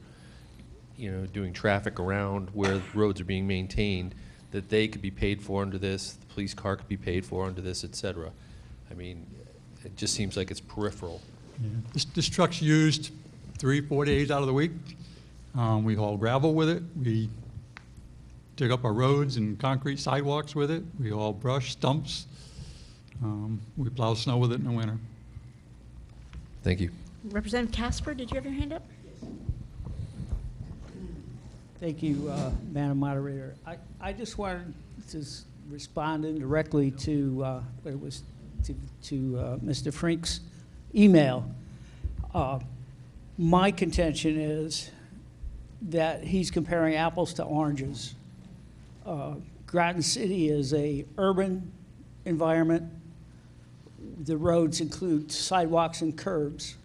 doing traffic around where roads are being maintained, that they could be paid for under this, the police car could be paid for under this, et cetera. I mean, it just seems like it's peripheral. Yeah. This truck's used 3-4 days out of the week. We haul gravel with it. We dig up our roads and concrete sidewalks with it. We haul brush, stumps. We plow snow with it in the winter. Thank you. Representative Casper, did you have your hand up? Thank you, Madam Moderator. I just wanted to respond indirectly to Mr. Frink's email. My contention is that he's comparing apples to oranges. Groton City is a urban environment. The roads include sidewalks and curbs.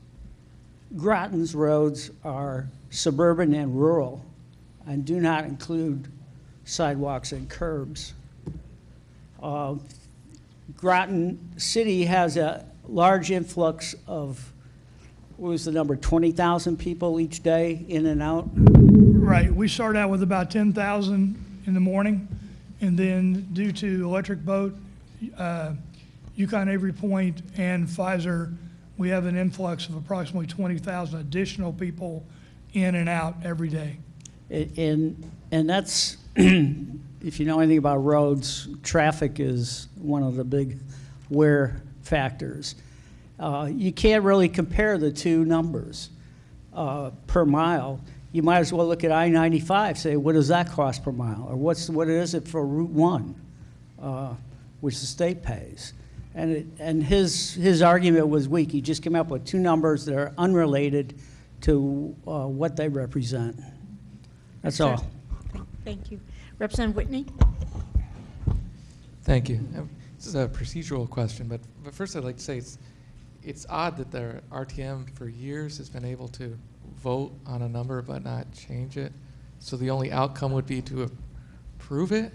Groton's roads are suburban and rural and do not include sidewalks and curbs. Groton City has a large influx of, what was the number, 20,000 people each day in and out? Right, we start out with about 10,000 in the morning, and then due to Electric Boat, Yukon Avery Point, and Pfizer, we have an influx of approximately 20,000 additional people in and out every day. And that's, if you know anything about roads, traffic is one of the big wear factors. You can't really compare the two numbers per mile. You might as well look at I-95, say, what does that cost per mile? Or what is it for Route 1, which the state pays? And his argument was weak. He just came up with two numbers that are unrelated to what they represent. That's all. Thank you. Representative Whitney? Thank you. This is a procedural question, but first I'd like to say it's odd that the RTM for years has been able to vote on a number but not change it. So the only outcome would be to approve it.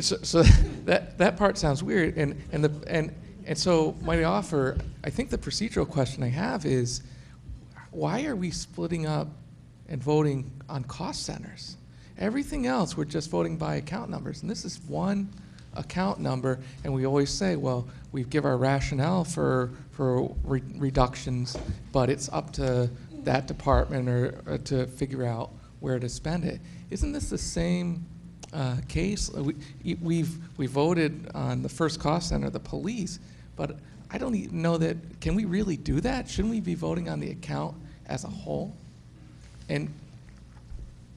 so that part sounds weird. And so my offer, I think the procedural question I have is, why are we splitting up and voting on cost centers? Everything else, we're just voting by account numbers. And this is one account number, and we always say, well, we give our rationale for reductions, but it's up to that department or to figure out where to spend it. Isn't this the same case? We voted on the first cost center, the police, but I don't even know that, can we really do that? Shouldn't we be voting on the account as a whole and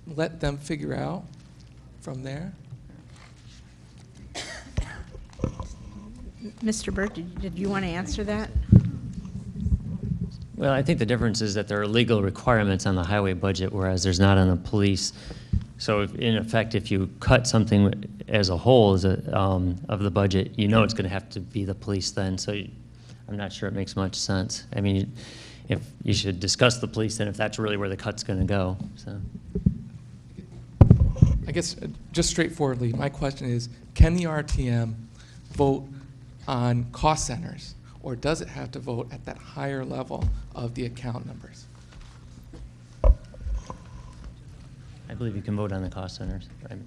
let them figure out from there? Mr. Burt, did you want to answer that? Well, I think the difference is that there are legal requirements on the highway budget, whereas there's not on the police. So in effect, if you cut something as a whole of the budget, you know it's going to have to be the police then. So I'm not sure it makes much sense. I mean, if you should discuss the police then if that's really where the cut's going to go. So. I guess just straightforwardly, my question is, can the RTM vote on cost centers, or does it have to vote at that higher level of the account numbers? I believe you can vote on the cost centers, right?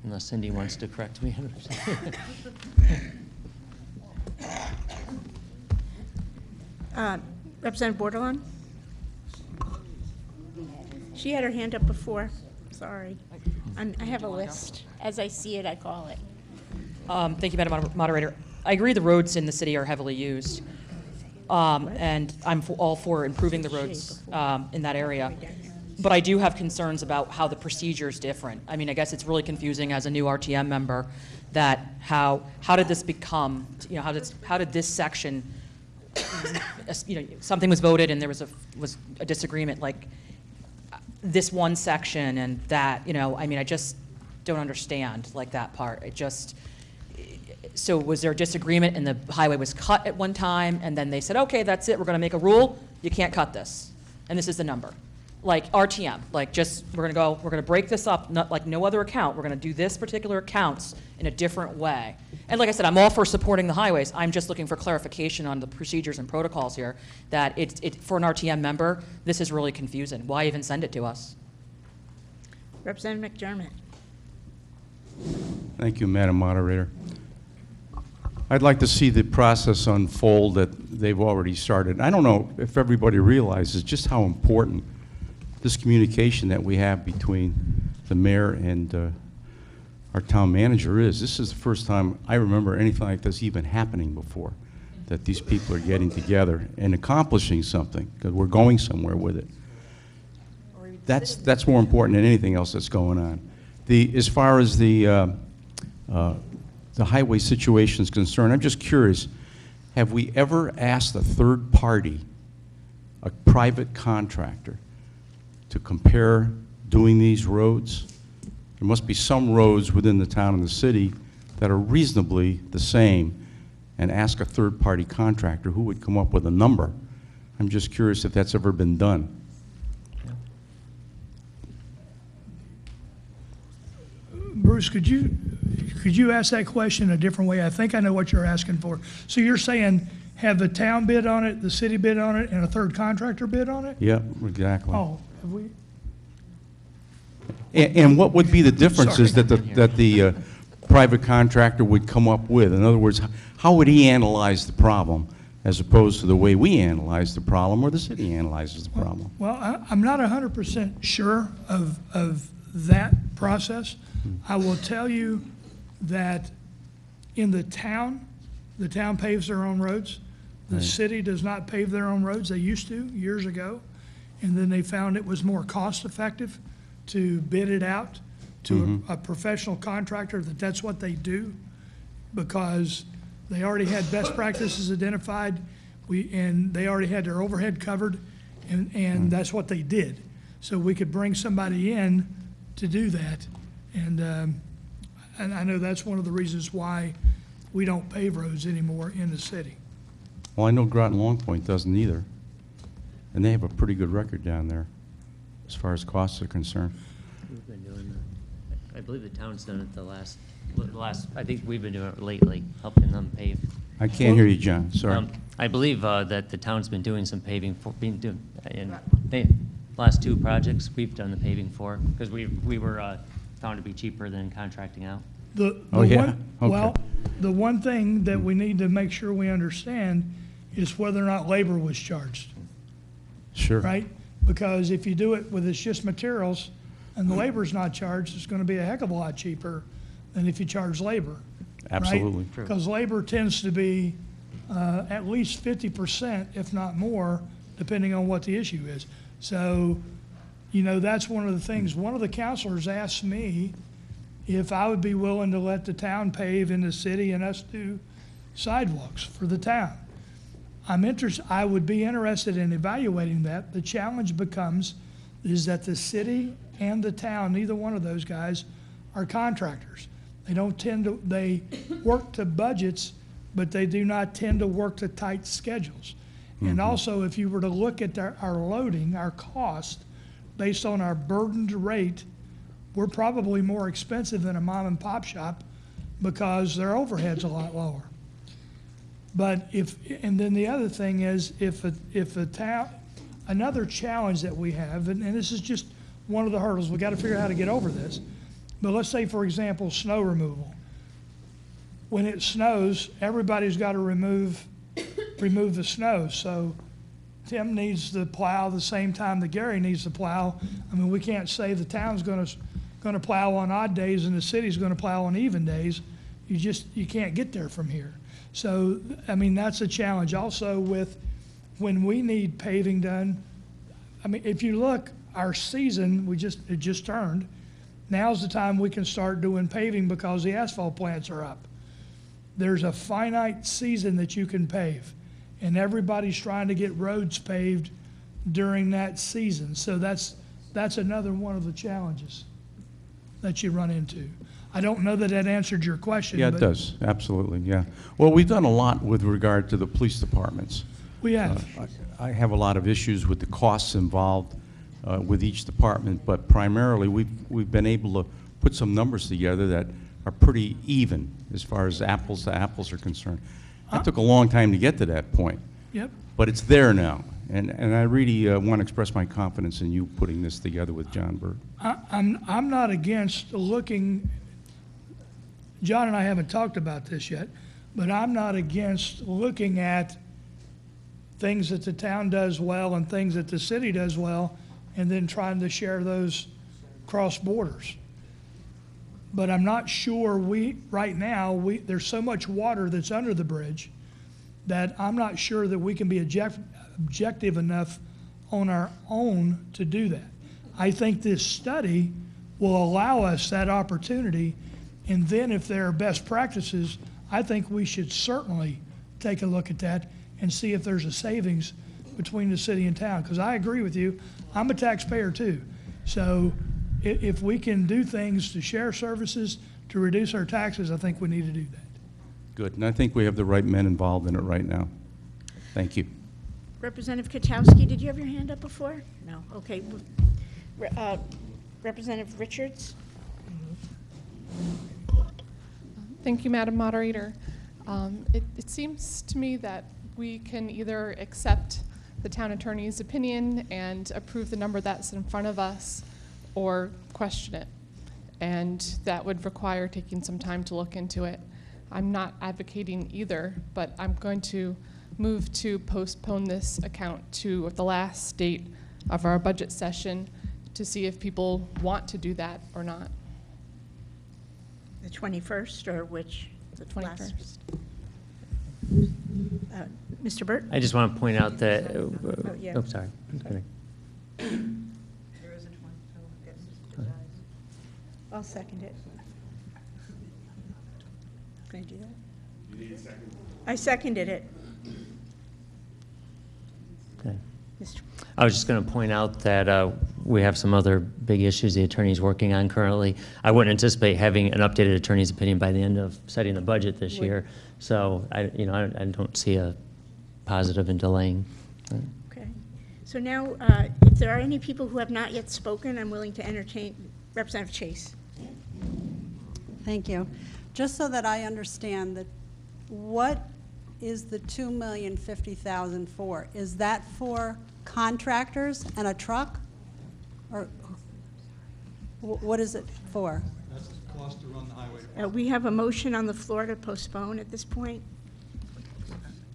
Unless Cindy wants to correct me. Representative Bordelon? She had her hand up before. Sorry. I have a list. As I see it, I call it. Thank you, Madam Moderator. I agree the roads in the city are heavily used, and I'm all for improving the roads in that area. But I do have concerns about how the procedure is different. I mean, I guess it's really confusing as a new RTM member that how did this become, how did this section, something was voted and there was a disagreement, like this one section and that, I mean, don't understand, like, that part. It just, so was there a disagreement and the highway was cut at one time, and then they said, okay, that's it, we're gonna make a rule, you can't cut this, and this is the number? Like RTM, like just, we're gonna break this up, not like no other account, we're gonna do this particular accounts in a different way. And like I said, I'm all for supporting the highways, I'm just looking for clarification on the procedures and protocols here, that for an RTM member, this is really confusing. Why even send it to us? Representative McDermott. Thank you, Madam Moderator. I'd like to see the process unfold that they've already started. I don't know if everybody realizes just how important this communication that we have between the mayor and our town manager is. This is the first time I remember anything like this even happening before, that these people are getting together and accomplishing something, because we're going somewhere with it. That's more important than anything else that's going on. As far as the highway situation is concerned, I'm just curious, have we ever asked a third party, a private contractor, to compare doing these roads? There must be some roads within the town and the city that are reasonably the same, and ask a third-party contractor who would come up with a number. I'm just curious if that's ever been done. Bruce, could you ask that question a different way? I think I know what you're asking for. So you're saying, have the town bid on it, the city bid on it, and a third contractor bid on it? Yeah, exactly. Oh, have we? And what would be the differences that the private contractor would come up with? In other words, how would he analyze the problem as opposed to the way we analyze the problem or the city analyzes the problem? Well, I'm not 100% sure of that process. I will tell you that in the town paves their own roads. The city does not pave their own roads. They used to years ago, and then they found it was more cost-effective to bid it out to a professional contractor, that's what they do, because they already had best practices identified, and they already had their overhead covered, and that's what they did. So we could bring somebody in to do that, and I know that's one of the reasons why we don't pave roads anymore in the city. Well, I know Groton Long Point doesn't either, and they have a pretty good record down there as far as costs are concerned. We've been doing that. I believe the town's done it the last, I think we've been doing it lately, helping them pave. I can't hear you, John, sorry. I believe that the town's been doing some paving in last two projects we've done the paving for, because we were found to be cheaper than contracting out. Well, the one thing that we need to make sure we understand is whether or not labor was charged. Sure. Right? Because if you do it with it's just materials and the labor's not charged, it's going to be a heck of a lot cheaper than if you charge labor. Absolutely. Right? Because labor tends to be at least 50%, if not more, depending on what the issue is. So, you know, that's one of the things. One of the counselors asked me if I would be willing to let the town pave in the city and us do sidewalks for the town. I would be interested in evaluating that. The challenge becomes is that the city and the town, neither one of those guys are contractors. They don't tend to, they work to budgets, but they do not tend to work to tight schedules. And also, if you were to look at our loading, our cost, based on our burdened rate, we're probably more expensive than a mom and pop shop because their overhead's a lot lower. But and then the other thing is, if a town, another challenge that we have, and this is just one of the hurdles, we got to figure out how to get over this. But let's say, for example, snow removal. When it snows, everybody's got to remove the snow. So Tim needs to plow the same time that Gary needs to plow. I mean, we can't say the town's going to plow on odd days and the city's going to plow on even days. You can't get there from here. So, I mean, that's a challenge. Also with when we need paving done, I mean, if you look, our season, it just turned. Now's the time we can start doing paving because the asphalt plants are up. There's a finite season that you can pave, and everybody's trying to get roads paved during that season. So that's another one of the challenges. that you run into. I don't know that that answered your question. Yeah, it but does, absolutely, yeah. Well, we've done a lot with regard to the police departments. We have. I have a lot of issues with the costs involved with each department, but primarily, we've been able to put some numbers together that are pretty even as far as apples to apples are concerned. It took a long time to get to that point. Yep. But it's there now, and I really want to express my confidence in you putting this together with John Burt. I'm not against looking, John and I haven't talked about this yet, but I'm not against looking at things that the town does well and things that the city does well, and then trying to share those cross borders. But I'm not sure right now, there's so much water that's under the bridge that I'm not sure that we can be objective enough on our own to do that. I think this study will allow us that opportunity, and then if there are best practices, I think we should certainly take a look at that and see if there's a savings between the city and town. Because I agree with you, I'm a taxpayer too. So if we can do things to share services, to reduce our taxes, I think we need to do that. Good, and I think we have the right men involved in it right now. Thank you. Representative Katowski, did you have your hand up before? No, okay. Representative Richards? Thank you, Madam Moderator. It seems to me that we can either accept the town attorney's opinion and approve the number that's in front of us, or question it. And that would require taking some time to look into it. I'm not advocating either, but I'm going to move to postpone this account to the last date of our budget session to see if people want to do that or not. The 21st, or which? The 21st. Mr. Burt? I just want to point out that, yeah. oh, sorry. I'll second it. Can I do that? You need a second? I seconded it. Okay. Mr. I was just going to point out that we have some other big issues the attorney's working on currently. I wouldn't anticipate having an updated attorney's opinion by the end of setting the budget this year. So I don't see a positive in delaying. Okay. So now, if there are any people who have not yet spoken, I'm willing to entertain Representative Chase. Thank you. Just so that I understand, that what is the $2,050,000 for? Is that for contractors and a truck? Or what is it for? That's the cost to run the highway. We have a motion on the floor to postpone at this point.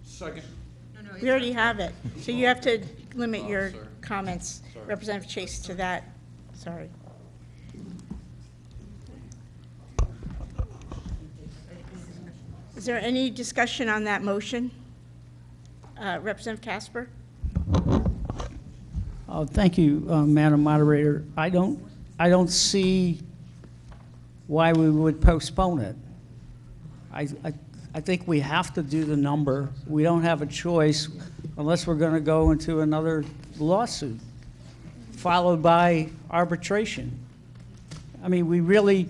Second. We already have it. So you have to limit your comments, Representative Chase, to that. Sorry. Is there any discussion on that motion? Representative Casper? Thank you, Madam Moderator. I don't see why we would postpone it. I think we have to do the number. We don't have a choice unless we're going to go into another lawsuit, followed by arbitration. I mean, we really,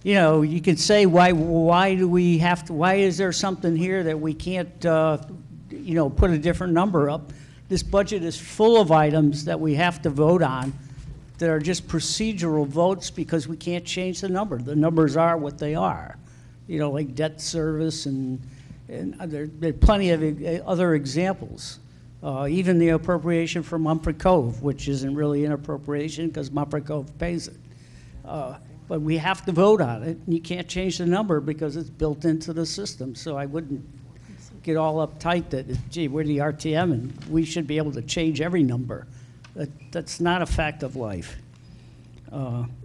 you could say, why do we have to, why is there something here that we can't, put a different number up? This budget is full of items that we have to vote on that are just procedural votes because we can't change the number. The numbers are what they are. Like debt service and there are plenty of other examples. Even the appropriation for Mumford Cove, which isn't really an appropriation because Mumford Cove pays it. But we have to vote on it, and you can't change the number because it's built into the system. So I wouldn't get all uptight that, gee, we're the RTM and we should be able to change every number. That's not a fact of life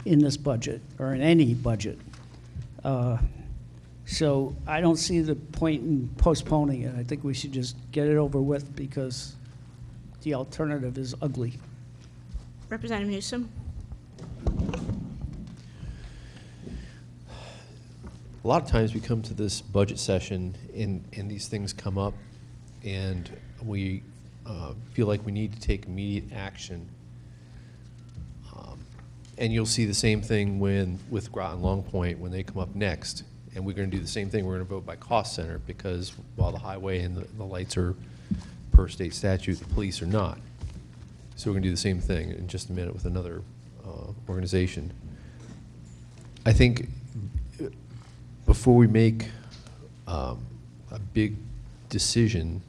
in this budget or in any budget. So I don't see the point in postponing it. I think we should just get it over with because the alternative is ugly. Representative Newsom? A lot of times we come to this budget session and these things come up and we feel like we need to take immediate action. And you'll see the same thing with Groton Long Point when they come up next. And we're going to do the same thing. We're going to vote by cost center because while the highway and the lights are per state statute, the police are not. So we're going to do the same thing in just a minute with another organization. I think before we make a big decision,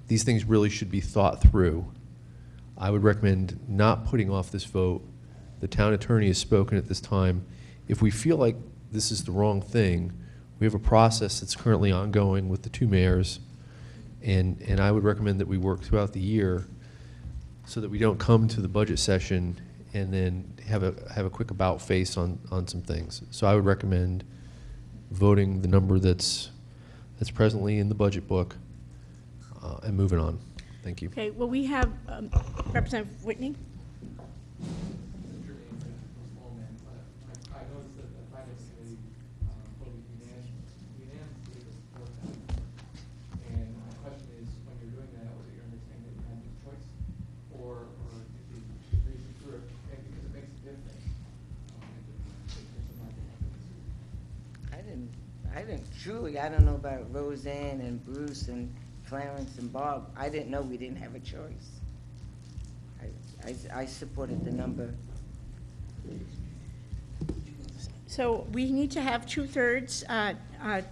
these things really should be thought through. I would recommend not putting off this vote. The town attorney has spoken at this time. If we feel like this is the wrong thing, we have a process that's currently ongoing with the two mayors, and I would recommend that we work throughout the year so that we don't come to the budget session and then have a quick about face on some things. So I would recommend voting the number that's presently in the budget book and moving on. Thank you. Okay, well, we have Representative Whitney. I don't know about Roseanne and Bruce and Clarence and Bob. I didn't know we didn't have a choice. I supported the number. So we need to have 2/3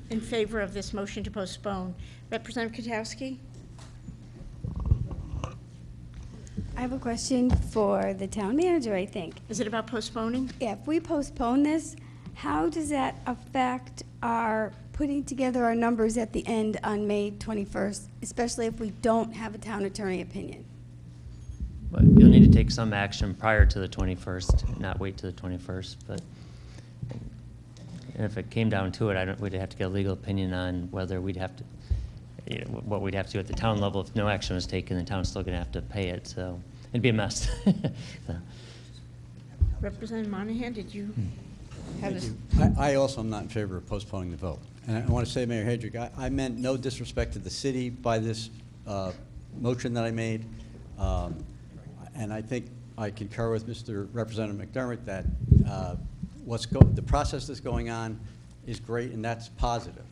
in favor of this motion to postpone. Representative Katowski? I have a question for the town manager, I think. Is it about postponing? Yeah, if we postpone this, how does that affect our putting together our numbers at the end on May 21st, especially if we don't have a town attorney opinion? But you'll need to take some action prior to the 21st, not wait to the 21st. But if it came down to it, we'd have to get a legal opinion on whether we'd have to, what we'd have to do at the town level. If no action was taken, the town's still going to have to pay it. So it'd be a mess. So. Representative Monahan, did you have this? I also am not in favor of postponing the vote. And I want to say, Mayor Hedrick, I meant no disrespect to the city by this motion that I made. And I think I concur with Mr. Representative McDermott that the process that's going on is great, and that's positive.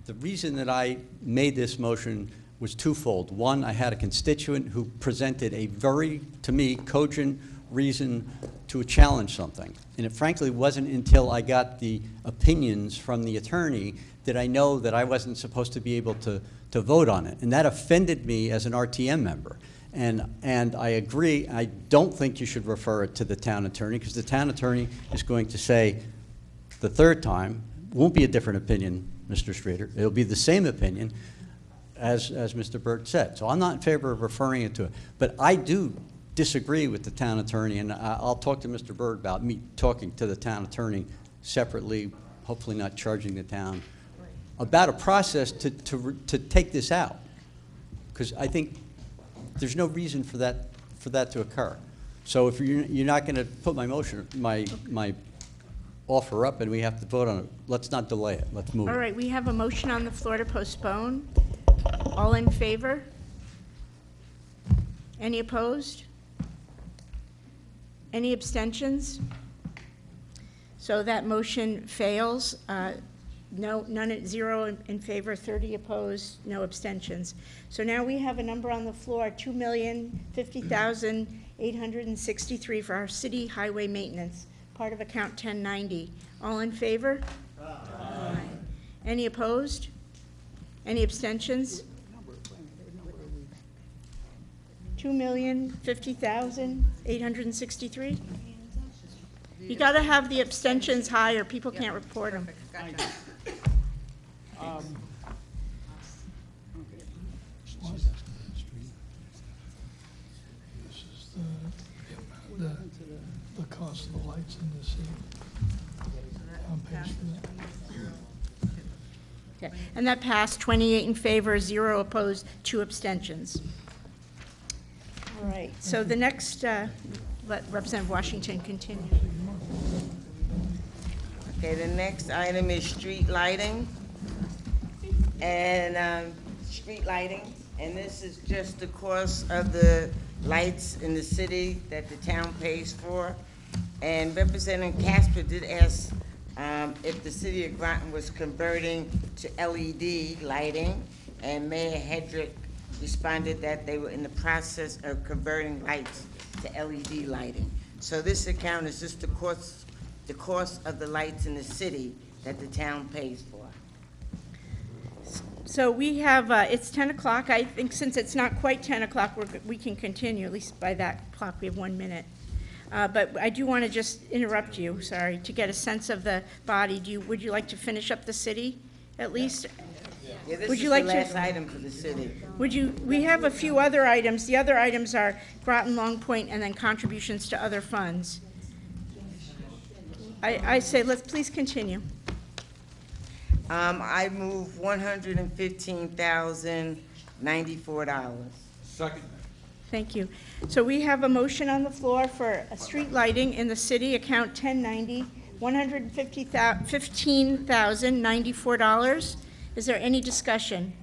The reason that I made this motion was twofold. One, I had a constituent who presented a very, to me, cogent reason to challenge something. And it frankly wasn't until I got the opinions from the attorney that I know that I wasn't supposed to be able to vote on it. And that offended me as an RTM member. And I agree, I don't think you should refer it to the town attorney, because the town attorney is going to say the third time, won't be a different opinion, Mr. Streeter. It'll be the same opinion as Mr. Burt said. So I'm not in favor of referring it to it. But I do disagree with the town attorney, and I'll talk to Mr. Byrd about me talking to the town attorney separately, hopefully not charging the town, about a process to take this out. Because I think there's no reason for that to occur. So if you're not going to put my motion, my offer up, and we have to vote on it, let's not delay it. Let's move. All right, we have a motion on the floor to postpone. All in favor? Any opposed? Any abstentions? So that motion fails. Zero in favor, 30 opposed, no abstentions. So now we have a number on the floor, $2,050,863 for our city highway maintenance, part of account 1090. All in favor? Aye. Any opposed? Any abstentions? $2,050,863. You got to have the abstentions high or people can't report them. This is the cost of the lights in the city. On page 4. Okay, and that passed 28 in favor, 0 opposed, 2 abstentions. All right, so the next, let Representative Washington continue. Okay, the next item is street lighting. And street lighting, and this is just the cost of the lights in the city that the town pays for. And Representative Casper did ask if the city of Groton was converting to LED lighting, and Mayor Hedrick responded that they were in the process of converting lights to LED lighting. So this account is just the cost of the lights in the city that the town pays for. So we have, it's 10 o'clock. I think since it's not quite 10 o'clock, we can continue, at least by that clock, we have 1 minute. But I do want to just interrupt you, sorry, to get a sense of the body. Would you like to finish up the city, at least? Yeah, this Would is you like the last to, item for the city. we have a few other items. The other items are Groton Long Point and then contributions to other funds. I say, let's please continue. I move $115,094. Second. Thank you. So we have a motion on the floor for street lighting in the city, account 1090, $115,094. Is there any discussion?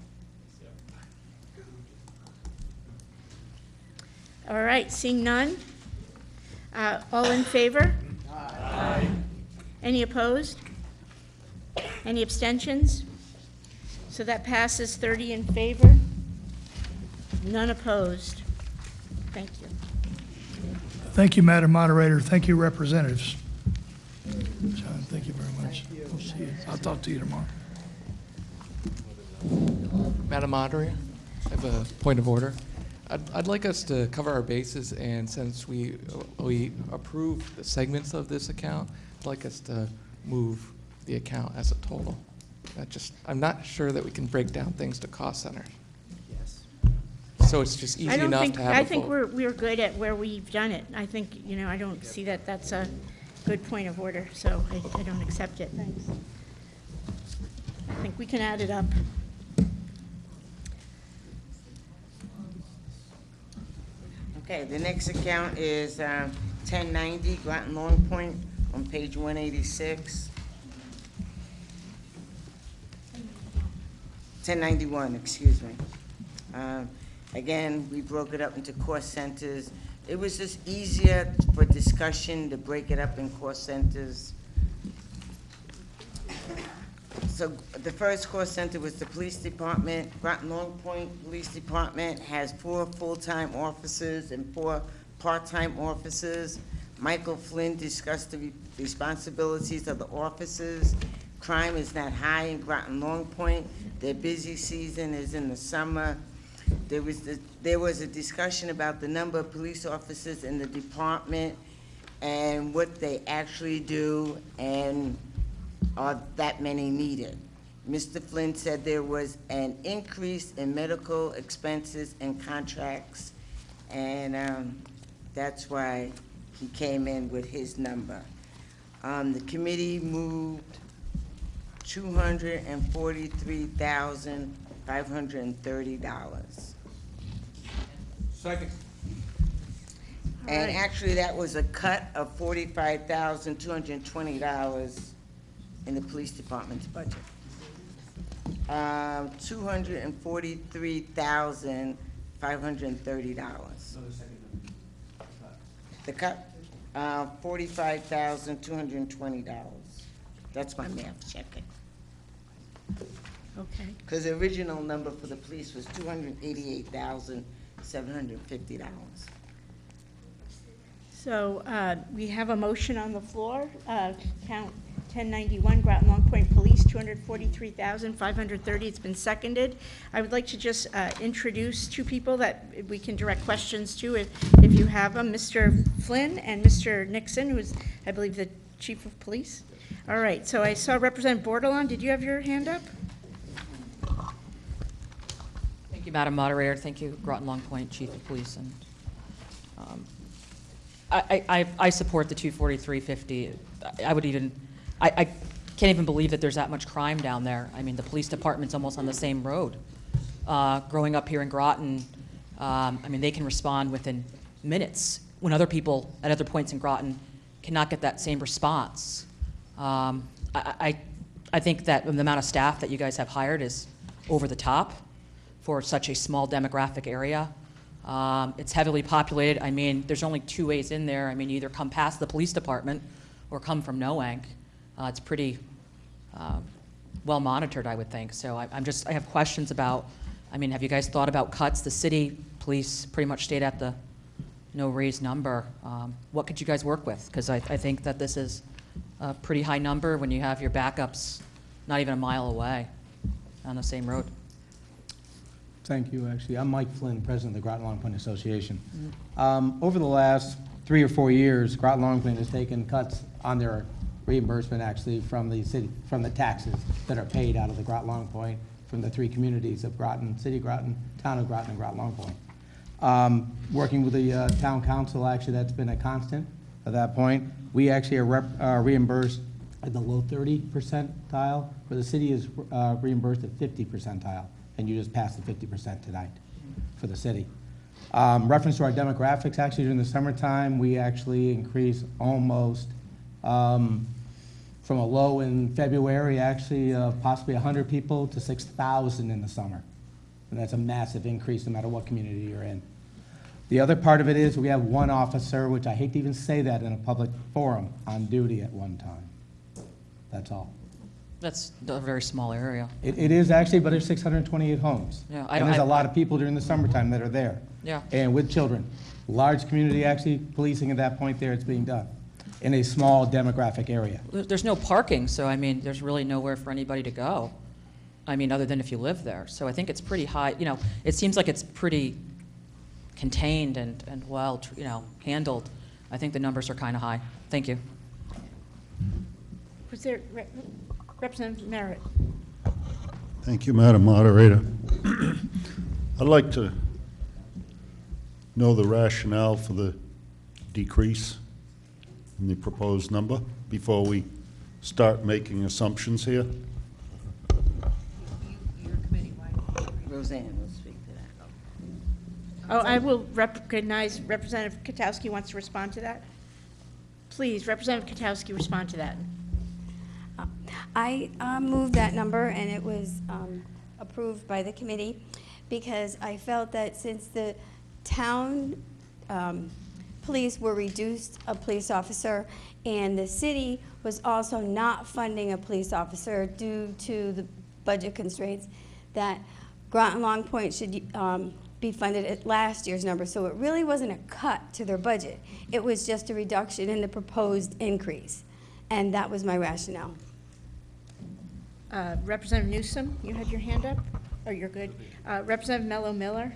All right, seeing none. All in favor? Aye. Any opposed? Any abstentions? So that passes 30 in favor, none opposed. Thank you. Thank you, Madam Moderator. Thank you, representatives. John, thank you very much. We'll see you. I'll talk to you tomorrow. Madam Moderator, I have a point of order. I'd like us to cover our bases, and since we approve the segments of this account, I'd like us to move the account as a total. I'm not sure that we can break down things to cost centers. So it's just easy enough to have I a think vote. we're good at where we've done it. I think, I don't see that that's a good point of order, so I don't accept it. Thanks. I think we can add it up. Okay, the next account is 1090 Groton Long Point on page 186. 1091, excuse me. Again, we broke it up into cost centers. It was just easier for discussion to break it up in cost centers. So the first cost center was the police department. Groton Long Point Police Department has 4 full-time officers and 4 part-time officers. Michael Flynn discussed the responsibilities of the officers. Crime is not high in Groton Long Point. Their busy season is in the summer. There was a discussion about the number of police officers in the department and what they actually do, and are that many needed. Mr. Flynn said there was an increase in medical expenses and contracts, and that's why he came in with his number. The committee moved $243,530. Second. And actually, that was a cut of $45,220 in the police department's budget. $243,530. The cut, $45,220. That's my math checking. Okay. Because the original number for the police was $288,750. So we have a motion on the floor, count 1091, Groton Long Point Police, $243,530. It's been seconded. I would like to just introduce 2 people that we can direct questions to if you have them, Mr. Flynn and Mr. Nixon, who is, I believe, the Chief of Police. All right, so I saw Representative Bordelon. Did you have your hand up? Thank you, Madam Moderator. Thank you, Groton Long Point Chief of Police. And I support the 243.50. I can't even believe that there's that much crime down there. I mean, the police department's almost on the same road. Growing up here in Groton, I mean, they can respond within minutes when other people at other points in Groton cannot get that same response. I think that the amount of staff that you guys have hired is over the top for such a small demographic area. It's heavily populated. I mean, there's only two ways in there. I mean, you either come past the police department or come from Noank. It's pretty well monitored, I would think. So I have questions about, I mean, have you guys thought about cuts? The city police pretty much stayed at the no raised number. What could you guys work with? Because I think that this is a pretty high number when you have your backups not even a mile away on the same road. Thank you, actually. I'm Mike Flynn, president of the Groton Long Point Association. Over the last 3 or 4 years, Groton Long Point has taken cuts on their reimbursement actually from the city, from the taxes that are paid out of the Groton Long Point from the 3 communities of Groton, City Groton, Town of Groton, and Groton Long Point. Working with the town council, actually, that's been a constant at that point. We actually are reimbursed at the low 30 percentile, where the city is reimbursed at 50 percentile, and you just passed the 50% tonight for the city. Reference to our demographics, actually during the summertime, we actually increased almost from a low in February, actually possibly 100 people to 6,000 in the summer. And that's a massive increase no matter what community you're in. The other part of it is we have one officer, which I hate to even say that in a public forum, on duty at one time. That's all. That's a very small area. It is actually, but there's 628 homes. Yeah, and there's a lot of people during the summertime that are there. Yeah. And with children. Large community actually policing at that point there, it's being done in a small demographic area. There's no parking, so I mean, there's really nowhere for anybody to go. I mean, other than if you live there. So I think it's pretty high, you know, it seems like it's pretty contained and well, you know, handled. I think the numbers are kind of high. Thank you. Was there Representative Merritt? Thank you, Madam Moderator. I'd like to know the rationale for the decrease in the proposed number before we start making assumptions here. Roseanne will speak to that. Oh, I will recognize Representative Katowski wants to respond to that. Please, Representative Katowski, respond to that. I moved that number, and it was approved by the committee because I felt that since the town police were reduced a police officer and the city was also not funding a police officer due to the budget constraints, that Groton Long Point should be funded at last year's number. So it really wasn't a cut to their budget. It was just a reduction in the proposed increase. And that was my rationale. Representative Newsom, you had your hand up? Oh, you're good. Representative Mello Miller.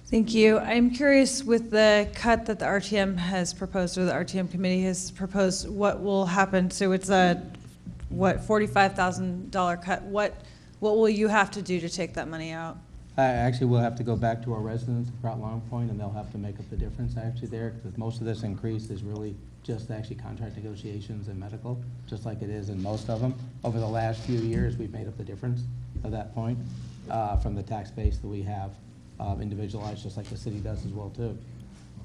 Thank you. I'm curious with the cut that the RTM has proposed, or the RTM committee has proposed, what will happen? So it's a, what, $45,000 cut. What will you have to do to take that money out? Actually, we'll have to go back to our residents at Groton Long Point, and they'll have to make up the difference actually there, because most of this increase is really just actually contract negotiations and medical, just like it is in most of them. Over the last few years, we've made up the difference at that point from the tax base that we have individualized, just like the city does as well too.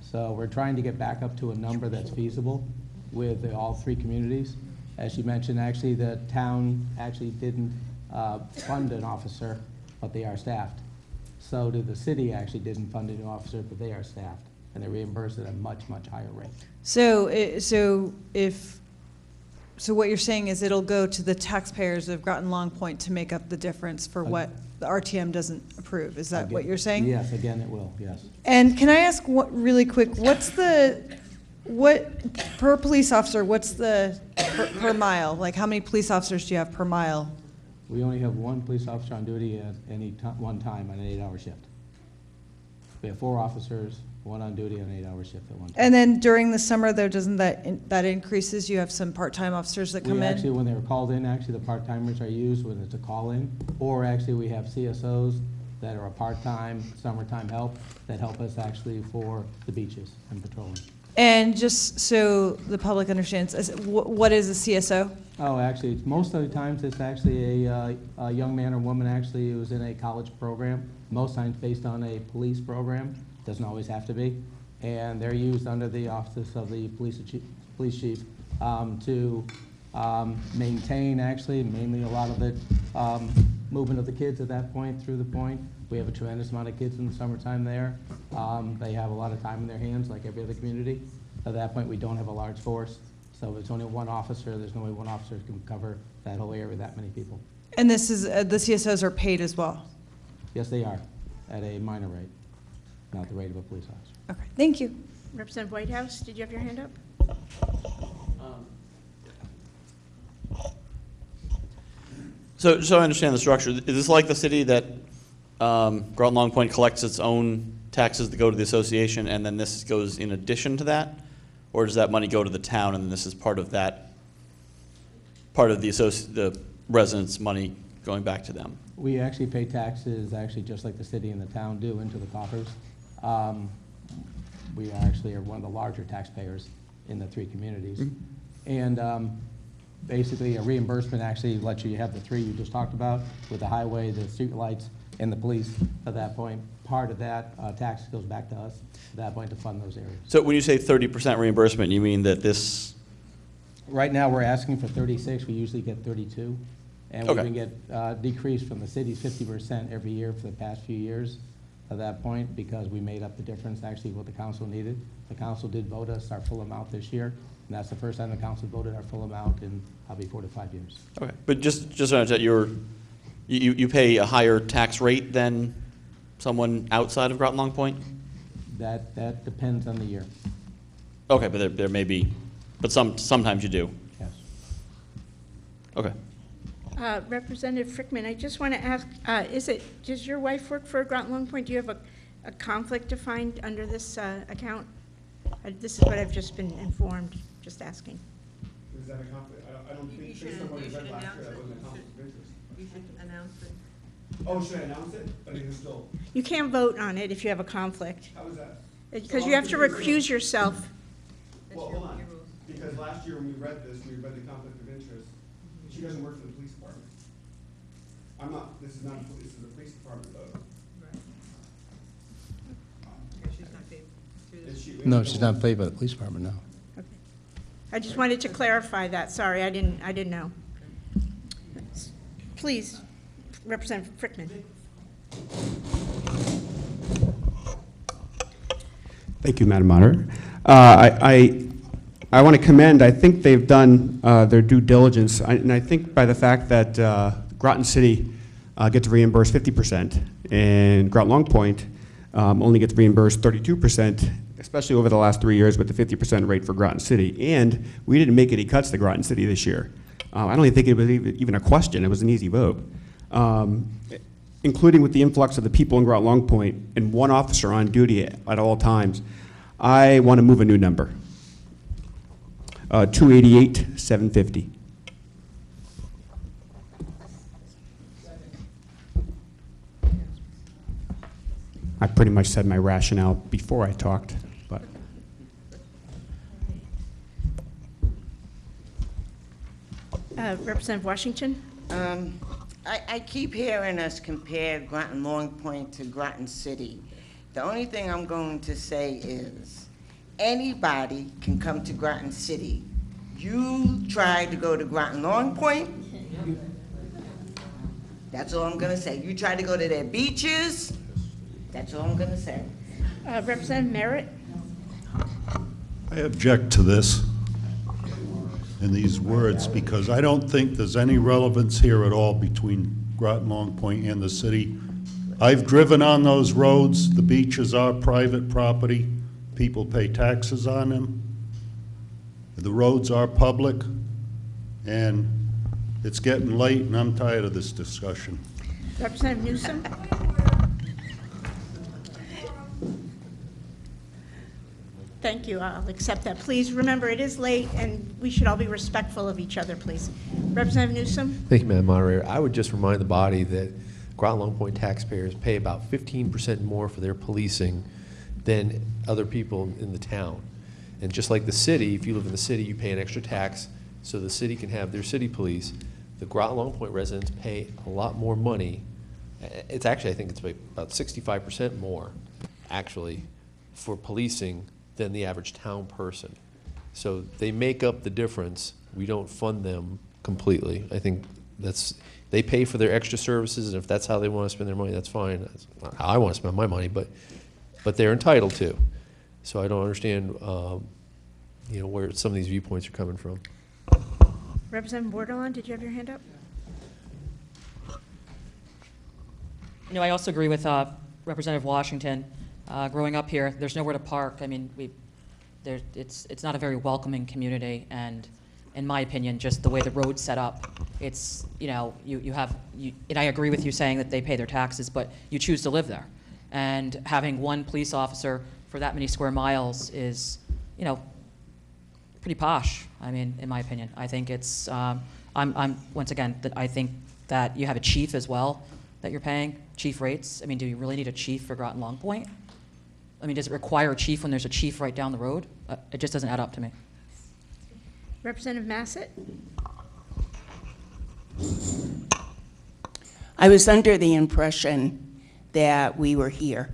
So we're trying to get back up to a number that's feasible with all 3 communities. As you mentioned, actually, the town actually didn't fund an officer, but they are staffed. So did the city actually didn't fund a new officer, but they are staffed, and they reimbursed at a much, much higher rate. So what you're saying is it'll go to the taxpayers of Groton Long Point to make up the difference for what the RTM doesn't approve. Is that what you're saying? Yes, again, it will, yes. And can I ask really quick, per police officer, what's the per mile? Like, how many police officers do you have per mile? We only have 1 police officer on duty at any one time on an 8-hour shift. We have 4 officers, 1 on duty on an 8-hour shift at one time. And then during the summer, though, doesn't that increases? You have some part-time officers that come in? Actually, when they're called in, actually, the part-timers are used when it's a call-in, or actually we have CSOs that are a part-time, summertime help that help us actually for the beaches and patrolling. And just so the public understands, what is a CSO? Oh, actually, most of the times it's actually a young man or woman actually who's in a college program, most times based on a police program. Doesn't always have to be. And they're used under the office of the police chief to maintain, actually, mainly a lot of it, movement of the kids at that point, through the point. We have a tremendous amount of kids in the summertime there. They have a lot of time in their hands, like every other community. At that point, we don't have a large force. So if it's only one officer, there's no way one officer can cover that whole area with that many people. And this is, the CSOs are paid as well? Yes, they are, at a minor rate, not the rate of a police officer. Okay, thank you. Representative Whitehouse, did you have your hand up? So I understand the structure. Is this like the city that Groton Long Point collects its own taxes that go to the association, and then this goes in addition to that? Or does that money go to the town, and this is part of that, part of the residents' money going back to them? We actually pay taxes, actually just like the city and the town do, into the coffers. We actually are one of the larger taxpayers in the three communities. And basically, a reimbursement actually lets you have the three you just talked about, with the highway, the street lights, and the police. At that point, part of that tax goes back to us at that point to fund those areas. So when you say 30% reimbursement, you mean that this? Right now, we're asking for 36. We usually get 32. And Okay. we can get decreased from the city's 50% every year for the past few years at that point, because we made up the difference, actually, what the council needed. The council did vote us our full amount this year, and that's the first time the council voted our full amount in probably 4 to 5 years. Okay, but just so I understand, you pay a higher tax rate than someone outside of Groton Long Point? That depends on the year. Okay, but there may be, but sometimes you do. Yes. Okay. Representative Frickman, I just want to ask, does your wife work for Groton Long Point? Do you have a conflict defined under this account? This is what I've just been informed, just asking. Is that a conflict? I don't think, based on what I read last year, that wasn't a conflict of interest. You should announce it. Oh, should I announce it? I mean, it's still. You can't vote on it if you have a conflict. How is that? Because So you I'm have to confused. recuse yourself. Well, hold on, because last year when we read this, we read the conflict of interest. She doesn't work for the police department. I'm not, this is not, this is the police department though. She's not paid through Is she? No, she's not paid by the police department, no. Okay. I just wanted to clarify that. Sorry, I didn't know. Please, Representative Frickman. Thank you, Madam Moderator. I want to commend, I think they've done their due diligence, and I think by the fact that Groton City gets reimbursed 50%, and Groton Long Point only gets reimbursed 32%, especially over the last 3 years with the 50% rate for Groton City. And we didn't make any cuts to Groton City this year. I don't even think it was even a question. It was an easy vote. Including with the influx of the people in Groton Long Point and one officer on duty at all times, I want to move a new number. 288,750. I pretty much said my rationale before I talked, but. Representative Washington? I keep hearing us compare Groton Long Point to Groton City. The only thing I'm going to say is, anybody can come to Groton City. You try to go to Groton Long Point, that's all I'm gonna say. You try to go to their beaches, that's all I'm gonna say. Representative Merritt? I object to this in these words because I don't think there's any relevance here at all between Groton Long Point and the city. I've driven on those roads. The beaches are private property. People pay taxes on them. The roads are public, and it's getting late, and I'm tired of this discussion. Representative Newsom? Thank you. I'll accept that. Please remember, it is late, and we should all be respectful of each other, please. Representative Newsom? Thank you, Madam Moderator. I would just remind the body that Groton Long Point taxpayers pay about 15% more for their policing than other people in the town. And just like the city, if you live in the city, you pay an extra tax so the city can have their city police. The Groton Long Point residents pay a lot more money. It's actually, I think it's about 65% more, actually, for policing than the average town person. So they make up the difference. We don't fund them completely. I think they pay for their extra services, and if that's how they want to spend their money, that's fine. That's not how I want to spend my money, but they're entitled to. So I don't understand, where some of these viewpoints are coming from. Representative Bordelon, did you have your hand up? I also agree with Representative Washington. Growing up here, there's nowhere to park. I mean, it's not a very welcoming community, and in my opinion, just the way the road's set up, it's, and I agree with you saying that they pay their taxes, but you choose to live there. And having one police officer for that many square miles is, pretty posh, I mean, in my opinion. I think it's, once again, that I think that you have a chief as well that you're paying, chief rates. I mean, do you really need a chief for Groton Long Point? I mean, does it require a chief when there's a chief right down the road? It just doesn't add up to me. Representative Massett? I was under the impression that we were here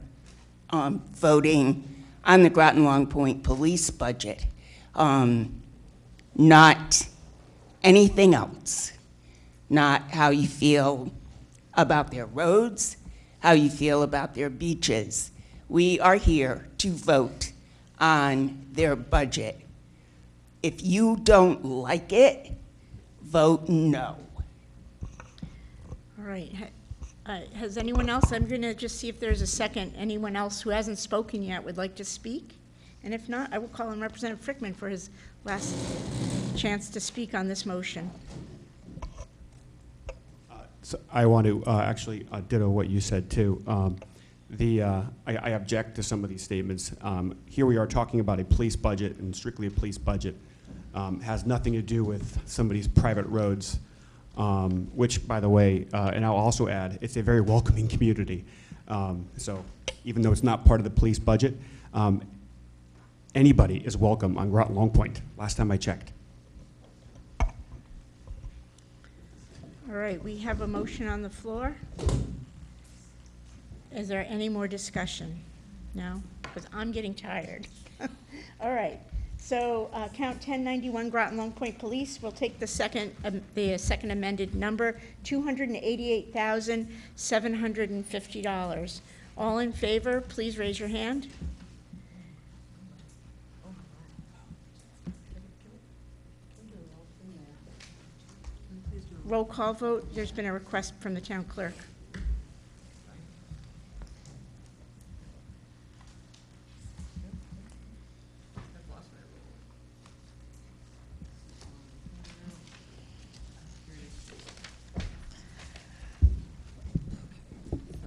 voting on the Groton Long Point police budget, not anything else, not how you feel about their roads, how you feel about their beaches. We are here to vote on their budget. If you don't like it, vote no. All right. Has anyone else, I'm going to just see if there's a second, anyone else who hasn't spoken yet would like to speak? And if not, I will call on Representative Frickman for his last chance to speak on this motion. So I want to actually ditto what you said too. I object to some of these statements. Here we are talking about a police budget, and strictly a police budget. Has nothing to do with somebody's private roads, which, by the way, and I'll also add, it's a very welcoming community. So even though it's not part of the police budget, anybody is welcome on Groton Long Point, last time I checked. All right, we have a motion on the floor. Is there any more discussion? No? Because I'm getting tired. All right, so count 1091 Groton Long Point Police will take the second amended number, $288,750. All in favor, please raise your hand. Roll call vote. There's been a request from the town clerk.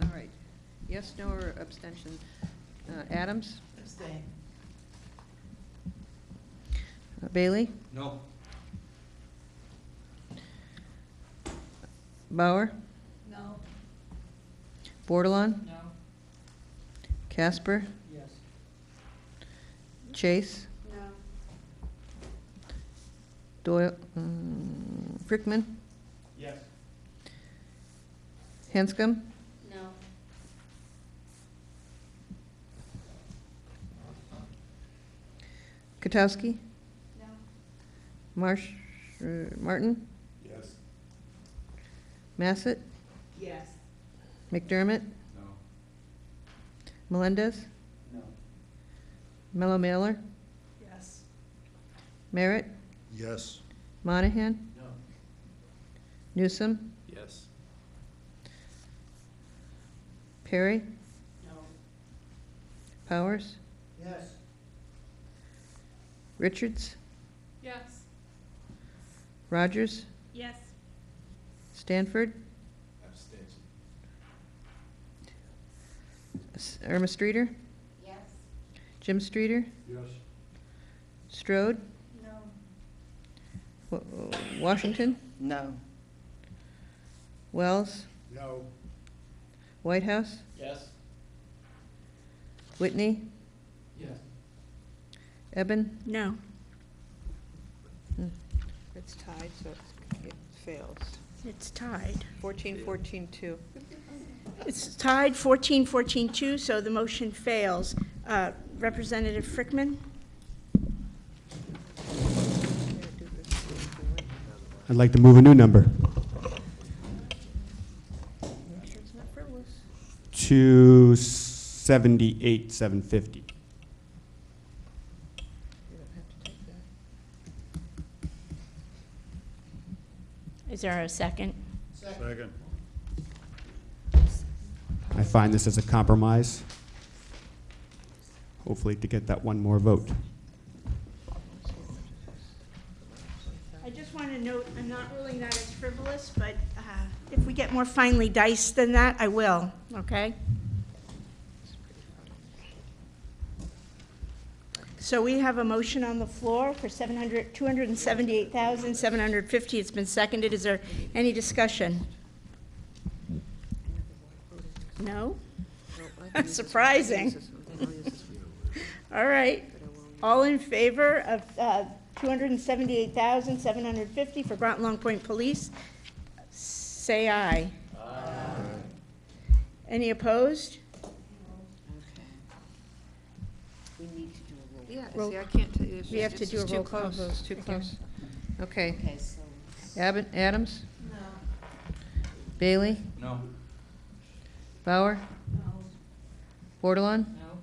All right. Yes, no, or abstention? Adams? Abstain. Bailey? No. Bauer? No. Bordelon? No. Casper? Yes. Chase? No. Doyle? Frickman? Yes. Hanscom? No. Katowski? No. Martin? Yes. Massett? Yes. McDermott? No. Melendez? No. Mello Mailer? Yes. Merritt? Yes. Monahan? No. Newsom? Yes. Perry? No. Powers? Yes. Richards? Yes. Rogers? Yes. Stanford? Irma Streeter? Yes. Jim Streeter? Yes. Strode? No. Washington? No. Wells? No. Whitehouse? Yes. Whitney? Yes. Eben? No. It's tied, so it fails. It's tied. 14-14-2. It's tied 14-14-2, so the motion fails. Representative Frickman? I'd like to move a new number. to 78,750. Is there a second? Second. I find this as a compromise, hopefully to get that one more vote. I just want to note, I'm not ruling that as frivolous, but if we get more finely diced than that, I will, okay? So we have a motion on the floor for $278,750. It's been seconded. Is there any discussion? No? Surprising. All right. All in favor of $278,750 for Groton Long Point Police, say aye. Aye. Any opposed? Yeah, Roll- see, I can't tell you. It's We have just- to do it's a too roll call close. vote. It's too Okay. close. Okay. so. Adams? No. Bailey? No. Bauer? No. Bordelon? No.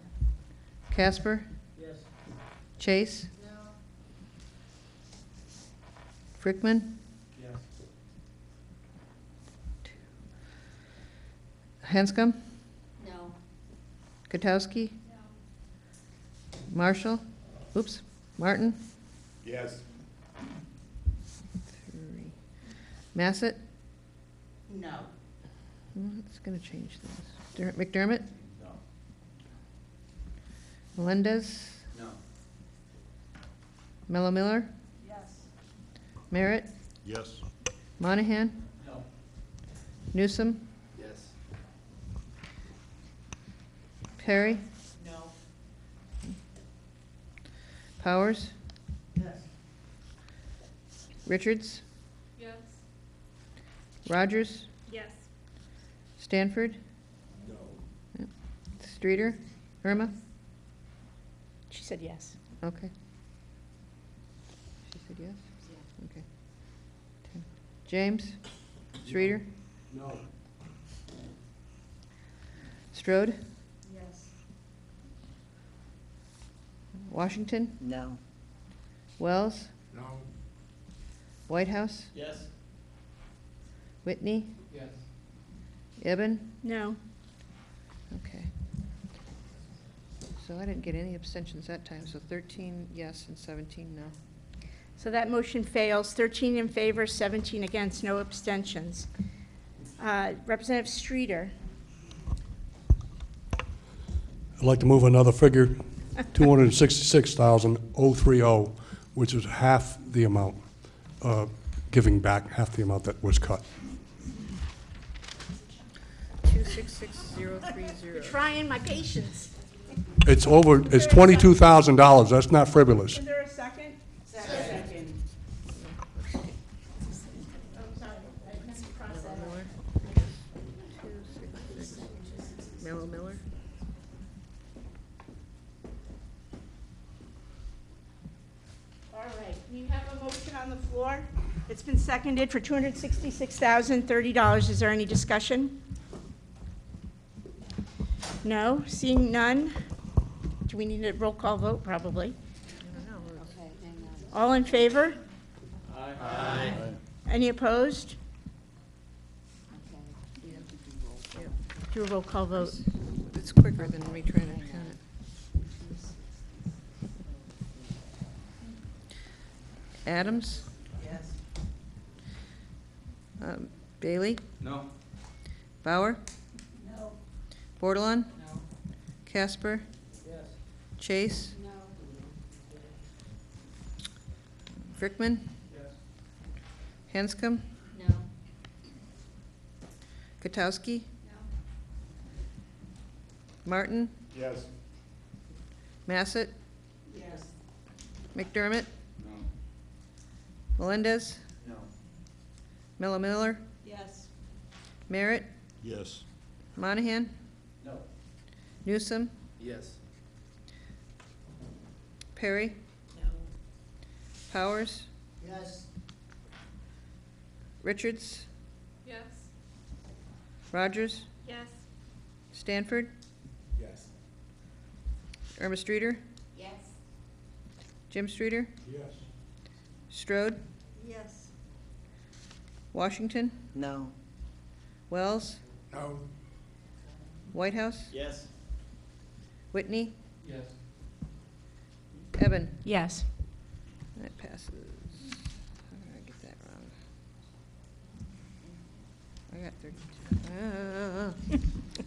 Casper? Yes. Chase? No. Frickman? Yes. Hanscom? No. Katowski? Marshall? Oops, Martin? Yes. 3. Massett? No. It's going to change things. McDermott? No. Melendez? No. Mello Miller? Yes. Merritt? Yes. Monahan? No. Newsom? Yes. Perry? No. Powers? Yes. Richards? Yes. Rogers? Yes. Stanford? No. Streeter? Irma? She said yes. Okay. She said yes? Okay. 10. James? Streeter? No. Strode? Yes. Washington? No. Wells? No. Whitehouse? Yes. Whitney? Yes. Eben? No. Okay. So I didn't get any abstentions that time, so 13 yes and 17 no. So that motion fails, 13 in favor, 17 against, no abstentions. Representative Streeter. I'd like to move another figure, 266,030, which is half the amount, giving back half the amount that was cut. 266030. You're trying my patience. It's over, it's $22,000, that's not frivolous. Is there a second? Second. Oh, sorry. I meant to cross that out. Miller? 266. Mello Miller? All right, we have a motion on the floor. It's been seconded for $266,030. Is there any discussion? No? Seeing none? Do we need a roll call vote? Probably. All in favor? Aye. Any opposed? Yep. Do a roll call vote. It's quicker than me trying to count it. Adams? Yes. Bailey? No. Bauer? No. Bordelon? No. Casper? Yes. Chase? No. Frickman? Yes. Hanscom? No. Katowski? No. Martin? Yes. Massett? Yes. McDermott? No. Melendez? No. Mello Miller? Yes. Merritt? Yes. Monahan? No. Newsom? Yes. Perry? No. Powers? Yes. Richards? Yes. Rogers? Yes. Stanford? Yes. Irma Streeter? Yes. Jim Streeter? Yes. Strode? Yes. Washington? No. Wells? No. Whitehouse? Yes. Whitney? Yes. Evan? Yes. That passes. How did I get that wrong? I got 32.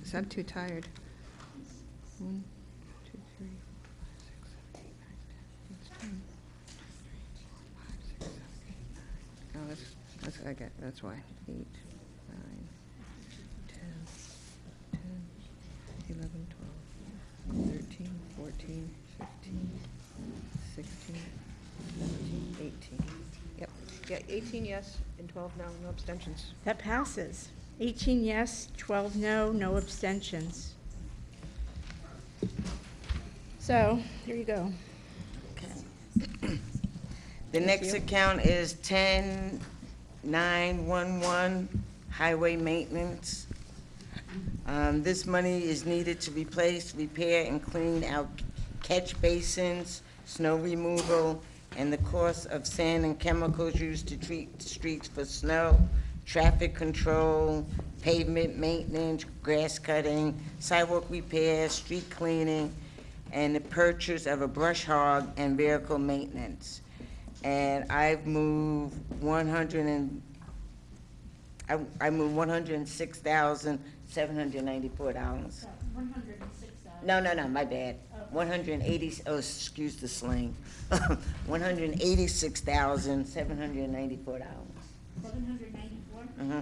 'Cause I'm too tired. 1, 2, 3, 4, 5, 6, 7, 8, 9, 10. That's 10. 5, 6, 7, 8, 9. Oh, that's I got. That's why. 8, 9, 10, 11, 12, 13, 14, 15, 16, 17, 18. Yep. Yeah, 18 yes and 12 no. No abstentions. That passes. 18 yes, 12 no, no abstentions. So, here you go. The next account is 10911, highway maintenance. This money is needed to replace, repair, and clean out catch basins, snow removal, and the cost of sand and chemicals used to treat streets for snow, traffic control, pavement maintenance, grass cutting, sidewalk repairs, street cleaning, and the purchase of a brush hog and vehicle maintenance. And I've moved $106,794. No, my bad. 180, oh, excuse the slang. $186,794. 794? Mm-hmm.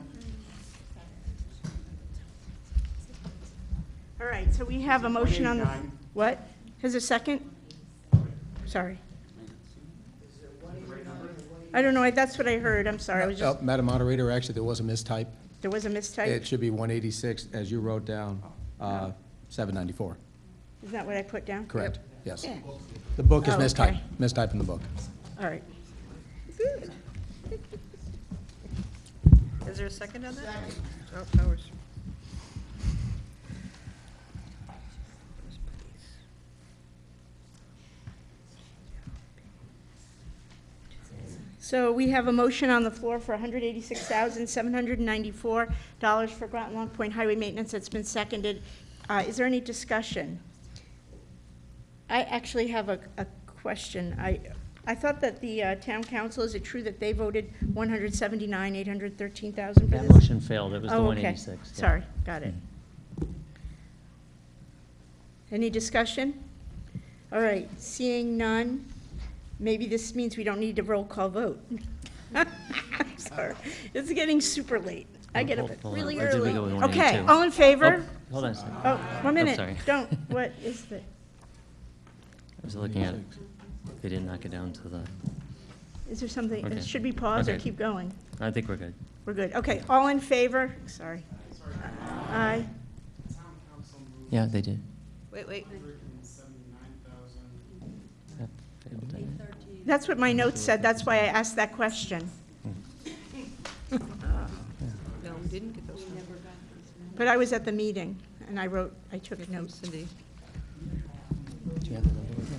All right, so we have a motion on the, what? Has a second? Sorry. I don't know, that's what I heard, I'm sorry, I was just, Madam Moderator, actually, there was a mistype. there was a mistype? It should be 186, as you wrote down, 794. Is that what I put down? Correct, yes. Yeah. The book is Oh, mistyped, okay. mistyped in the book. All right. Good. Is there a second on that? Oh, Powers. So we have a motion on the floor for $186,794 for Groton Long Point Highway Maintenance that's been seconded. Is there any discussion? I actually have a question. I thought that the town council, is it true that they voted $179,813,000 for this? That motion failed. It was the Oh, 186. okay. yeah. Sorry, got it. Any discussion? All right, seeing none, maybe this means we don't need a roll call vote. I'm sorry, it's getting super late. I get up Hold on. really Or did we early. go with Okay, 182? all in favor? Oh, hold on a second. Oh, 1 minute, sorry. don't, what is the, I was looking at it. They didn't knock it down to the, is there something, Okay. should we pause or Okay. keep going? I think we're good. We're good, okay, all in favor? Sorry. Aye. Yeah, they did. Wait. That failed, didn't it? That's what my notes said, that's why I asked that question. No, we didn't get those. But I was at the meeting, and I took notes. Cindy. Do you have the number with you?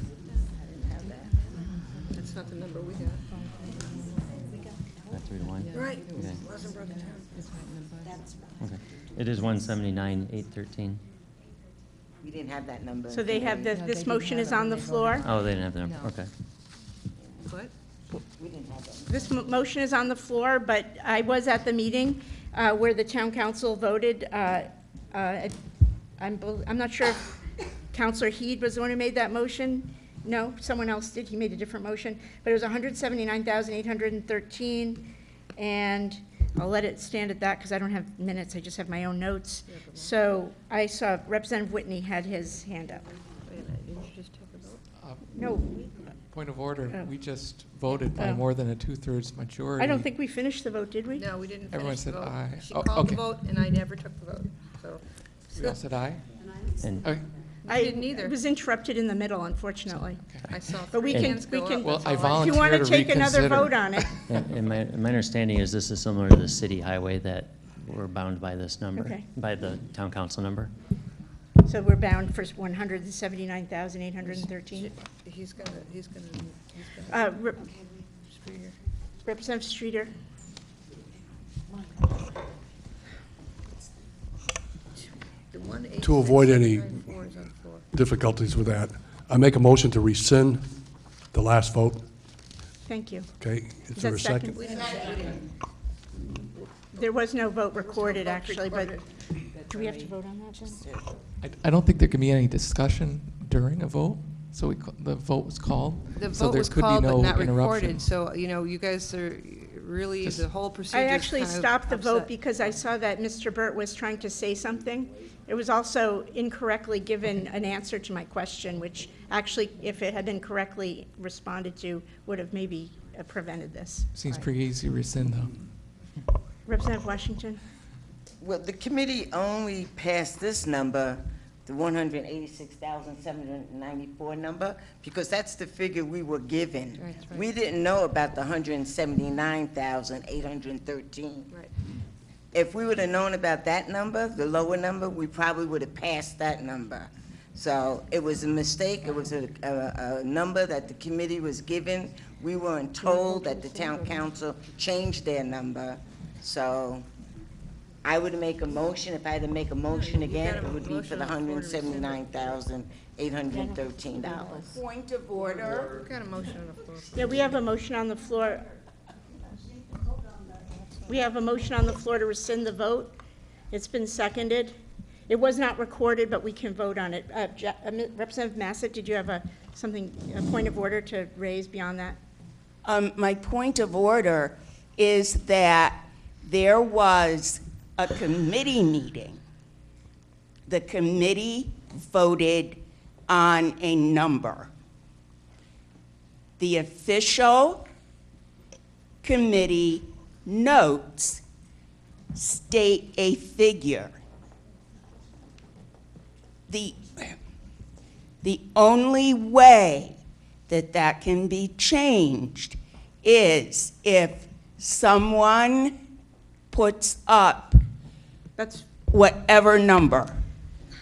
That's not the number we got. That 3 to 1? Right. Okay. Wasn't broken down. Okay. It is 179,813. We didn't have that number. So they have, this motion is on the floor. Oh, they didn't have the number. Okay. What? We didn't have that. This motion is on the floor, but I was at the meeting where the town council voted. I'm not sure if Counselor Heed was the one who made that motion. No, someone else did. He made a different motion. But it was 179,813, and I'll let it stand at that because I don't have minutes. I just have my own notes. So I saw Representative Whitney had his hand up. Wait a minute, didn't you just take a vote? No, Point of order, Oh. we just voted by Oh. more than a 2/3 majority. I don't think we finished the vote, did we? No, we didn't Everyone finish the said vote. aye. She Oh, called the okay. vote, and I never took the vote, so. We all said aye? And Okay. I didn't either. I was interrupted in the middle, unfortunately. I saw But we three can, hands we go can. up. Well, I If you want volunteer to to take another reconsider. vote on it. and my understanding is this is similar to the city highway that we're bound by this number, Okay. by the town council number. So we're bound for 179,813. He's gonna. Representative Streeter. To avoid any difficulties with that, I make a motion to rescind the last vote. Thank you. Okay, is Is there that a second? There was no vote recorded, actually, but do we have to vote on that, Jen? I don't think there can be any discussion during a vote, so the vote was called. The so vote there was could called be but no not interruption. recorded, so, you know, you guys are really, the whole procedure. I actually stopped the vote because I saw that Mr. Burt was trying to say something. It was also incorrectly given an answer to my question, which actually, if it had been correctly responded to, would have maybe prevented this. Seems pretty easy to rescind, though. Representative Washington? Well, the committee only passed this number, the 186,794 number, because that's the figure we were given. Right. We didn't know about the 179,813. Right. If we would have known about that number, the lower number, we probably would have passed that number. So it was a mistake. It was a number that the committee was given. We weren't told that the town council changed their number. So I would make a motion. If I had to make a motion again, it would be for the $179,813. Point of order. We've got a motion on the floor. Yeah, we have a motion on the floor. We have a motion on the floor to rescind the vote. It's been seconded. It was not recorded, but we can vote on it. Representative Massett, did you have a point of order to raise beyond that? My point of order is that there was a committee meeting. The committee voted on a number. The official committee notes state a figure. The only way that can be changed is if someone puts up whatever number.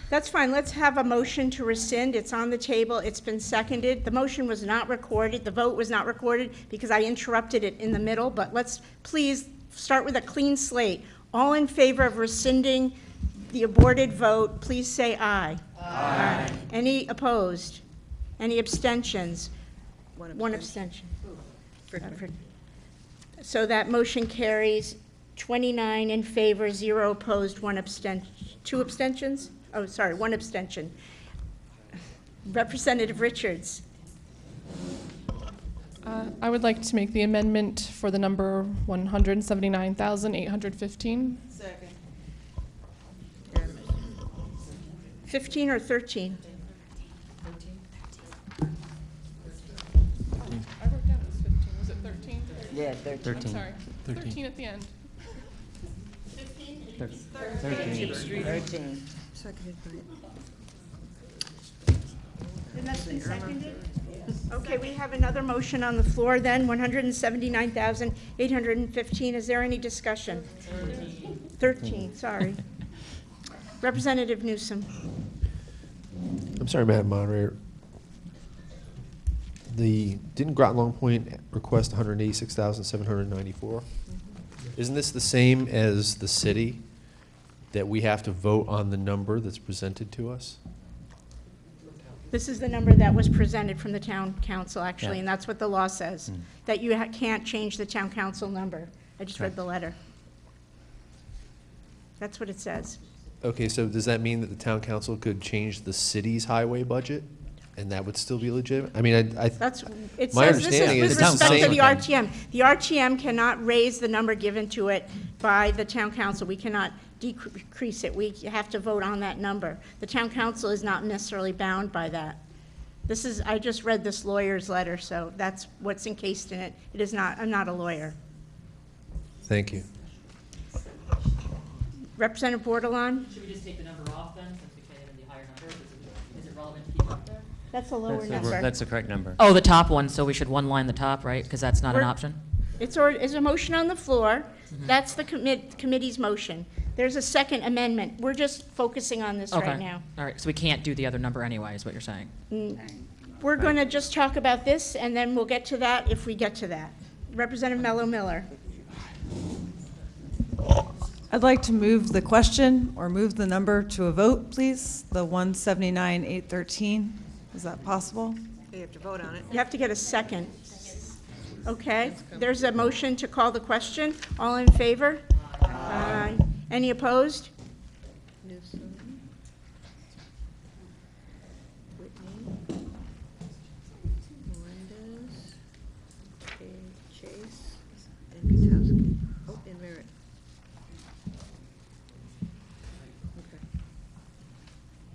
That's fine. Let's have a motion to rescind. It's on the table. It's been seconded. The motion was not recorded. The vote was not recorded because I interrupted it in the middle. But let's please start with a clean slate. All in favor of rescinding the aborted vote, please say aye. Aye. Any opposed? Any abstentions? One abstention. So that motion carries 29 in favor, 0 opposed, 1 abstention. 2 abstentions? Oh, sorry, 1 abstention. Representative Richards. I would like to make the amendment for the number 179,815. Second. 15 or 13? I wrote down it was 15. Was it 13? Yeah, 13. I'm sorry. 13 at the end. 13. Seconded by. And that's been seconded? Okay, we have another motion on the floor then, 179,815. Is there any discussion? 13, sorry. Representative Newsom. I'm sorry, Madam Moderator. Didn't Groton Long Point request 186,794? Isn't this the same as the city, that we have to vote on the number that's presented to us? This is the number that was presented from the town council, actually, Yeah. and that's what the law says, that you can't change the town council number. I just read the letter. That's what it says. Okay, so does that mean that the town council could change the city's highway budget, and that would still be legitimate? I mean, It my says this understanding is is with it's the respect to same. the RTM. The RTM cannot raise the number given to it by the town council. We cannot decrease it. We have to vote on that number. The town council is not necessarily bound by that. I just read this lawyer's letter, so that's what's encased in it. It is not, I'm not a lawyer. Thank you. Representative Bordelon? Should we just take the number off then, since we can't even the higher number? Is it relevant to keep up there? That's a lower number. That's the correct number. Oh, the top one, so we should one line the top, right? Because that's not an option? It's a motion on the floor. That's the committee's motion. There's a second amendment. We're just focusing on this right Okay. now. All right, so we can't do the other number anyway, is what you're saying? We're going to just talk about this, and then we'll get to that if we get to that. Representative Mello Miller. I'd like to move the question or move the number to a vote, please. The 179,813. Is that possible? You have to vote on it. You have to get a second. Okay, there's a motion to call the question. All in favor? Aye. Any opposed? Newsom. Whitney. Melendez. Chase. And Katowski. Oh, and Merritt. Okay.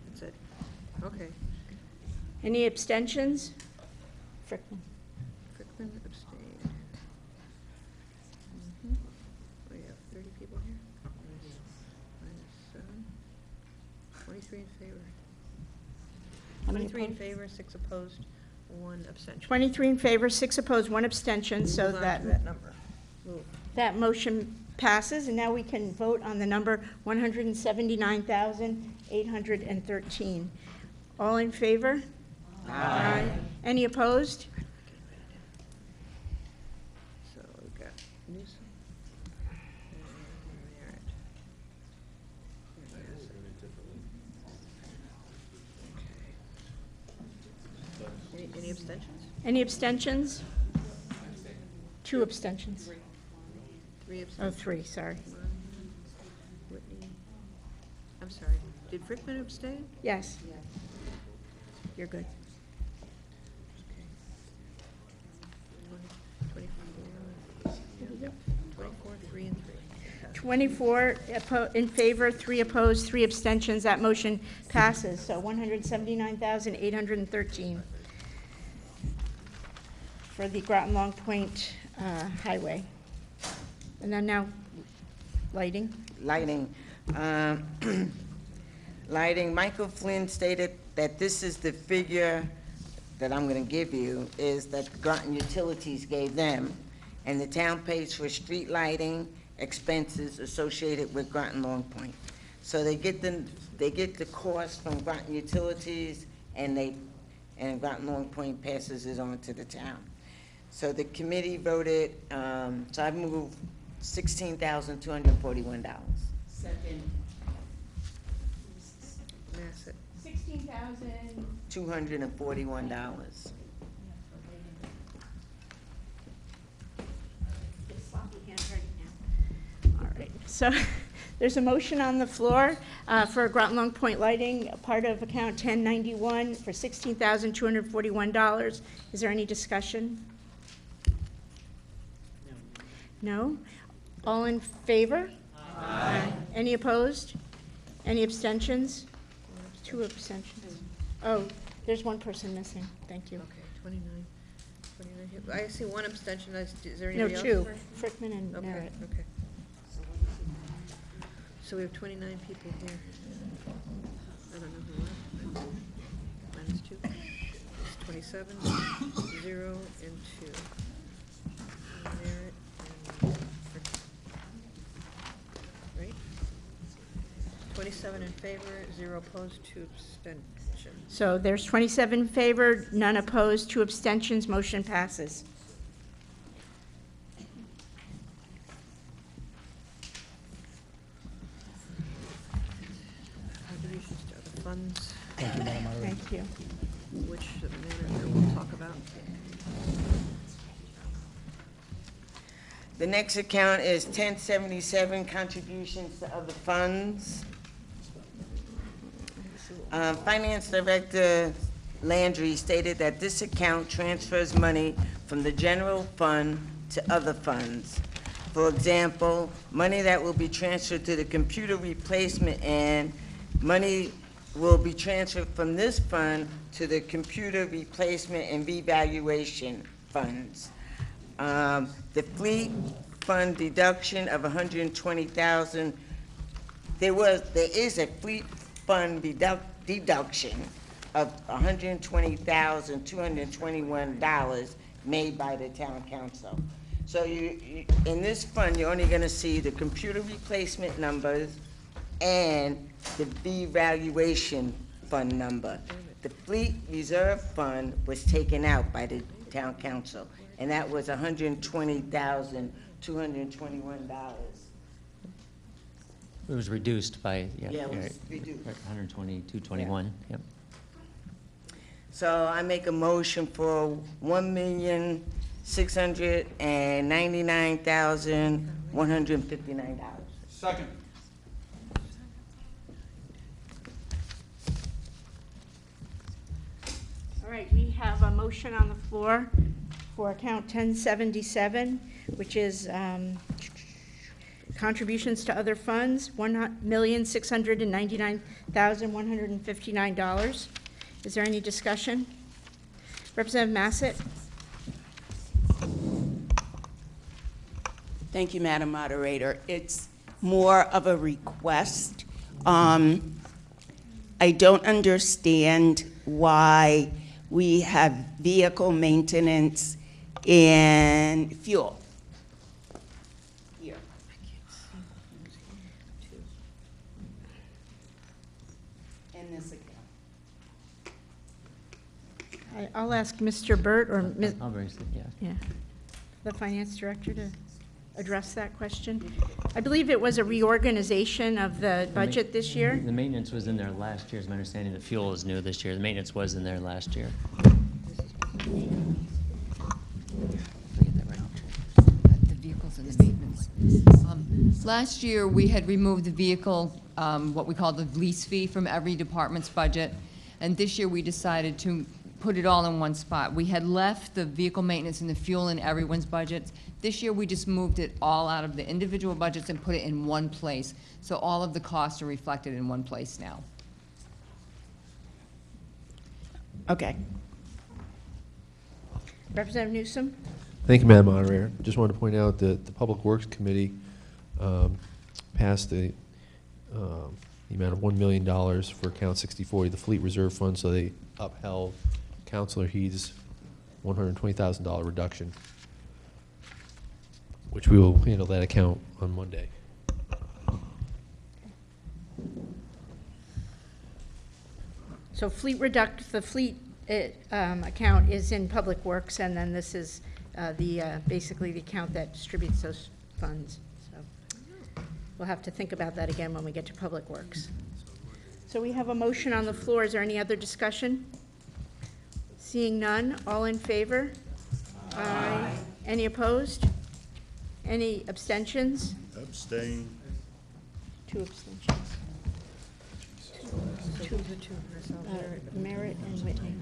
That's it. Okay. Any abstentions? Frickman. Frickman abstained. We have 30 people here. Minus 7. 23 in favor. How many 23 in opposed? favor, 6 opposed, 1 abstention. 23 in favor, 6 opposed, 1 abstention, so Move on that, to that number. Move. that motion passes, and now we can vote on the number 179,813. All in favor? Aye. Any opposed? So we've got Newsom and Merritt. And Bassett. Okay. Any abstentions? Any abstentions? 2 abstentions. 3 Oh, abstentions. 3, sorry. Whitney. I'm sorry. Did Frickman abstain? Yes. You're good. 24, 3 and 3. 24 in favor, 3 opposed, 3 abstentions. That motion passes. So 179,813 for the Groton Long Point Highway. And then now, lighting. Lighting. Lighting, Michael Flynn stated that this is the figure that I'm gonna give you, is that Groton Utilities gave them, and the town pays for street lighting expenses associated with Groton Long Point. So they get the cost from Groton Utilities, and Groton Long Point passes it on to the town. So the committee voted, so I moved $16,241. Second. Massett. 16,000. $241. Sloppy handwriting now. All right, so there's a motion on the floor for Groton Long Point Lighting, part of account 1091 for $16,241. Is there any discussion? No? All in favor? Aye. Any opposed? Any abstentions? 2 abstentions. Oh, there's 1 person missing. Thank you. Okay, 29 here. I see 1 abstention. Is there No, anybody else? 2. Frickman and Okay, Merritt. okay. So we have 29 people here. I don't know who left. Minus 2. It's 27, 0, and 2. Merritt and Frickman. Right? 27 in favor, 0 opposed, 2 abstentions. So there's 27 in favor, none opposed, 2 abstentions, motion passes. Contributions to other funds. Thank you, Madam Moderator. Thank you. Which the manager will talk about. The next account is 1077, contributions to other funds. Finance Director Landry stated that this account transfers money from the general fund to other funds. For example, money that will be transferred to the computer replacement and money will be transferred from this fund to the computer replacement and revaluation funds. The fleet fund deduction of $120,000, there is a fleet fund deduction of $120,221 made by the town council. So in this fund, you're only gonna see the computer replacement numbers and the revaluation fund number. The fleet reserve fund was taken out by the town council, and that was $120,221. It was reduced by, yeah. Yeah, it was right, reduced. right, 122.21, yep. So I make a motion for $1,699,159. Second. All right, we have a motion on the floor for account 1077, which is contributions to other funds, $1,699,159. Is there any discussion? Representative Massett? Thank you, Madam Moderator. It's more of a request. I don't understand why we have vehicle maintenance and fuel. Here. In this account. I'll ask Mr. Burt or Ms. I'll raise it, yeah. The finance director to address that question. I believe it was a reorganization of the budget this year. The maintenance was in there last year, is my understanding. The fuel is new this year. The maintenance was in there last year. The vehicles and the maintenance. Last year, we had removed the vehicle, what we call the lease fee, from every department's budget. And this year, we decided to put it all in one spot. We had left the vehicle maintenance and the fuel in everyone's budgets. This year, we just moved it all out of the individual budgets and put it in one place. So all of the costs are reflected in one place now. Okay. Representative Newsom? Thank you, Madam Moderator. Just wanted to point out that the Public Works Committee passed the amount of $1 million for account 6040, the Fleet Reserve Fund, so they upheld Councilor Heath's $120,000 reduction, which we will handle that account on Monday. So the fleet account is in Public Works, and then this is basically the account that distributes those funds. So we'll have to think about that again when we get to Public Works. So we have a motion on the floor. Is there any other discussion? Seeing none, all in favor? Aye. Any opposed? Any abstentions? Abstain. 2 abstentions. Two. Merritt and Whitney.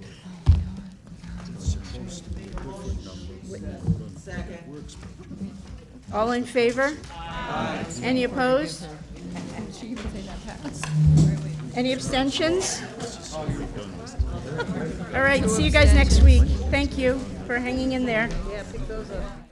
All in favor? Aye. Any opposed? Any abstentions? All right, see you guys next week. Thank you for hanging in there. Yeah, pick those up.